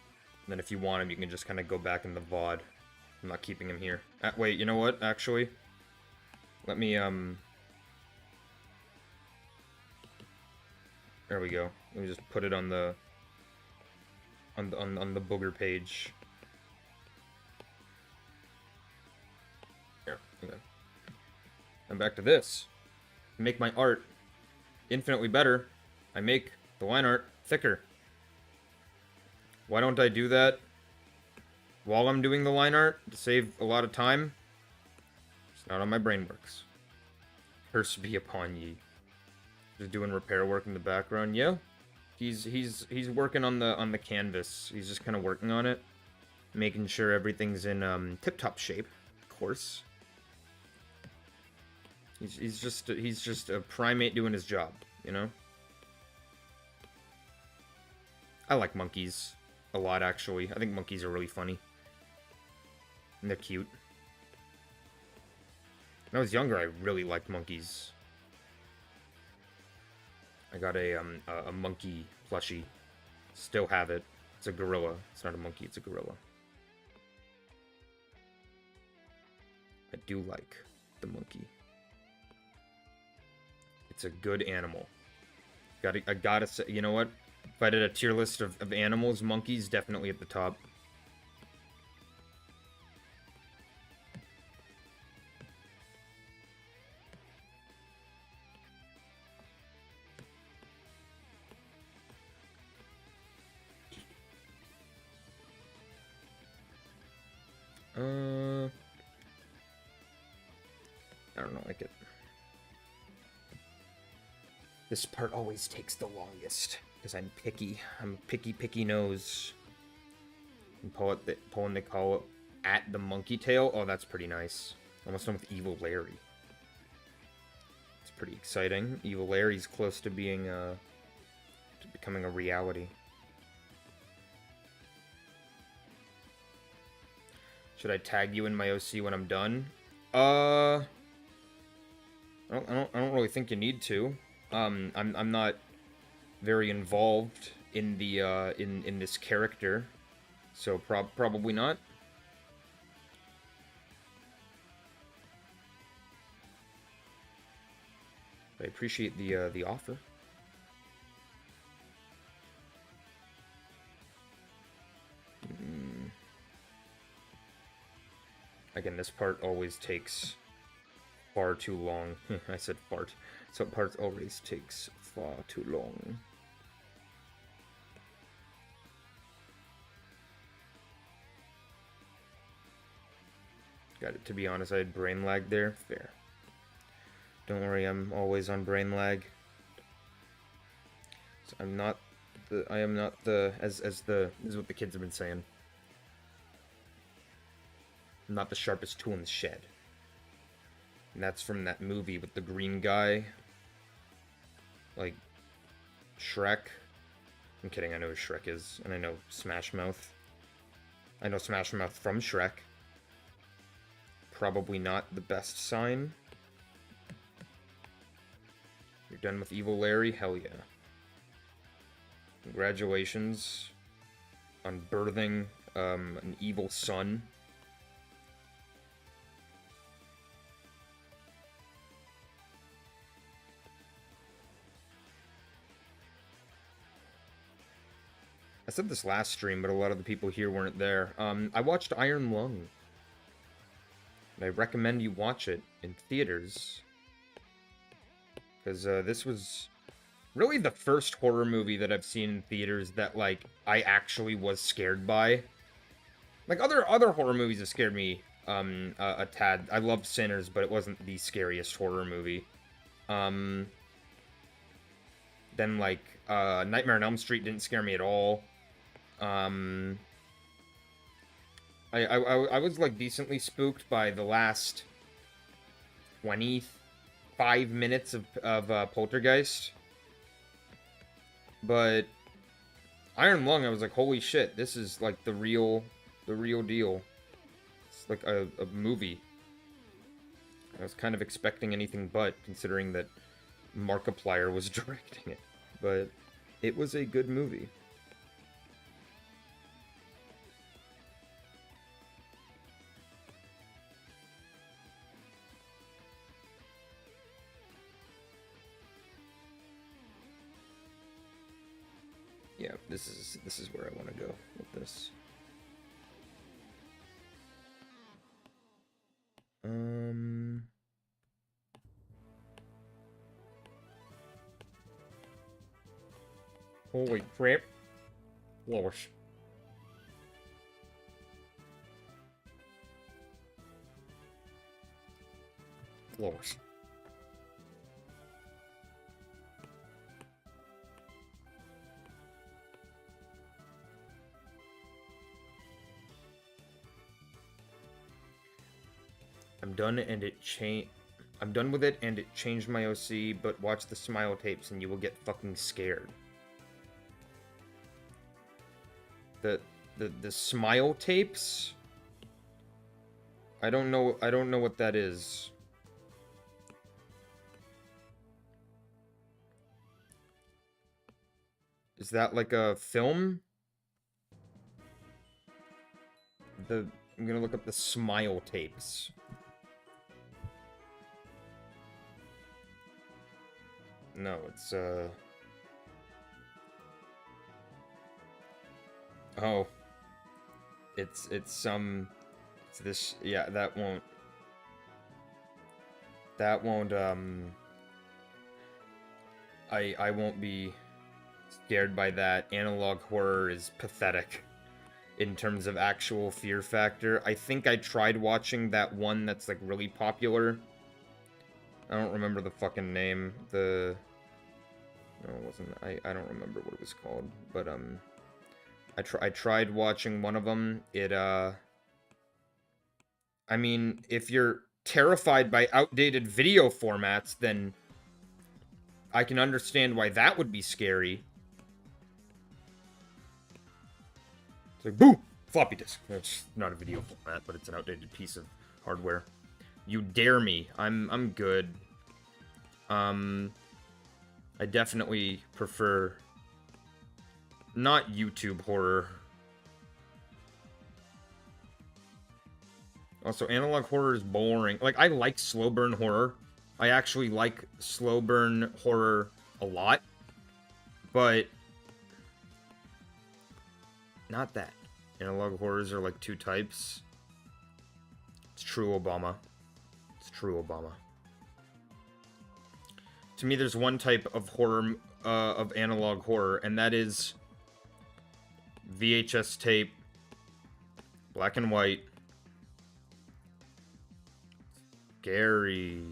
then if you want him, you can just kind of go back in the VOD. I'm not keeping him here. Wait, you know what, actually? Let me, There we go. Let me just put it on the... on the booger page. Here, okay. And back to this. Make my art infinitely better. I make the line art thicker. Why don't I do that while I'm doing the line art to save a lot of time? It's not how my brain works. Curse be upon ye. Just doing repair work in the background. Yeah, he's working on the canvas. He's just kind of working on it, making sure everything's in tip-top shape. Of course. He's just a primate doing his job, you know? I like monkeys a lot, actually. I think monkeys are really funny. And they're cute. When I was younger, I really liked monkeys. I got a monkey plushie. Still have it. It's a gorilla. It's not a monkey, it's a gorilla. I do like the monkey. It's a good animal. I gotta say, you know what? If I did a tier list of animals, monkeys definitely at the top. I don't know, like it. This part always takes the longest, because I'm picky. I'm picky nose. And pulling the call at the monkey tail. Oh, that's pretty nice. Almost done with Evil Larry. It's pretty exciting. Evil Larry's close to being, to becoming a reality. Should I tag you in my OC when I'm done? I don't really think you need to. I'm not very involved in the in this character, so probably not. I appreciate the offer. Again, this part always takes far too long. I said fart. So part always takes far too long. Got it. To be honest, I had brain lag there. Fair. Don't worry, I'm always on brain lag. So I am not the as the this is what the kids have been saying. I'm not the sharpest tool in the shed. And that's from that movie with the green guy. Like Shrek. I'm kidding, I know who Shrek is, and I know Smash Mouth. I know Smash Mouth from Shrek. Probably not the best sign. You're done with Evil Larry? Hell yeah. Congratulations on birthing an evil son. I said this last stream, but a lot of the people here weren't there. I watched Iron Lung. And I recommend you watch it in theaters. Because this was really the first horror movie that I've seen in theaters that, like, I actually was scared by. Like, other horror movies have scared me a tad. I loved Sinners, but it wasn't the scariest horror movie. Then, like, Nightmare on Elm Street didn't scare me at all. I was, like, decently spooked by the last 25 minutes of Poltergeist. But Iron Lung, I was like, holy shit, this is, like, the real deal. It's like a movie. I was kind of expecting anything but, considering that Markiplier was directing it. But it was a good movie. Yeah, this is where I want to go with this. Holy crap. Lois. Lois. I'm done with it and it changed my OC, but watch the Smile tapes and you will get fucking scared. The Smile tapes? I don't know what that is. Is that like a film? I'm gonna look up the Smile tapes. No, it's, oh. It's this, yeah, that won't, I won't be scared by that. Analog horror is pathetic in terms of actual fear factor. I think I tried watching that one that's, like, really popular. I don't remember the fucking name. No, it wasn't. I don't remember what it was called. But, I tried watching one of them. I mean, if you're terrified by outdated video formats, then I can understand why that would be scary. It's like, boo! Floppy disk. It's not a video format, but it's an outdated piece of hardware. You dare me. I'm good. I definitely prefer not YouTube horror. Also, analog horror is boring. Like, I like slow burn horror. I actually like slow burn horror a lot. But not that. Analog horrors are like two types. It's true, Obama. It's true, Obama. To me, there's one type of horror, of analog horror, and that is VHS tape, black and white, scary.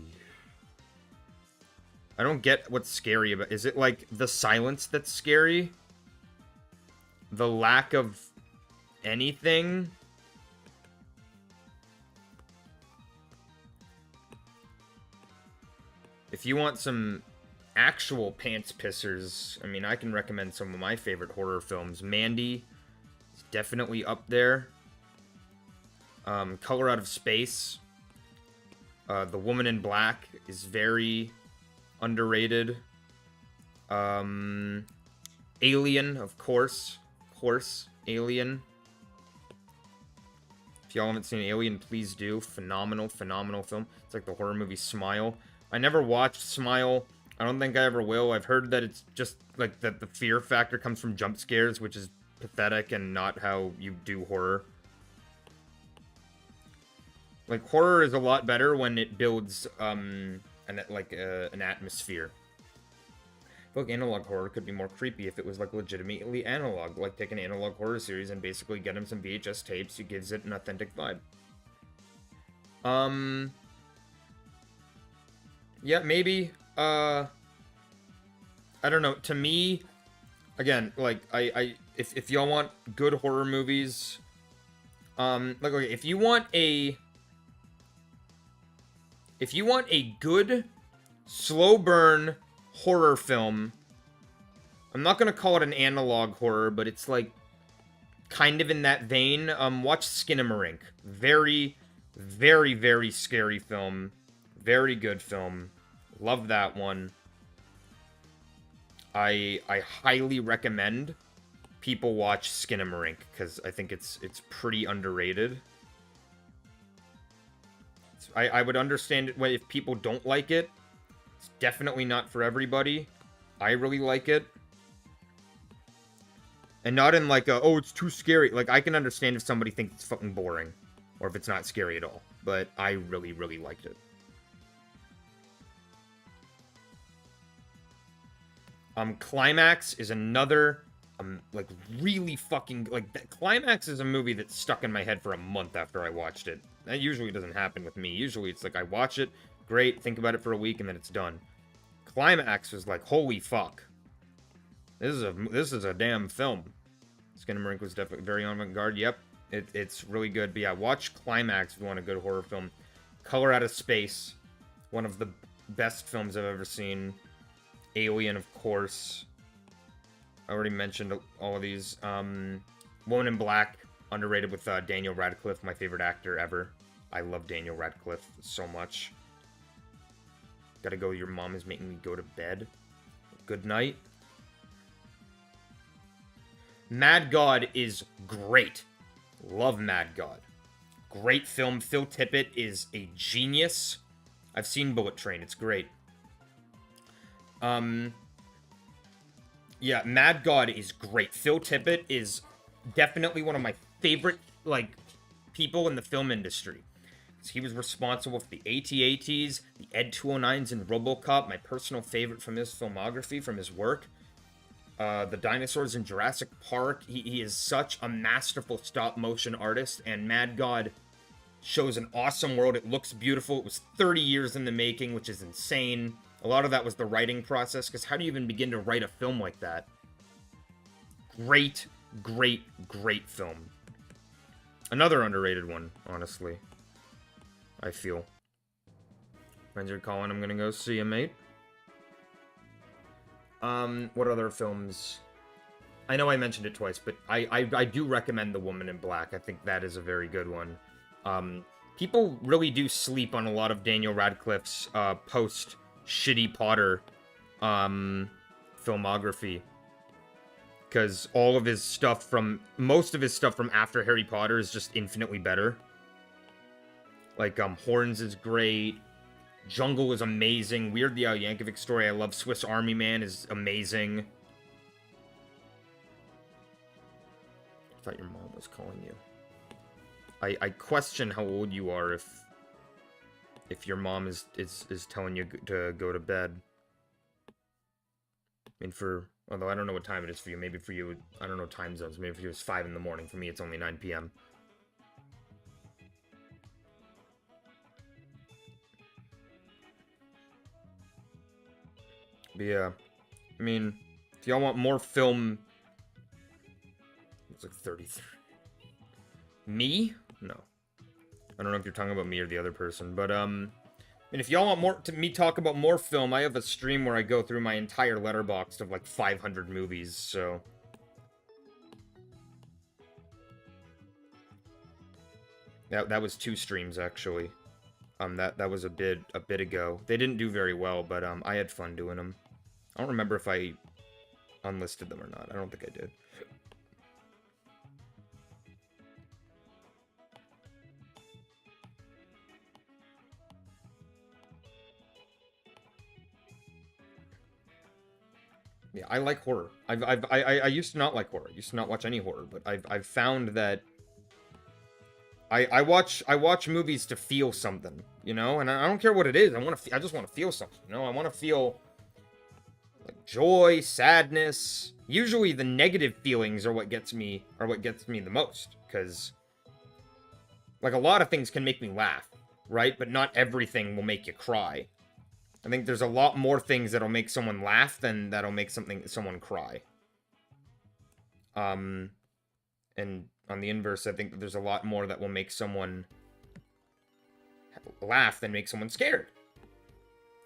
I don't get what's scary about. Is it like the silence that's scary? The lack of anything? If you want some actual pants pissers, I mean, I can recommend some of my favorite horror films. Mandy is definitely up there. Color Out of Space. The Woman in Black is very underrated. Alien, of course. Alien. If y'all haven't seen Alien, please do. Phenomenal, phenomenal film. It's like the horror movie Smile. I never watched Smile. I don't think I ever will. I've heard that it's just, like, that the fear factor comes from jump scares, which is pathetic and not how you do horror. Like, horror is a lot better when it builds, an atmosphere. I feel like analog horror could be more creepy if it was, like, legitimately analog. Like, take an analog horror series and basically get him some VHS tapes. It gives it an authentic vibe. Yeah, maybe. I don't know. To me, again, like, if y'all want good horror movies, like, okay, if you want a good slow burn horror film, I'm not gonna call it an analog horror, but it's like kind of in that vein. Watch Skinamarink. Very, very, very scary film. Very good film. Love that one. I highly recommend people watch Skinamarink because I think it's pretty underrated. I would understand it if people don't like it. It's definitely not for everybody. I really like it. And not in like a, oh, it's too scary. Like, I can understand if somebody thinks it's fucking boring. Or if it's not scary at all. But I really, really liked it. Climax is another, like, really fucking, like, Climax is a movie that stuck in my head for a month after I watched it. That usually doesn't happen with me. Usually it's like, I watch it, great, think about it for a week, and then it's done. Climax was like, holy fuck. This is a damn film. Skinamarink was definitely very avant-garde. Yep, it's really good. But yeah, watch Climax if you want a good horror film. Color Out of Space, one of the best films I've ever seen. Alien, of course. I already mentioned all of these. Woman in Black, underrated with Daniel Radcliffe, my favorite actor ever. I love Daniel Radcliffe so much. Gotta go, your mom is making me go to bed. Good night. Mad God is great. Love Mad God. Great film. Phil Tippett is a genius. I've seen Bullet Train. It's great. Yeah, Mad God is great. Phil Tippett is definitely one of my favorite, like, people in the film industry. He was responsible for the AT-ATs, the Ed 209s, and RoboCop, my personal favorite from his filmography, from his work. The dinosaurs in Jurassic Park. He is such a masterful stop-motion artist, and Mad God shows an awesome world. It looks beautiful. It was 30 years in the making, which is insane. A lot of that was the writing process, because how do you even begin to write a film like that? Great, great, great film. Another underrated one, honestly. I feel. Friends are calling, I'm gonna go see you, mate. What other films? I know I mentioned it twice, but I do recommend The Woman in Black. I think that is a very good one. people really do sleep on a lot of Daniel Radcliffe's post shitty Potter filmography, because all of his stuff from most of his stuff from after Harry Potter is just infinitely better. Like Horns is great, Jungle is amazing, Weird the Al Yankovic Story I love, Swiss Army Man is amazing. I thought your mom was calling you. I question how old you are if your mom is telling you to go to bed. I mean, although I don't know what time it is for you. Maybe for you, I don't know time zones. Maybe for you it's 5 in the morning. For me, it's only 9 p.m. But yeah, I mean, if y'all want more film... It's like 33. Me? No. I don't know if you're talking about me or the other person, but, and if y'all want me talk about more film, I have a stream where I go through my entire letterbox of, like, 500 movies, so... That was 2 streams, actually. That was a bit ago. They didn't do very well, but, I had fun doing them. I don't remember if I unlisted them or not. I don't think I did. Yeah, I like horror. I used to not like horror. I used to not watch any horror, but I've found that I watch movies to feel something, you know, and I don't care what it is. I just want to feel something, you know. I want to feel like joy, sadness. Usually the negative feelings are what gets me the most, because like a lot of things can make me laugh, right? But not everything will make you cry. I think there's a lot more things that'll make someone laugh than that'll make someone cry. And on the inverse, I think that there's a lot more that will make someone laugh than make someone scared.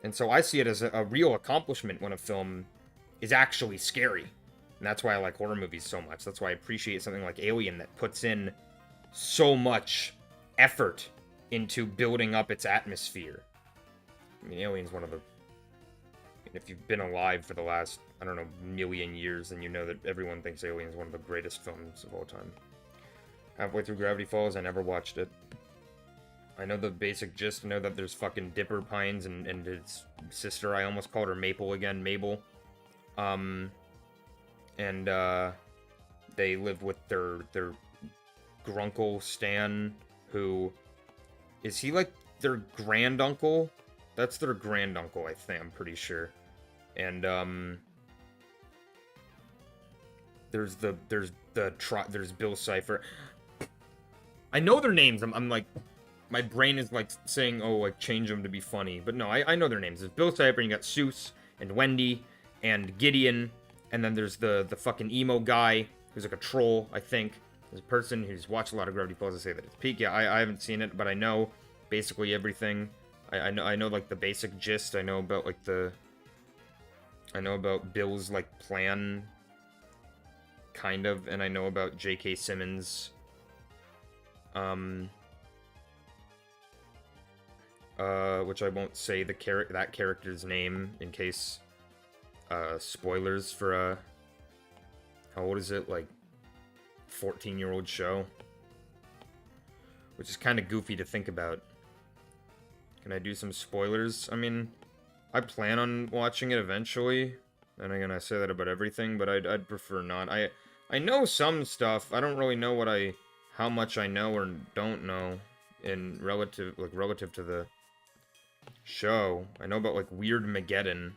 And so I see it as a real accomplishment when a film is actually scary. And that's why I like horror movies so much. That's why I appreciate something like Alien that puts in so much effort into building up its atmosphere. I mean, Alien's one of the... If you've been alive for the last, I don't know, million years, then you know that everyone thinks Alien's one of the greatest films of all time. Halfway through Gravity Falls, I never watched it. I know the basic gist. I know that there's fucking Dipper Pines and his sister. I almost called her Maple again, Mabel. They live with their grunkle Stan, who... Is he like their granduncle? That's their granduncle, I think. I'm pretty sure. And there's Bill Cipher. I know their names. I'm like, my brain is like saying, oh, like change them to be funny. But no, I know their names. There's Bill Cipher, and you got Seuss and Wendy and Gideon, and then there's the fucking emo guy who's like a troll, I think. There's a person who's watched a lot of Gravity Falls to say that it's peak. Yeah, I haven't seen it, but I know basically everything. I know like the basic gist. I know about Bill's like plan, kind of, and I know about J.K. Simmons. Which I won't say that character's name in case spoilers for how old is it, like 14-year-old show, which is kind of goofy to think about. Can I do some spoilers? I mean, I plan on watching it eventually, and again, I say that about everything, but I'd prefer not. I know some stuff. I don't really know how much I know or don't know in relative to the show. I know about like Weird Mageddon.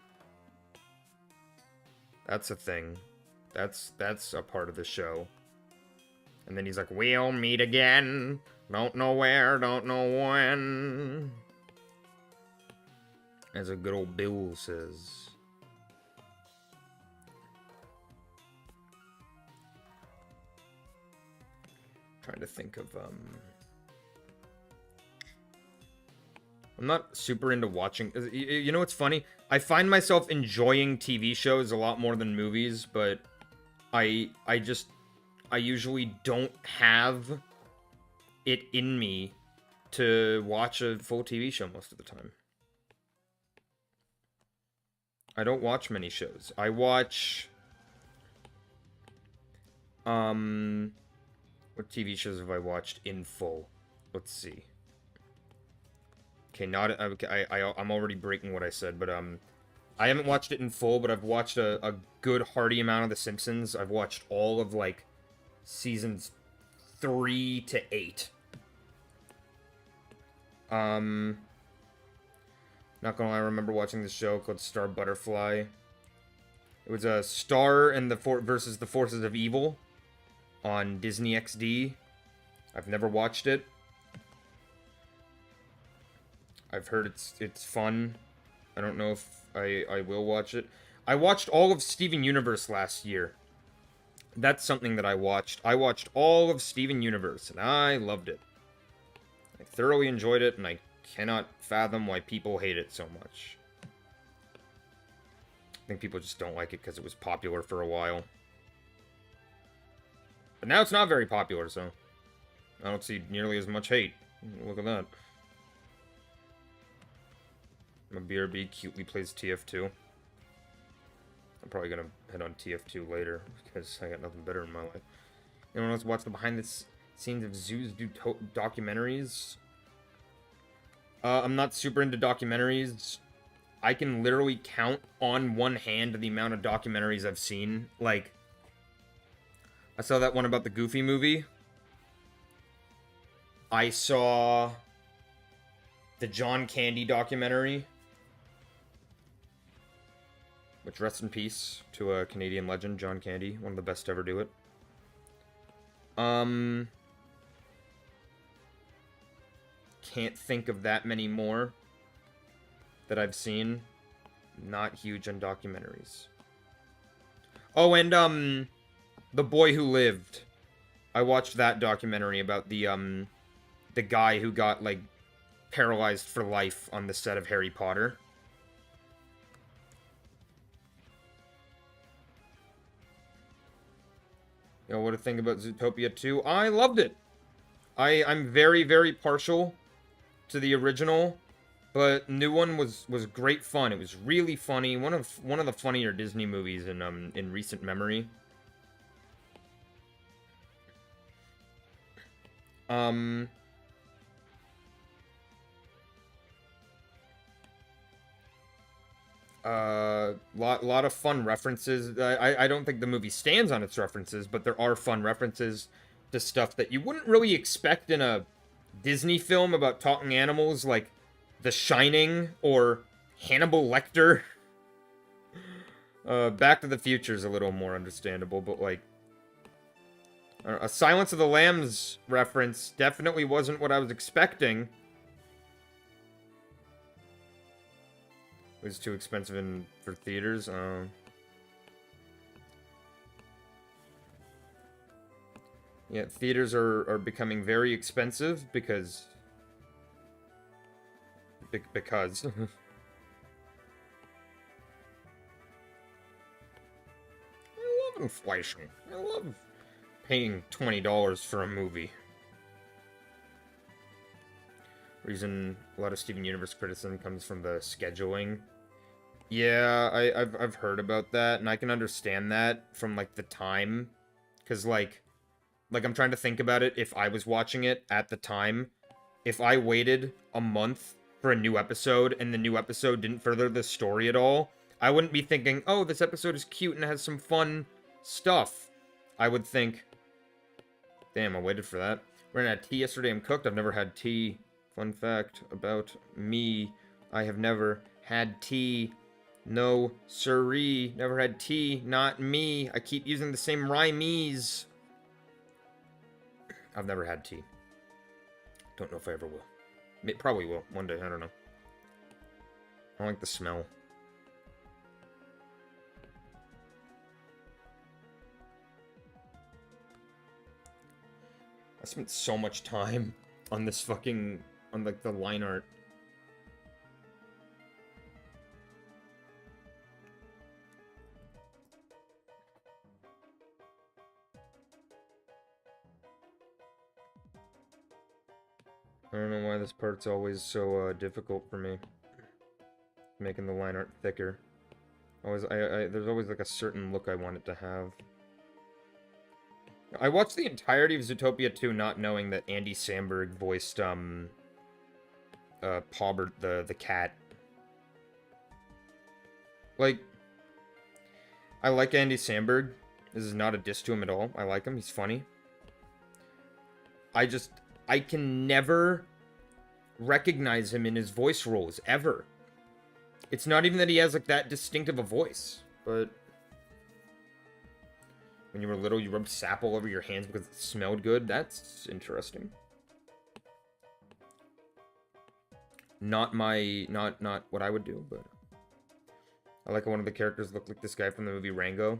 That's a thing. That's a part of the show. And then he's like, we'll meet again. Don't know where, don't know when. As a good old Bill says. Trying to think of, I'm not super into watching... You know what's funny? I find myself enjoying TV shows a lot more than movies, but I usually don't have it in me to watch a full TV show most of the time. I don't watch many shows. I watch... What TV shows have I watched in full? Let's see. Okay, I'm already breaking what I said, but, I haven't watched it in full, but I've watched a good hearty amount of The Simpsons. I've watched all of, like, seasons 3 to 8. Not gonna lie, I remember watching this show called Star Butterfly. It was a Star and versus the Forces of Evil on Disney XD. I've never watched it. I've heard it's fun. I don't know if I will watch it. I watched all of Steven Universe last year. That's something that I watched. I watched all of Steven Universe, and I loved it. I thoroughly enjoyed it, and I cannot fathom why people hate it so much. I think people just don't like it because it was popular for a while. But now it's not very popular, so I don't see nearly as much hate. Look at that. My BRB cutely plays TF2. I'm probably gonna head on TF2 later because I got nothing better in my life. Anyone else watch the behind the scenes of zoos do documentaries? I'm not super into documentaries. I can literally count on one hand the amount of documentaries I've seen. Like, I saw that one about the Goofy movie. I saw the John Candy documentary. Which, rest in peace to a Canadian legend, John Candy. One of the best to ever do it. Can't think of that many more that I've seen. Not huge on documentaries. Oh, and, The Boy Who Lived. I watched that documentary about the guy who got, like, paralyzed for life on the set of Harry Potter. You know, what to think about Zootopia 2? I loved it. I'm very, very partial to the original, but new one was great fun. It was really funny. One of the funnier Disney movies in recent memory. Lot of fun references. I don't think the movie stands on its references, but there are fun references to stuff that you wouldn't really expect in a Disney film about talking animals, like The Shining or Hannibal Lecter. Back to the Future is a little more understandable, but like a Silence of the Lambs reference definitely wasn't what I was expecting. It was too expensive for theaters. Yeah, theaters are becoming very expensive because I love inflation. I love paying $20 for a movie. Reason a lot of Steven Universe criticism comes from the scheduling. Yeah, I've heard about that, and I can understand that from like the time, because like I'm trying to think about it. If I was watching it at the time, if I waited a month for a new episode and the new episode didn't further the story at all, I wouldn't be thinking, oh, this episode is cute and has some fun stuff. I would think, damn, I waited for that. Ran out of tea yesterday. I'm cooked. I've never had tea. Fun fact about me, I have never had tea. No, siree. Never had tea. Not me. I keep using the same rhymes. I've never had tea. Don't know if I ever will. Probably will. One day. I don't know. I don't like the smell. I spent so much time on this fucking... on, like, the line art. don't know why this part's always so difficult for me. Making the line art thicker. There's always like a certain look I want it to have. I watched the entirety of Zootopia 2 not knowing that Andy Samberg voiced, Paubert, the cat. Like, I like Andy Samberg. This is not a diss to him at all. I like him. He's funny. I can never recognize him in his voice roles, ever. It's not even that he has, like, that distinctive a voice, but... When you were little, you rubbed sap all over your hands because it smelled good? That's interesting. Not what I would do, but... I like how one of the characters looked like this guy from the movie Rango.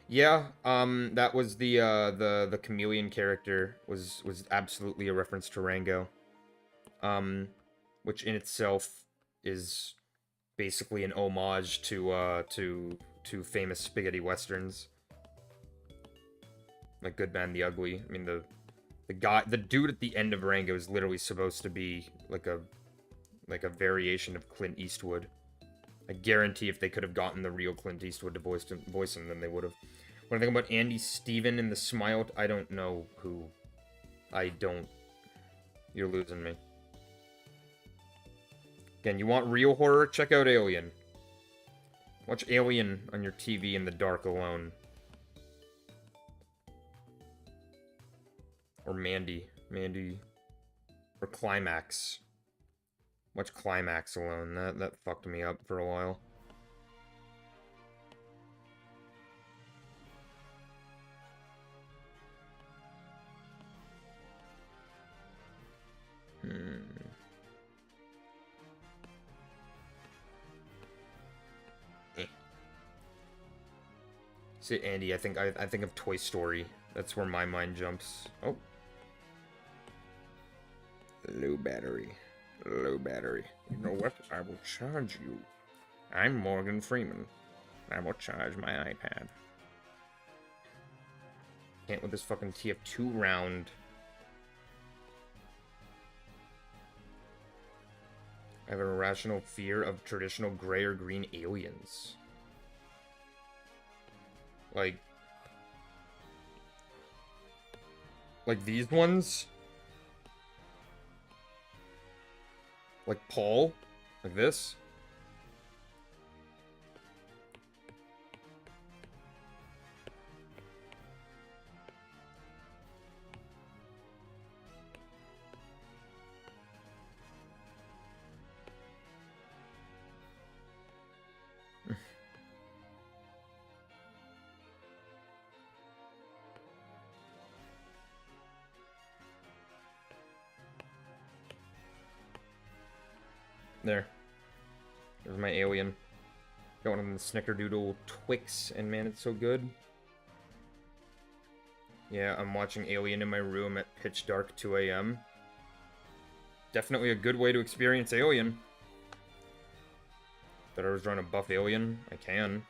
Yeah, that was the chameleon character was absolutely a reference to Rango. Which in itself is basically an homage to famous spaghetti westerns. Like Good, Bad, the Ugly. I mean, the dude at the end of Rango is literally supposed to be like a variation of Clint Eastwood. I guarantee if they could have gotten the real Clint Eastwood to voice him, then they would have. When I think about Andy Steven in The Smile, I don't know who. You're losing me. Again, you want real horror? Check out Alien. Watch Alien on your TV in the dark alone. Or Mandy. Or Climax. Watch Climax alone. That fucked me up for a while. See, Andy, I think of Toy Story. That's where my mind jumps. Oh. Low battery. Low battery. You know what? I will charge you. I'm Morgan Freeman. I will charge my iPad. Can't with this fucking TF2 round. I have an irrational fear of traditional gray or green aliens. Like these ones? Like Paul? Like this? There. There's my alien. Going on the Snickerdoodle Twix, and man, it's so good. Yeah, I'm watching Alien in my room at pitch dark 2 a.m. Definitely a good way to experience Alien. That I was trying to buff Alien? I can.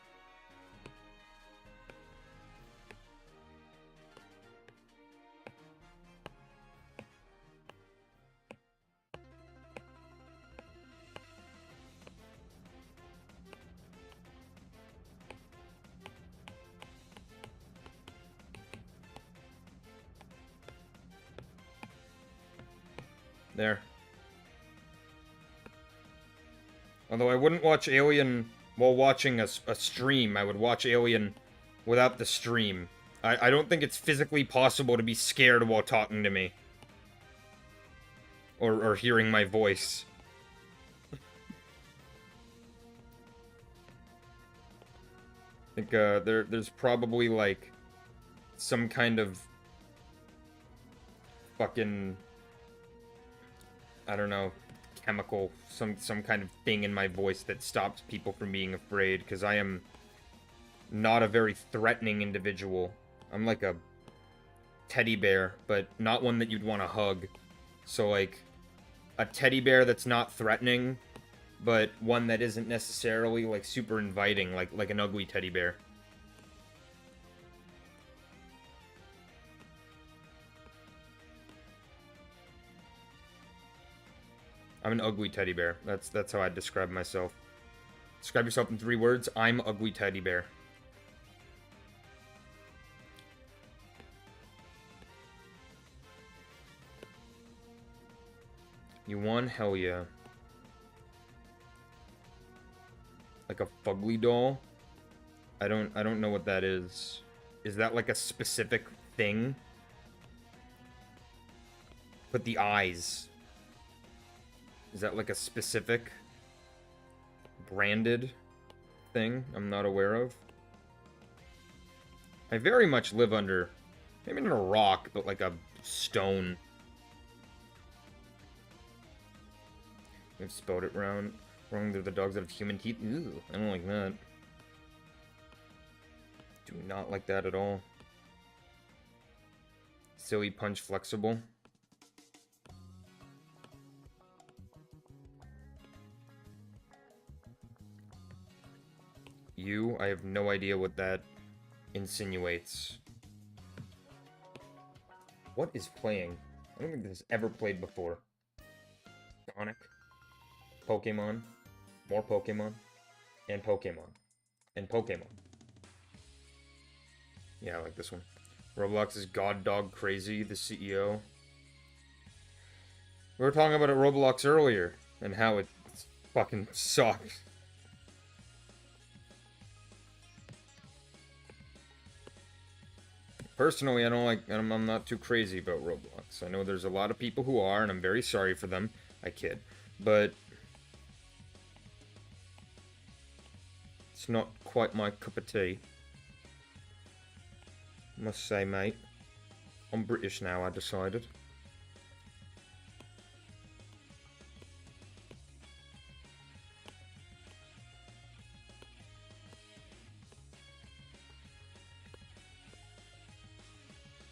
There. Although I wouldn't watch Alien while watching a stream. I would watch Alien without the stream. I don't think it's physically possible to be scared while talking to me. Or hearing my voice. I think there's probably like some kind of fucking, I don't know, chemical, some kind of thing in my voice that stops people from being afraid, because I am not a very threatening individual. I'm like a teddy bear, but not one that you'd want to hug. So like a teddy bear that's not threatening, but one that isn't necessarily like super inviting, like an ugly teddy bear. I'm an ugly teddy bear. That's how I'd describe myself. Describe yourself in 3 words. I'm ugly teddy bear. You won? Hell yeah. Like a fugly doll? I don't know what that is. Is that like a specific thing? But the eyes. Is that like a specific branded thing I'm not aware of? I very much live under, maybe not a rock, but like a stone. We've spelled it wrong. They're the dogs that have human teeth. Ooh, I don't like that. Do not like that at all. Silly punch flexible. I have no idea what that insinuates. What is playing? I don't think this has ever played before. Sonic. Pokemon. More Pokemon. And Pokemon. And Pokemon. Yeah, I like this one. Roblox is God Dog Crazy, the CEO. We were talking about it Roblox earlier, and how it fucking sucks. Personally, I don't like, I'm not too crazy about Roblox. I know there's a lot of people who are, and I'm very sorry for them. I kid. But it's not quite my cup of tea. Must say, mate. I'm British now, I decided.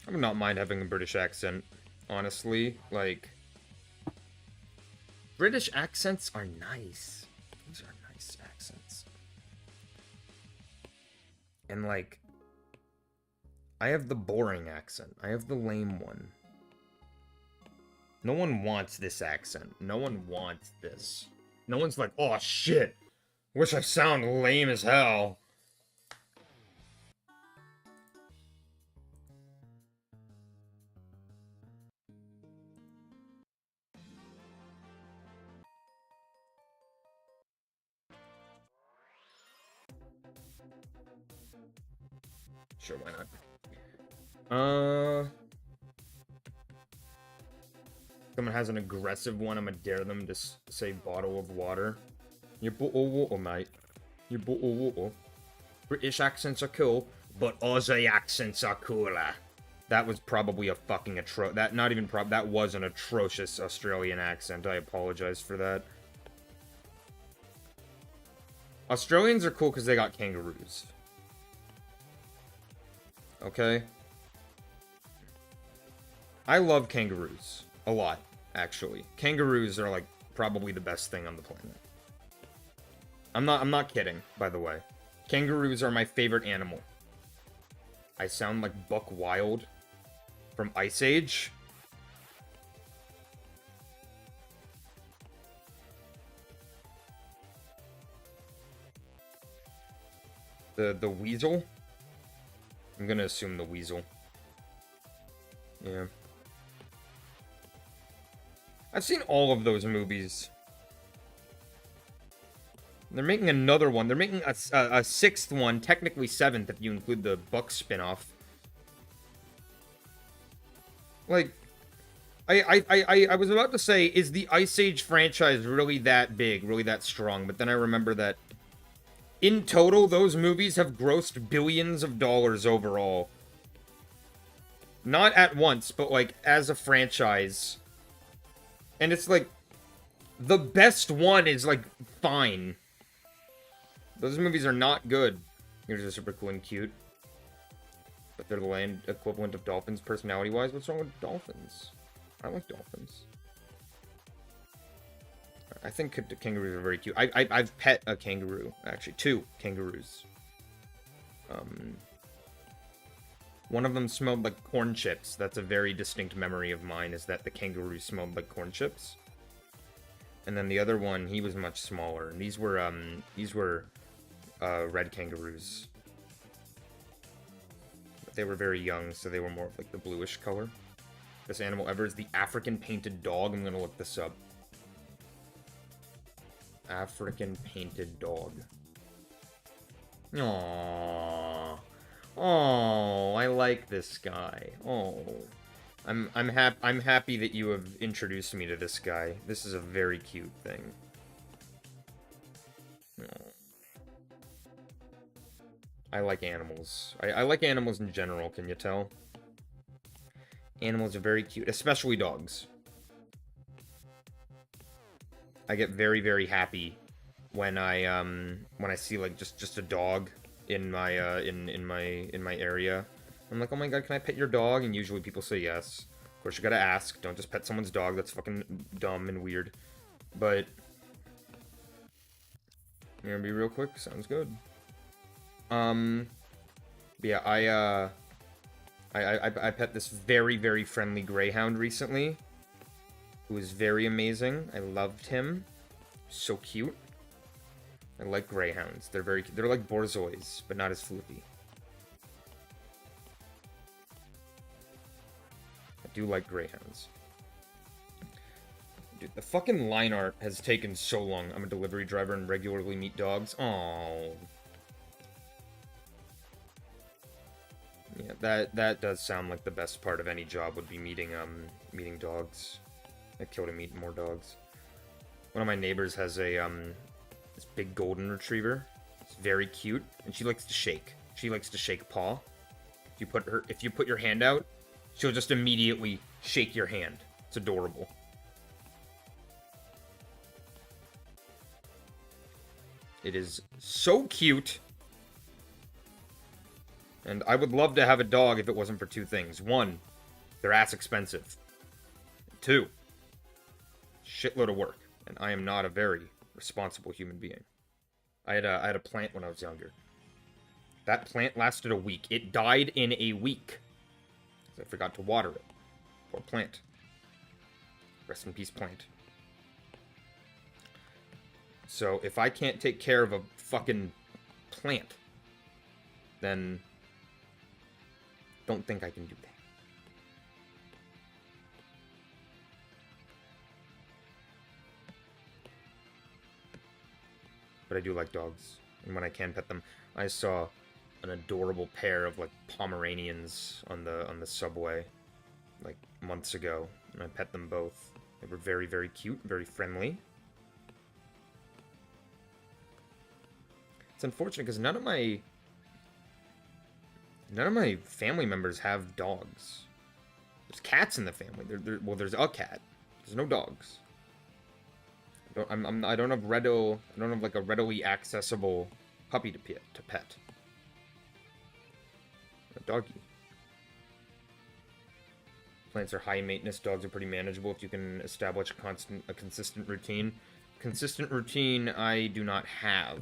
I would not mind having a British accent, honestly. Like, British accents are nice. These are nice accents. And, like, I have the boring accent. I have the lame one. No one wants this accent. No one wants this. No one's like, oh shit, wish I sound lame as hell. Sure, why not? Someone has an aggressive one, I'm gonna dare them to say bottle of water. Your bottle of water, mate. Your bottle of water. British accents are cool, but Aussie accents are cooler. That was probably a fucking that was an atrocious Australian accent. I apologize for that. Australians are cool because they got kangaroos. Okay? I love kangaroos. A lot, actually. Kangaroos are, like, probably the best thing on the planet. I'm not kidding, by the way. Kangaroos are my favorite animal. I sound like Buck Wild from Ice Age. The weasel? I'm gonna assume the weasel. Yeah. I've seen all of those movies. They're making another one. They're making a sixth one, technically seventh if you include the Buck spin-off. Like, I was about to say, is the Ice Age franchise really that big, really that strong? But then I remember that in total, those movies have grossed billions of dollars overall. Not at once, but like as a franchise. And it's like, the best one is like fine. Those movies are not good. Yours are super cool and cute. But they're the land equivalent of dolphins personality-wise. What's wrong with dolphins? I like dolphins. I think kangaroos are very cute. I've pet a kangaroo, actually. 2 kangaroos. One of them smelled like corn chips. That's a very distinct memory of mine, is that the kangaroo smelled like corn chips. And then the other one, he was much smaller. And these were red kangaroos. But they were very young, so they were more of like the bluish color. Best animal ever is the African painted dog. I'm gonna look this up. African painted dog. Aww. Oh, I like this guy. Oh. I'm happy that you have introduced me to this guy. This is a very cute thing. Oh. I like animals. I like animals in general, can you tell? Animals are very cute, especially dogs. I get very, very happy when I see like just a dog in my in my area. I'm like, oh my god, can I pet your dog? And usually people say yes. Of course, you gotta ask. Don't just pet someone's dog. That's fucking dumb and weird. But I'm gonna be real quick. Sounds good. Yeah, I pet this very, very friendly greyhound recently, who is very amazing. I loved him. So cute. I like greyhounds. They're like borzois, but not as flippy. I do like greyhounds. Dude, the fucking line art has taken so long. I'm a delivery driver and regularly meet dogs. Oh. Yeah, that does sound like the best part of any job would be meeting dogs. I'd kill to meet more dogs. One of my neighbors has a this big golden retriever. It's very cute, and she likes to shake. She likes to shake paw. If you put your hand out, she'll just immediately shake your hand. It's adorable. It is so cute. And I would love to have a dog if it wasn't for two things. One, they're ass expensive. Two, shitload of work. And I am not a very responsible human being. I had a plant when I was younger. That plant lasted a week. It died in a week. Because I forgot to water it. Poor plant. Rest in peace, plant. So, if I can't take care of a fucking plant, then don't think I can do that. But I do like dogs, and when I can pet them, I saw an adorable pair of like Pomeranians on the subway like months ago, and I pet them both. They were very, very cute, very friendly. It's unfortunate because none of my family members have dogs. There's cats in the family. Well, there's a cat. There's no dogs. I don't have like a readily accessible puppy to pet. A doggy. Plants are high maintenance. Dogs are pretty manageable if you can establish a consistent routine. Consistent routine I do not have.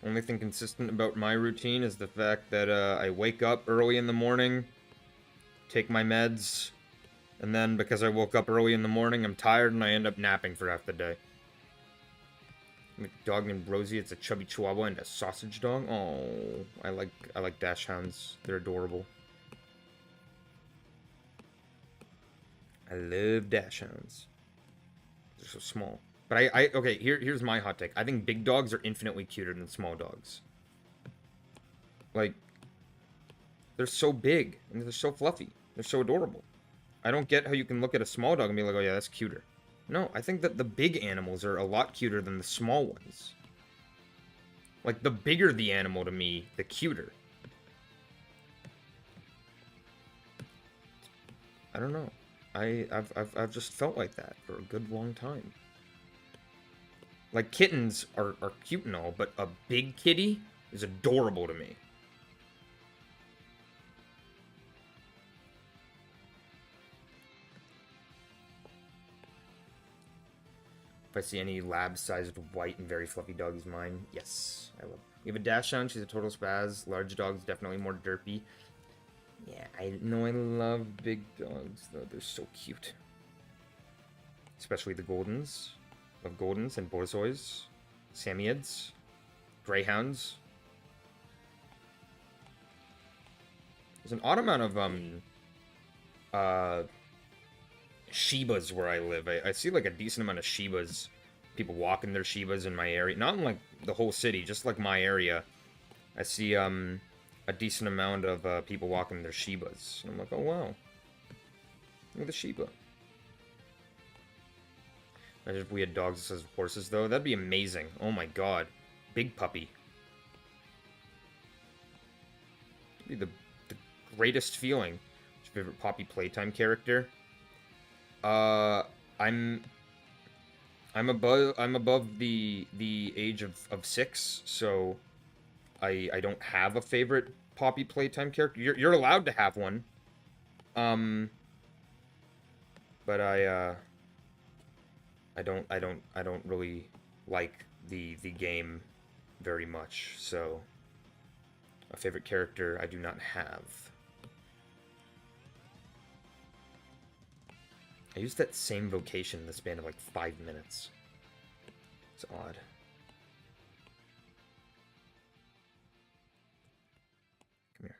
Only thing consistent about my routine is the fact that I wake up early in the morning, take my meds, and then because I woke up early in the morning, I'm tired and I end up napping for half the day. A dog named Rosie. It's a chubby chihuahua and a sausage dog. Oh, I like dachshunds. They're adorable. I love dachshunds. They're so small. But okay, here's my hot take. I think big dogs are infinitely cuter than small dogs. Like, they're so big and they're so fluffy. They're so adorable. I don't get how you can look at a small dog and be like, oh yeah, that's cuter. No, I think that the big animals are a lot cuter than the small ones. Like, the bigger the animal to me, the cuter. I don't know. I've just felt like that for a good long time. Like, kittens are cute and all, but a big kitty is adorable to me. If I see any lab-sized white and very fluffy dogs, mine, yes, I love. We have a dachshund. She's a total spaz. Large dogs, definitely more derpy. Yeah, I know I love big dogs, though. They're so cute. Especially the Goldens. Love Goldens and Borzois. Samiids. Greyhounds. There's an odd amount of, Shibas where I live. I see, like, a decent amount of Shibas. People walking their Shibas in my area. Not in, like, the whole city, just, like, my area. I see, a decent amount of, people walking their Shibas. And I'm like, oh, wow. Look at the Shiba. Imagine if we had dogs as horses, though. That'd be amazing. Oh, my God. Big puppy. It'd be the greatest feeling. What's your favorite Poppy Playtime character? I'm above the age of 6, so I don't have a favorite Poppy Playtime character. You're allowed to have one. But I don't really like the game very much, so a favorite character I do not have. I used that same vocation in the span of like 5 minutes. It's odd. Come here.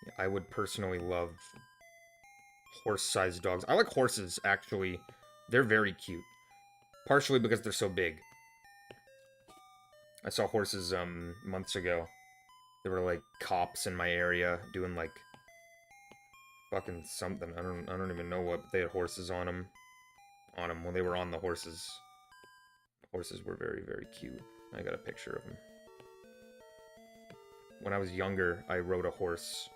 Yeah, I would personally love horse-sized dogs. I like horses, actually. They're very cute. Partially because they're so big. I saw horses, months ago. There were, like, cops in my area doing, like, fucking something. I don't even know what. They had horses on them. When they were on the horses. Horses were very, very cute. I got a picture of them. When I was younger, I rode a horse.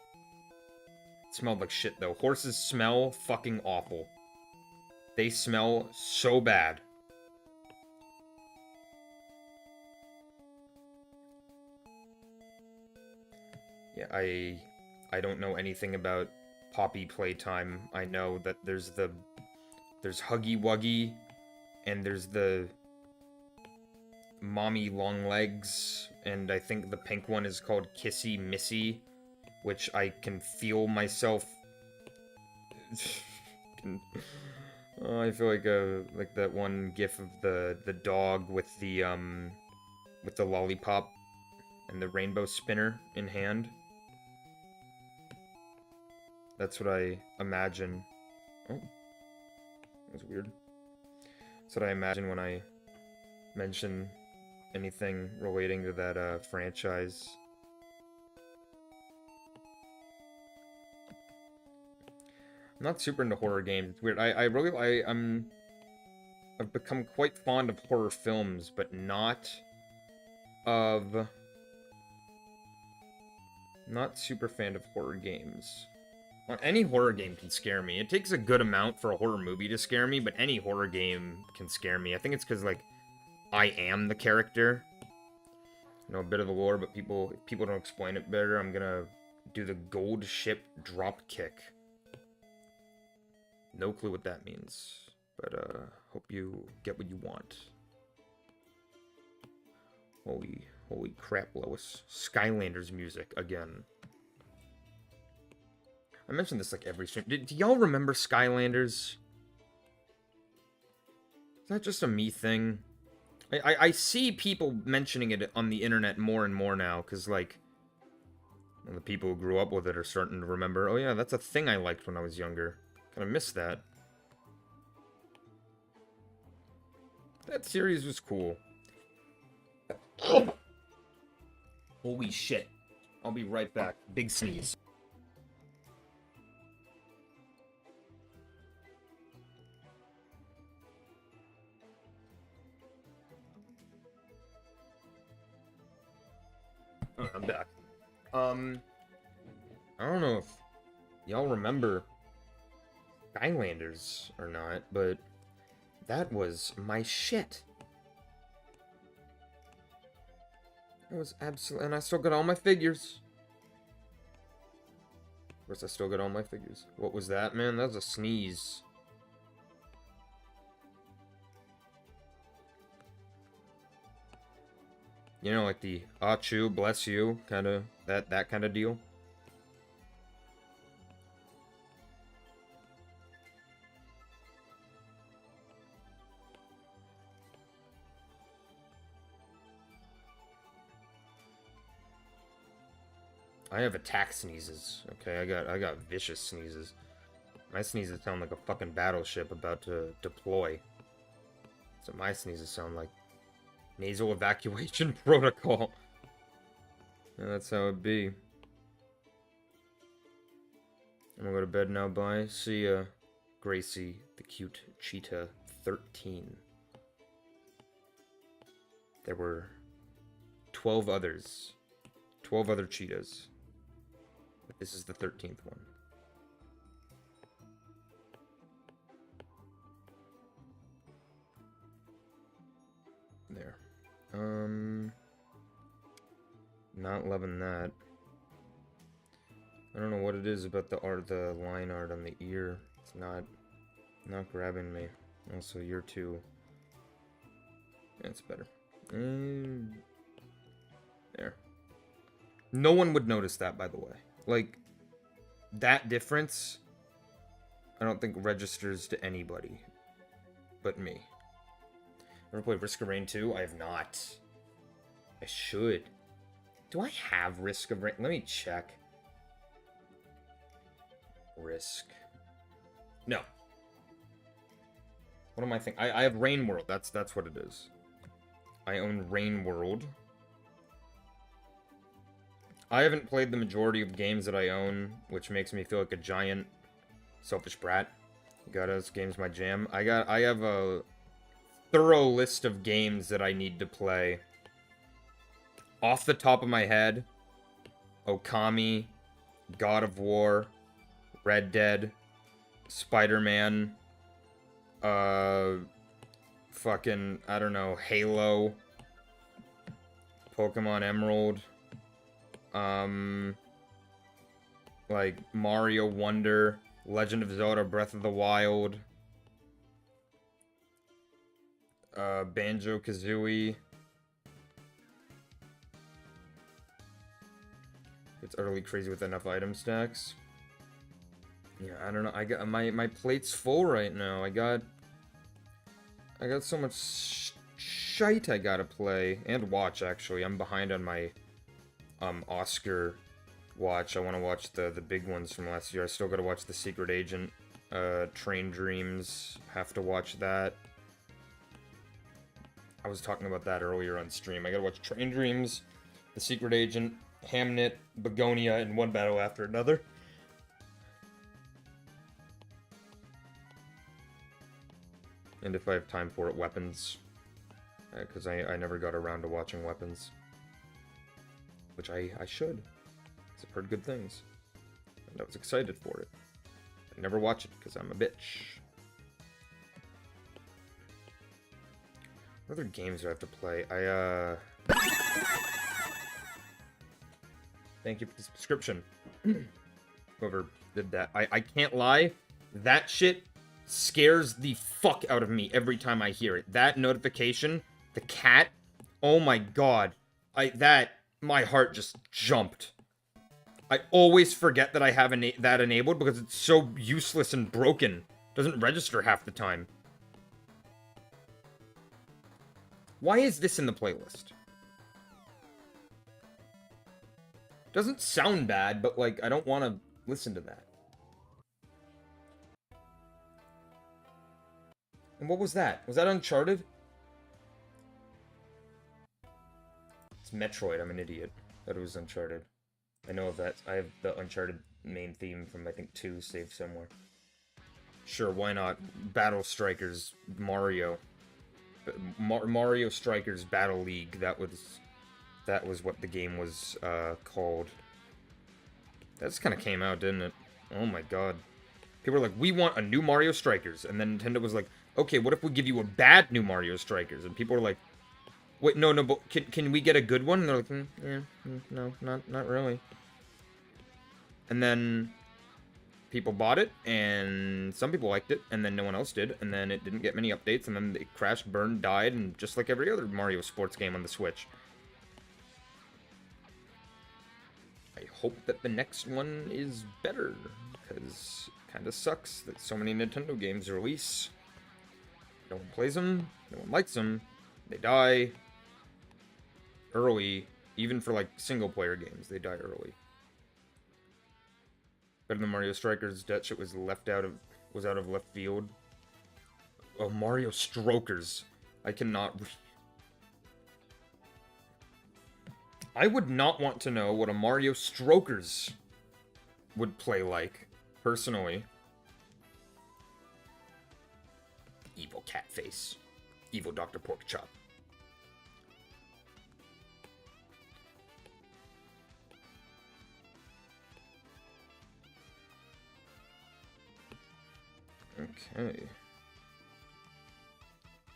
It smelled like shit, though. Horses smell fucking awful. They smell so bad. Yeah, I don't know anything about Poppy Playtime. I know that there's Huggy Wuggy, and there's the Mommy Longlegs, and I think the pink one is called Kissy Missy, which I can feel myself. I feel like that one gif of the dog with the lollipop and the rainbow spinner in hand. That's what I imagine. Oh, that's weird. That's what I imagine when I mention anything relating to that franchise. I'm not super into horror games. It's weird. I've become quite fond of horror not super fan of horror games. Any horror game can scare me. It takes a good amount for a horror movie to scare me, but any horror game can scare me. I think it's because, like, I am the character. You know, a bit of the lore, but if people don't explain it better, I'm gonna do the gold ship drop kick. No clue what that means, but hope you get what you want. Holy crap, Lois. Skylanders music again. I mentioned this like every stream. Do y'all remember Skylanders? Is that just a me thing? I see people mentioning it on the internet more and more now, because, like, the people who grew up with it are starting to remember, oh yeah, that's a thing I liked when I was younger. Kind of miss that. That series was cool. Holy shit. I'll be right back. Big sneeze. Oh, I'm back. I don't know if y'all remember Skylanders or not, but that was my shit. It was absolutely, and I still got all my figures. Of course, I still got all my figures. What was that, man? That was a sneeze. You know, like the Achu, bless you, kind of, that kind of deal. I have attack sneezes. Okay, I got vicious sneezes. My sneezes sound like a fucking battleship about to deploy. That's what my sneezes sound like. Nasal evacuation protocol. Yeah, that's how it be. I'm gonna go to bed now, bye. See ya, Gracie, the cute cheetah 13. There were 12 others. 12 other cheetahs. But this is the 13th one. There. Not loving that. I don't know what it is about the art, the line art on the ear. It's not grabbing me. Also, year 2. That's better. There. No one would notice that, by the way. Like, that difference, I don't think registers to anybody but me. Ever played Risk of Rain 2? I have not. I should. Do I have Risk of Rain? Let me check. Risk. No. What am I thinking? I have Rain World. That's what it is. I own Rain World. I haven't played the majority of games that I own, which makes me feel like a giant selfish brat. This game's my jam. I have a thorough list of games that I need to play. Off the top of my head, Okami, God of War, Red Dead, Spider-Man, fucking, I don't know, Halo, Pokemon Emerald, like Mario Wonder, Legend of Zelda Breath of the Wild, Banjo-Kazooie. It's utterly crazy with enough item stacks. Yeah, I don't know. I got my plate's full right now. I got so much shite I gotta play and watch. Actually, I'm behind on my Oscar watch. I want to watch the big ones from last year. I still gotta watch The Secret Agent, Train Dreams. Have to watch that. I was talking about that earlier on stream. I gotta watch Train Dreams, The Secret Agent, Hamnet, Begonia, and one battle after another. And if I have time for it, Weapons. Because I never got around to watching Weapons. Which I should. Because I've heard good things. And I was excited for it. I never watch it because I'm a bitch. What other games do I have to play? Thank you for the subscription. Whoever did that. I can't lie. That shit scares the fuck out of me every time I hear it. That notification, the cat, oh my god. My heart just jumped. I always forget that I have that enabled because it's so useless and broken. Doesn't register half the time. Why is this in the playlist? Doesn't sound bad, but like, I don't want to listen to that. And what was that? Was that Uncharted? It's Metroid, I'm an idiot. Thought it was Uncharted. I know of that. I have the Uncharted main theme from, I think, 2 saved somewhere. Sure, why not? Battle Strikers, Mario. Mario Strikers Battle League, that was what the game was called. That just kind of came out, didn't it? Oh my god. People were like, we want a new Mario Strikers. And then Nintendo was like, okay, what if we give you a bad new Mario Strikers? And people were like, wait, no, but can we get a good one? And they're like, no, not really. And then people bought it, and some people liked it, and then no one else did, and then it didn't get many updates, and then it crashed, burned, died, and just like every other Mario sports game on the Switch. I hope that the next one is better, because it kind of sucks that so many Nintendo games release. No one plays them, no one likes them, they die early, even for like single-player games, they die early. Better than Mario Strikers, that shit was out of left field. Oh, Mario Strokers. I cannot... I would not want to know what a Mario Strokers would play like, personally. Evil cat face. Evil Dr. Porkchop. Okay.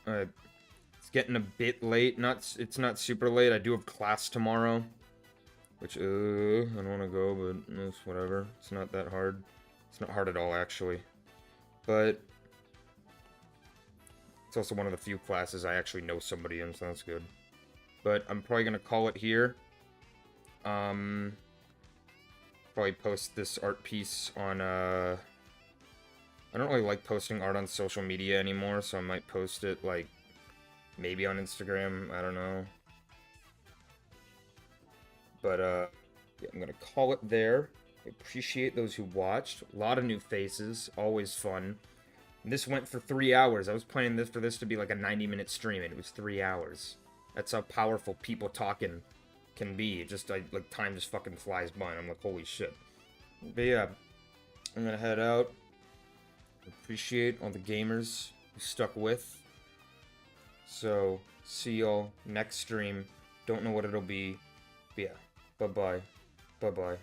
It's getting a bit late. It's not super late. I do have class tomorrow, which I don't want to go, but it's whatever. It's not that hard. It's not hard at all, actually. But it's also one of the few classes I actually know somebody in, so that's good. But I'm probably gonna call it here. Probably post this art piece on I don't really like posting art on social media anymore, so I might post it, like, maybe on Instagram, I don't know. But, yeah, I'm gonna call it there. I appreciate those who watched. A lot of new faces, always fun. And this went for 3 hours. I was planning for this to be like a 90-minute stream, and it was 3 hours. That's how powerful people talking can be. Like, time just fucking flies by, and I'm like, holy shit. But yeah, I'm gonna head out. Appreciate all the gamers who stuck with. So, see y'all next stream. Don't know what it'll be. But yeah, bye-bye. Bye-bye.